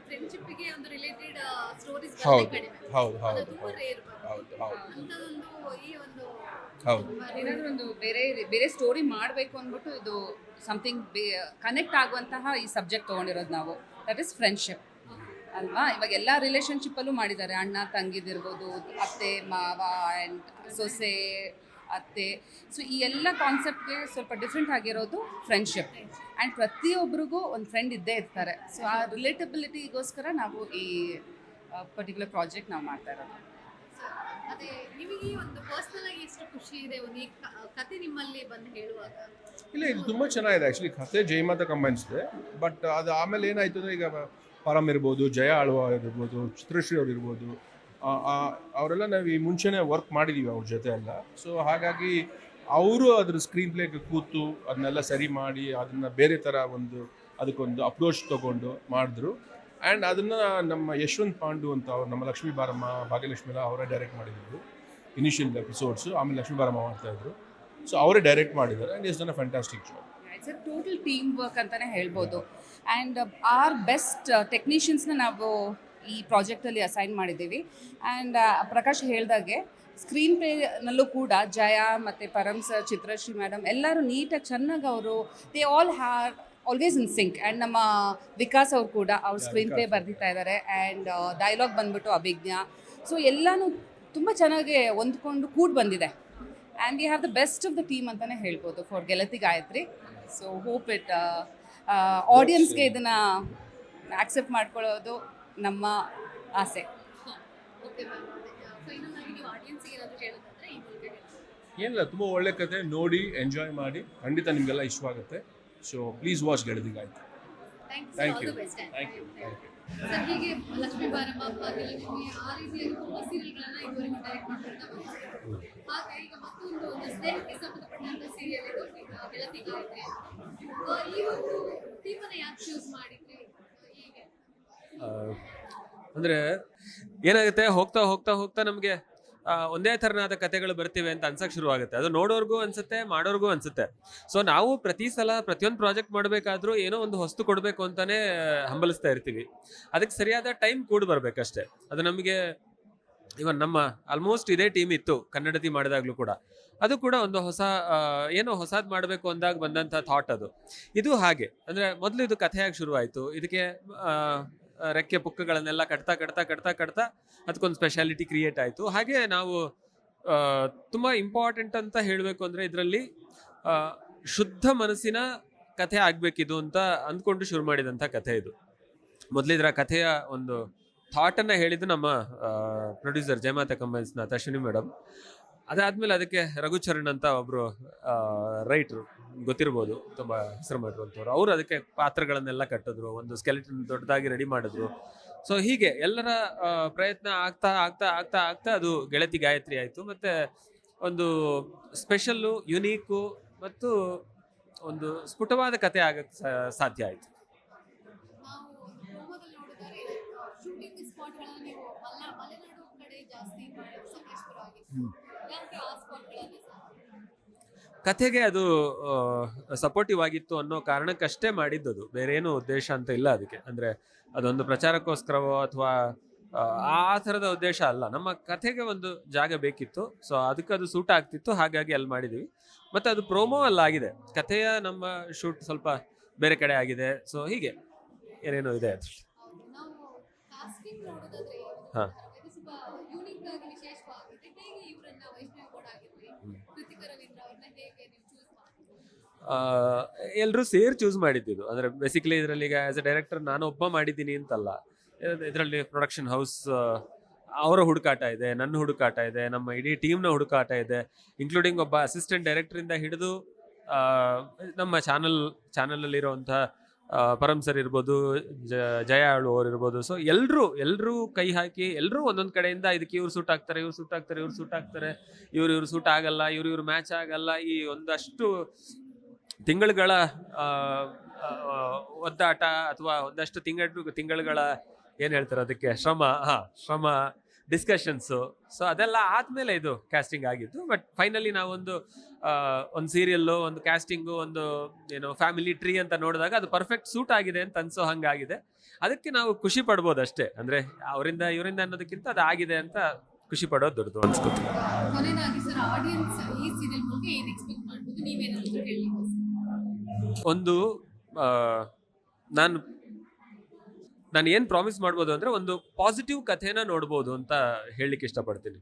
ಫ್ರೆಂಡ್ಶಿಪ್ಗೆ ಒಂದು ರಿಲೇಟೆಡ್ ಸ್ಟೋರೀಸ್ ಹೌದು ಕಡಿಮೆ. ಹೌದು ಹೌದು ತುಂಬಾ ರೇರ್ ಹೌದು ಹೌದು ಅಂತದೊಂದು ಈ ಒಂದು ಹೌದು. ಏನಾದರೂ ಒಂದು ಬೇರೆ ಸ್ಟೋರಿ ಮಾಡಬೇಕು ಅಂದ್ಬಿಟ್ಟು ಇದು ಸಮಥಿಂಗ್ ಕನೆಕ್ಟ್ ಆಗುವಂತಹ ಈ ಸಬ್ಜೆಕ್ಟ್ ತೊಗೊಂಡಿರೋದು ನಾವು. ದಟ್ ಇಸ್ ಫ್ರೆಂಡ್ಶಿಪ್ ಅಲ್ವಾ. ಇವಾಗ ಎಲ್ಲ ರಿಲೇಷನ್ಶಿಪ್ಪಲ್ಲೂ ಮಾಡಿದ್ದಾರೆ, ಅಣ್ಣ ತಂಗಿದಿರ್ಬೋದು, ಅತ್ತೆ ಮಾವ ಆ್ಯಂಡ್ ಸೊಸೆ ಅತ್ತೆ. ಸೊ ಈ ಎಲ್ಲ ಕಾನ್ಸೆಪ್ಟ್ಗೆ ಸ್ವಲ್ಪ ಡಿಫ್ರೆಂಟ್ ಆಗಿರೋದು ಫ್ರೆಂಡ್ಶಿಪ್. ಆ್ಯಂಡ್ ಪ್ರತಿಯೊಬ್ಬರಿಗೂ ಒಂದು ಫ್ರೆಂಡ್ ಇದ್ದೇ ಇರ್ತಾರೆ. ಸೊ ಆ ರಿಲೇಟಬಿಲಿಟಿಗೋಸ್ಕರ ನಾವು ಈ ಪರ್ಟಿಕ್ಯುಲರ್ ಪ್ರಾಜೆಕ್ಟ್ ನಾವು ಮಾಡ್ತಾ ಇರೋದು. ಅದೇ ನಿಮಗೆ ಒಂದು ಪರ್ಸನಲ್ ಆಗಿ ಎಷ್ಟು ಖುಷಿ ಇದೆ ಒಂದು ಈ ಕತೆ ನಿಮ್ಮಲ್ಲಿ ಬಂದು ಹೇಳುವಾಗ? ಇಲ್ಲ, ಇದು ತುಂಬ ಚೆನ್ನಾಗಿದೆ ಆ್ಯಕ್ಚುಲಿ. ಕತೆ ಜಯಮಾತ ಕಂಬೈನ್ಸ್ ಇದೆ. ಬಟ್ ಅದು ಆಮೇಲೆ ಏನಾಯಿತು ಅಂದರೆ, ಈಗ ಪರಮ್ ಇರ್ಬೋದು, ಜಯ ಆಳ್ವ ಇರ್ಬೋದು, ಚಿತ್ರಶ್ರೀ ಅವ್ರು ಇರ್ಬೋದು, ಅವರೆಲ್ಲ ನಾವು ಈ ಮುಂಚೆನೇ ವರ್ಕ್ ಮಾಡಿದ್ದೀವಿ ಅವ್ರ ಜೊತೆ ಎಲ್ಲ. ಸೊ ಹಾಗಾಗಿ ಅವರು ಅದ್ರ ಸ್ಕ್ರೀನ್ ಪ್ಲೇಗೆ ಕೂತು ಅದನ್ನೆಲ್ಲ ಸರಿ ಮಾಡಿ ಅದನ್ನು ಬೇರೆ ಥರ ಅದಕ್ಕೊಂದು ಅಪ್ರೋಚ್ ತೊಗೊಂಡು ಮಾಡಿದ್ರು. ಆ್ಯಂಡ್ ಅದನ್ನು ನಮ್ಮ ಯಶವಂತ್ ಪಾಂಡು ಅಂತ ಅವ್ರು, ನಮ್ಮ ಲಕ್ಷ್ಮೀ ಬಾರಮ್ಮ, ಭಾಗ್ಯಲಕ್ಷ್ಮಿ ಎಲ್ಲ ಅವರೇ ಡೈರೆಕ್ಟ್ ಮಾಡಿದ್ರು ಇನಿಷಿಯಲ್ ಎಪಿಸೋಡ್ಸು. ಆಮೇಲೆ ಲಕ್ಷ್ಮೀ ಬಾರಮ್ಮ ಮಾಡ್ತಾಯಿದ್ರು. ಸೊ ಅವರೇ ಡೈರೆಕ್ಟ್ ಮಾಡಿದ್ದಾರೆ. And it's done a fantastic job. It's a total team work ಅಂತಲೇ ಹೇಳ್ಬೋದು. ಆ್ಯಂಡ್ ಆರ್ ಬೆಸ್ಟ್ ಟೆಕ್ನಿಷಿಯನ್ಸ್ನ ನಾವು ಈ ಪ್ರಾಜೆಕ್ಟಲ್ಲಿ ಅಸೈನ್ ಮಾಡಿದ್ದೀವಿ. ಆ್ಯಂಡ್ ಪ್ರಕಾಶ್ ಹೇಳ್ದಾಗೆ ಸ್ಕ್ರೀನ್ ಪ್ಲೇನಲ್ಲೂ ಕೂಡ ಜಯ ಮತ್ತು ಪರಮ್ ಸರ್, ಚಿತ್ರಶ್ರೀ ಮೇಡಮ್ ಎಲ್ಲರೂ ನೀಟಾಗಿ ಚೆನ್ನಾಗಿ ಅವರು they all have always in sync. And ನಮ್ಮ ವಿಕಾಸ್ ಅವ್ರು ಕೂಡ ಅವ್ರು ಸ್ಕ್ರೀನ್ ಪ್ಲೇ ಬರ್ದಿತಾ ಇದ್ದಾರೆ. ಆ್ಯಂಡ್ ಡೈಲಾಗ್ ಬಂದ್ಬಿಟ್ಟು ಅಭಿಜ್ಞಾ. ಸೊ ಎಲ್ಲನೂ ತುಂಬ ಚೆನ್ನಾಗಿ ಹೊಂದ್ಕೊಂಡು ಬಂದಿದೆ. And we have the best of the team ಅಂತಲೇ ಹೇಳ್ಬೋದು ಫಾರ್ ಗೆಳತಿ ಗಾಯತ್ರಿ. ಸೊ ಹೋಪ್ ಇಟ್ ಆಡಿಯನ್ಸ್ಗೆ ಇದನ್ನು ಆಕ್ಸೆಪ್ಟ್ ಮಾಡ್ಕೊಳ್ಳೋದು ನಮ್ಮ ಆಸೆ. ಏನಿಲ್ಲ, ತುಂಬ ಒಳ್ಳೆ ಕತೆ, ನೋಡಿ ಎಂಜಾಯ್ ಮಾಡಿ, ಖಂಡಿತ ನಿಮಗೆಲ್ಲ ಇಷ್ಟವಾಗುತ್ತೆ. So please watch Gelathi Gayathri. Thank you. Thank you. Sir, ಹೀಗೆ ಲಕ್ಷ್ಮೀ ಬಾರಮ್ಮ, ಭಾಗ್ಯಲಕ್ಷ್ಮಿ, ಆ ರೀತಿಯಾಗಿ ತುಂಬ ಸೀರಿಯಲ್ಗಳನ್ನ ಇದುವರೆಗೂ ಡೈರೆಕ್ಟ್ ಮಾಡ್ಕೊಳ್ತಾ ಬಂದಿದ್ದೀವಿ. ಹಾಗೆ ಈಗ ಮತ್ತೊಂದು ಸ್ನೇಹಕ್ಕೆ ಸಂಬಂಧಪಟ್ಟಂತ ಸೀರಿಯಲ್ ಇದೆ, ಗೆಳತಿ ಗಾಯತ್ರಿ. ಈ ಒಂದು ಥೀಮನ್ನ ಯಾಕೆ ಚೂಸ್ ಮಾಡಿದ್ರಿ? ಹೀಗೆ ಅಂದರೆ ಏನಾಗುತ್ತೆ, ಹೋಗ್ತಾ ಹೋಗ್ತಾ ಹೋಗ್ತಾ ನಮಗೆ ಒಂದೇ ಥರನಾದ ಕತೆಗಳು ಬರ್ತಿವೆ ಅಂತ ಅನ್ಸಕ್ಕೆ ಶುರು ಆಗುತ್ತೆ. ಅದು ನೋಡೋರ್ಗೂ ಅನ್ಸುತ್ತೆ, ಮಾಡೋರ್ಗೂ ಅನ್ಸುತ್ತೆ. ಸೊ ನಾವು ಪ್ರತಿ ಸಲ ಪ್ರತಿಯೊಂದು ಪ್ರಾಜೆಕ್ಟ್ ಮಾಡಬೇಕಾದ್ರೂ ಏನೋ ಒಂದು ಹೊಸ್ತು ಕೊಡಬೇಕು ಅಂತಾನೆ ಹಂಬಲಿಸ್ತಾ ಇರ್ತೀವಿ. ಅದಕ್ಕೆ ಸರಿಯಾದ ಟೈಮ್ ಕೂಡ ಬರಬೇಕಷ್ಟೇ. ಅದು ನಮಗೆ ಇವನ್ ನಮ್ಮ ಆಲ್ಮೋಸ್ಟ್ ಇದೇ ಟೀಮ್ ಇತ್ತು ಕನ್ನಡತಿ ಮಾಡಿದಾಗಲೂ ಕೂಡ. ಅದು ಕೂಡ ಒಂದು ಹೊಸ ಏನೋ ಹೊಸದು ಮಾಡಬೇಕು ಅಂದಾಗ ಬಂದಂಥ ಥಾಟ್ ಅದು. ಇದು ಹಾಗೆ ಅಂದರೆ ಮೊದಲು ಇದು ಕಥೆಯಾಗಿ ಶುರುವಾಯಿತು. ಇದಕ್ಕೆ ರೆಕ್ಕೆ ಪುಕ್ಕಗಳನ್ನೆಲ್ಲ ಕಟ್ತಾ ಕಟ್ತಾ ಕಟ್ತಾ ಕಟ್ತಾ ಅದಕ್ಕೊಂದು ಸ್ಪೆಷಾಲಿಟಿ ಕ್ರಿಯೇಟ್ ಆಯಿತು. ಹಾಗೆ ನಾವು ತುಂಬ ಇಂಪಾರ್ಟೆಂಟ್ ಅಂತ ಹೇಳಬೇಕು ಅಂದರೆ ಇದರಲ್ಲಿ ಶುದ್ಧ ಮನಸ್ಸಿನ ಕಥೆ ಆಗಬೇಕಿದು ಅಂತ ಅಂದ್ಕೊಂಡು ಶುರು ಮಾಡಿದಂಥ ಕಥೆ ಇದು. ಮೊದಲಿದ್ರ ಕಥೆಯ ಒಂದು ಥಾಟನ್ನು ಹೇಳಿದ್ದು ನಮ್ಮ ಪ್ರೊಡ್ಯೂಸರ್ ಜಯಮಾತಾ ಕಂಬೈನ್ಸ್ನ ಅಶ್ವಿನಿ ಮೇಡಮ್. ಅದಾದಮೇಲೆ ಅದಕ್ಕೆ ರಘುಚರಣ್ ಅಂತ ಒಬ್ಬರು ರೈಟ್ರು, ಗೊತ್ತಿರ್ಬೋದು, ತುಂಬ ಹೆಸರು ಮಾಡಿರುವಂಥವ್ರು. ಅವರು ಅದಕ್ಕೆ ಪಾತ್ರಗಳನ್ನೆಲ್ಲ ಕಟ್ಟಿದ್ರು, ಒಂದು ಸ್ಕೆಲೆಟನ್ ದೊಡ್ಡದಾಗಿ ರೆಡಿ ಮಾಡಿದ್ರು. ಸೊ ಹೀಗೆ ಎಲ್ಲರ ಪ್ರಯತ್ನ ಆಗ್ತಾ ಆಗ್ತಾ ಆಗ್ತಾ ಆಗ್ತಾ ಅದು ಗೆಳತಿ ಗಾಯತ್ರಿ ಆಯಿತು. ಮತ್ತು ಒಂದು ಸ್ಪೆಷಲ್ಲು, ಯುನೀಕು ಮತ್ತು ಒಂದು ಸ್ಫುಟವಾದ ಕತೆ ಆಗಕ್ಕೆ ಸಾಧ್ಯ ಆಯಿತು. ಶೂಟಿಂಗ್ ಸ್ಪಾಟ್ಗಳನ್ನು ನೀವು ಮಲೆನಾಡು ಕಡೆ ಜಾಸ್ತಿ ಸಕಲೇಶ್ಪುರ ಆಗಿತ್ತು. ಯಾಕೆ ಆ ಸ್ಪಾಟ್ಗಳನ್ನು? ಕಥೆಗೆ ಅದು ಸಪೋರ್ಟಿವ್ ಆಗಿತ್ತು ಅನ್ನೋ ಕಾರಣಕ್ಕಷ್ಟೇ ಮಾಡಿದ್ದದು, ಬೇರೆ ಏನೂ ಉದ್ದೇಶ ಅಂತ ಇಲ್ಲ ಅದಕ್ಕೆ. ಅಂದರೆ ಅದೊಂದು ಪ್ರಚಾರಕ್ಕೋಸ್ಕರವೋ ಅಥವಾ ಆ ಥರದ ಉದ್ದೇಶ ಅಲ್ಲ. ನಮ್ಮ ಕಥೆಗೆ ಒಂದು ಜಾಗ ಬೇಕಿತ್ತು, ಸೊ ಅದಕ್ಕೆ ಅದು ಸೂಟ್ ಆಗ್ತಿತ್ತು, ಹಾಗಾಗಿ ಅಲ್ಲಿ ಮಾಡಿದ್ದೀವಿ. ಮತ್ತು ಅದು ಪ್ರೋಮೋ ಅಲ್ಲಾಗಿದೆ. ಕಥೆಯ ನಮ್ಮ ಶೂಟ್ ಸ್ವಲ್ಪ ಬೇರೆ ಕಡೆ ಆಗಿದೆ. ಸೊ ಹೀಗೆ ಏನೇನೋ ಇದೆ ಅದು. ಕಾಸ್ಟಿಂಗ್ ನೋಡೋದಾದ್ರೆ ಹಾಂ, ಇದು ಸ್ವಲ್ಪ ಯೂನಿಕ್ ಆಗಿ ವಿಶೇಷವಾಗಿದೆ. ಹೇಗೆ ಇವರನ್ನ ವೈಷ್ಣವಿ ಕೂಡ ಆಗಿರ್ಲಿ, ಕೃತಿಕ ರವೀಂದ್ರ ಅವ್ರನ್ನ ಹೇಗೆ ನೀವು ಚೂಸ್ ಮಾಡಿದ್ರಿ? ಎಲ್ಲರೂ ಸೇರಿ ಚೂಸ್ ಮಾಡಿದ್ದು. ಅಂದರೆ ಬೇಸಿಕಲಿ ಇದರಲ್ಲಿ ಈಗ ಆ್ಯಸ್ ಎ ಡೈರೆಕ್ಟರ್ ನಾನು ಒಬ್ಬ ಮಾಡಿದ್ದೀನಿ ಅಂತಲ್ಲ. ಇದರಲ್ಲಿ ಪ್ರೊಡಕ್ಷನ್ ಹೌಸ್ ಅವರ ಹುಡುಕಾಟ ಇದೆ, ನನ್ನ ಹುಡುಕಾಟ ಇದೆ, ನಮ್ಮ ಇಡೀ ಟೀಮ್ನ ಹುಡುಕಾಟ ಇದೆ, ಇನ್ಕ್ಲೂಡಿಂಗ್ ಒಬ್ಬ ಅಸಿಸ್ಟೆಂಟ್ ಡೈರೆಕ್ಟರಿಂದ ಹಿಡಿದು ನಮ್ಮ ಚಾನಲಲ್ಲಿರುವಂಥ ಪರಮ್ ಸರ್ ಇರ್ಬೋದು, ಜಯ ಆಳು ಅವ್ರು ಇರ್ಬೋದು. ಸೊ ಎಲ್ಲರೂ ಕೈ ಹಾಕಿ ಎಲ್ಲರೂ ಒಂದೊಂದು ಕಡೆಯಿಂದ ಇದಕ್ಕೆ ಇವ್ರು ಸೂಟ್ ಆಗ್ತಾರೆ, ಇವ್ರು ಸೂಟ್ ಆಗ್ತಾರೆ, ಇವ್ರು ಸೂಟ್ ಆಗ್ತಾರೆ, ಇವ್ರು ಸೂಟ್ ಆಗಲ್ಲ, ಇವ್ರು ಮ್ಯಾಚ್ ಆಗಲ್ಲ. ಈ ಒಂದಷ್ಟು ತಿಂಗಳುಗಳ ಒದ್ದಾಟ ಅಥವಾ ಒಂದಷ್ಟು ತಿಂಗಳುಗಳ ಏನು ಹೇಳ್ತಾರೆ ಅದಕ್ಕೆ, ಶ್ರಮ, ಡಿಸ್ಕಷನ್ಸು. ಸೊ ಅದೆಲ್ಲ ಆದಮೇಲೆ ಇದು ಕ್ಯಾಸ್ಟಿಂಗ್ ಆಗಿದ್ದು. ಬಟ್ ಫೈನಲಿ ನಾವೊಂದು ಸೀರಿಯಲ್ಲು, ಒಂದು ಕ್ಯಾಸ್ಟಿಂಗು, ಒಂದು ಏನು ಫ್ಯಾಮಿಲಿ ಟ್ರೀ ಅಂತ ನೋಡಿದಾಗ ಅದು ಪರ್ಫೆಕ್ಟ್ ಸೂಟ್ ಆಗಿದೆ ಅಂತ ಅನ್ಸೋ ಹಂಗಾಗಿದೆ. ಅದಕ್ಕೆ ನಾವು ಖುಷಿ ಪಡ್ಬೋದು ಅಷ್ಟೇ. ಅಂದರೆ ಇವರಿಂದ ಅನ್ನೋದಕ್ಕಿಂತ ಅದು ಆಗಿದೆ ಅಂತ ಖುಷಿ ಪಡೋದು ದೊಡ್ಡದು ಅನ್ಸ್ಕೊತೀನಿ. ಕೊನೆಯದಾಗಿ ಸರ್, ಆಡಿಯನ್ಸ್ ಈ ಸೀರಿಯಲ್ ಮೂಲಕ ಏನು ಎಕ್ಸ್ಪೆಕ್ಟ್ ಮಾಡ್ಬೋದು, ನೀವೇನಾದರೂ ಹೇಳಿ? ಒಂದು ನಾನು ಏನು ಪ್ರಾಮಿಸ್ ಮಾಡ್ಬೋದು ಅಂದರೆ ಒಂದು ಪಾಸಿಟಿವ್ ಕಥೆನ ನೋಡ್ಬೋದು ಅಂತ ಹೇಳಲಿಕ್ಕೆ ಇಷ್ಟಪಡ್ತೀನಿ.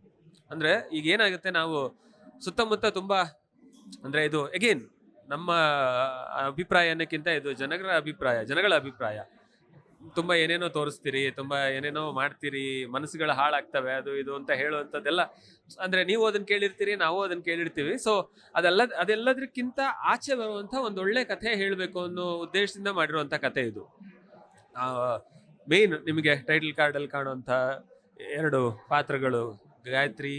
ಅಂದರೆ ಈಗ ಏನಾಗುತ್ತೆ, ನಾವು ಸುತ್ತಮುತ್ತ ತುಂಬ ಅಂದರೆ ಇದು ಎಗೇನ್ ನಮ್ಮ ಅಭಿಪ್ರಾಯ ಅನ್ನೋಕ್ಕಿಂತ ಇದು ಜನಗಳ ಅಭಿಪ್ರಾಯ. ತುಂಬ ಏನೇನೋ ತೋರಿಸ್ತೀರಿ, ತುಂಬ ಏನೇನೋ ಮಾಡ್ತೀರಿ, ಮನಸ್ಸುಗಳು ಹಾಳಾಗ್ತವೆ, ಅದು ಇದು ಅಂತ ಹೇಳುವಂಥದ್ದೆಲ್ಲ. ಅಂದರೆ ನೀವು ಅದನ್ನು ಕೇಳಿರ್ತೀರಿ, ನಾವು ಅದನ್ನು ಕೇಳಿರ್ತೀವಿ. ಸೊ ಅದೆಲ್ಲದಕ್ಕಿಂತ ಆಚೆ ಬರುವಂಥ ಒಂದು ಒಳ್ಳೆ ಕಥೆ ಹೇಳಬೇಕು ಅನ್ನೋ ಉದ್ದೇಶದಿಂದ ಮಾಡಿರುವಂಥ ಕಥೆ ಇದು. ಮೇನ್ ನಿಮಗೆ ಟೈಟಲ್ ಕಾರ್ಡಲ್ಲಿ ಕಾಣುವಂಥ 2 ಪಾತ್ರಗಳು, ಗಾಯತ್ರಿ,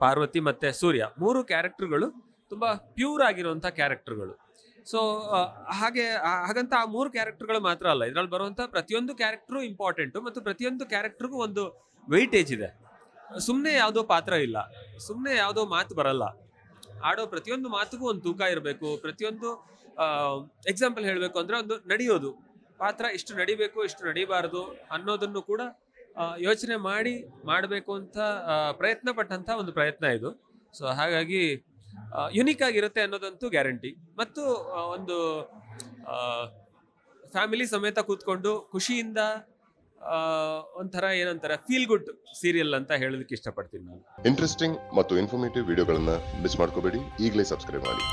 ಪಾರ್ವತಿ ಮತ್ತು ಸೂರ್ಯ, 3 ಕ್ಯಾರೆಕ್ಟರ್ಗಳು ತುಂಬ ಪ್ಯೂರ್ ಆಗಿರುವಂಥ ಕ್ಯಾರೆಕ್ಟರ್ಗಳು. ಸೊ ಹಾಗಂತ ಆ 3 ಕ್ಯಾರೆಕ್ಟರ್ಗಳು ಮಾತ್ರ ಅಲ್ಲ, ಇದರಲ್ಲಿ ಬರುವಂಥ ಪ್ರತಿಯೊಂದು ಕ್ಯಾರೆಕ್ಟ್ರು ಇಂಪಾರ್ಟೆಂಟು ಮತ್ತು ಪ್ರತಿಯೊಂದು ಕ್ಯಾರೆಕ್ಟ್ರಿಗೂ ಒಂದು ವೆಯ್ಟೇಜ್ ಇದೆ. ಸುಮ್ಮನೆ ಯಾವುದೋ ಪಾತ್ರ ಇಲ್ಲ, ಸುಮ್ಮನೆ ಯಾವುದೋ ಮಾತು ಬರಲ್ಲ. ಆಡೋ ಪ್ರತಿಯೊಂದು ಮಾತಿಗೂ ಒಂದು ತೂಕ ಇರಬೇಕು. ಪ್ರತಿಯೊಂದು ಎಕ್ಸಾಂಪಲ್ ಹೇಳಬೇಕು ಅಂದರೆ, ಒಂದು ನಡೆಯೋದು ಪಾತ್ರ ಇಷ್ಟು ನಡಿಬೇಕು, ಇಷ್ಟು ನಡಿಬಾರ್ದು ಅನ್ನೋದನ್ನು ಕೂಡ ಯೋಚನೆ ಮಾಡಬೇಕು ಅಂತ ಪ್ರಯತ್ನ ಪಟ್ಟಂಥ ಒಂದು ಪ್ರಯತ್ನ ಇದು. ಸೊ ಹಾಗಾಗಿ ಯುನೀಕ್ ಆಗಿರುತ್ತೆ ಅನ್ನೋದಂತೂ ಗ್ಯಾರಂಟಿ. ಮತ್ತು ಒಂದು ಫ್ಯಾಮಿಲಿ ಸಮೇತ ಕೂತ್ಕೊಂಡು ಖುಷಿಯಿಂದ ಒಂಥರ ಏನಂತಾರೆ ಫೀಲ್ ಗುಡ್ ಸೀರಿಯಲ್ ಅಂತ ಹೇಳೋದಕ್ಕೆ ಇಷ್ಟಪಡ್ತೀನಿ ನಾನು. ಇಂಟ್ರೆಸ್ಟಿಂಗ್ ಮತ್ತು ಇನ್ಫಾರ್ಮೇಟಿವ್ ವಿಡಿಯೋಗಳನ್ನ ಮಿಸ್ ಮಾಡ್ಕೋಬೇಡಿ, ಈಗಲೇ ಸಬ್ಸ್ಕ್ರೈಬ್ ಮಾಡಿ.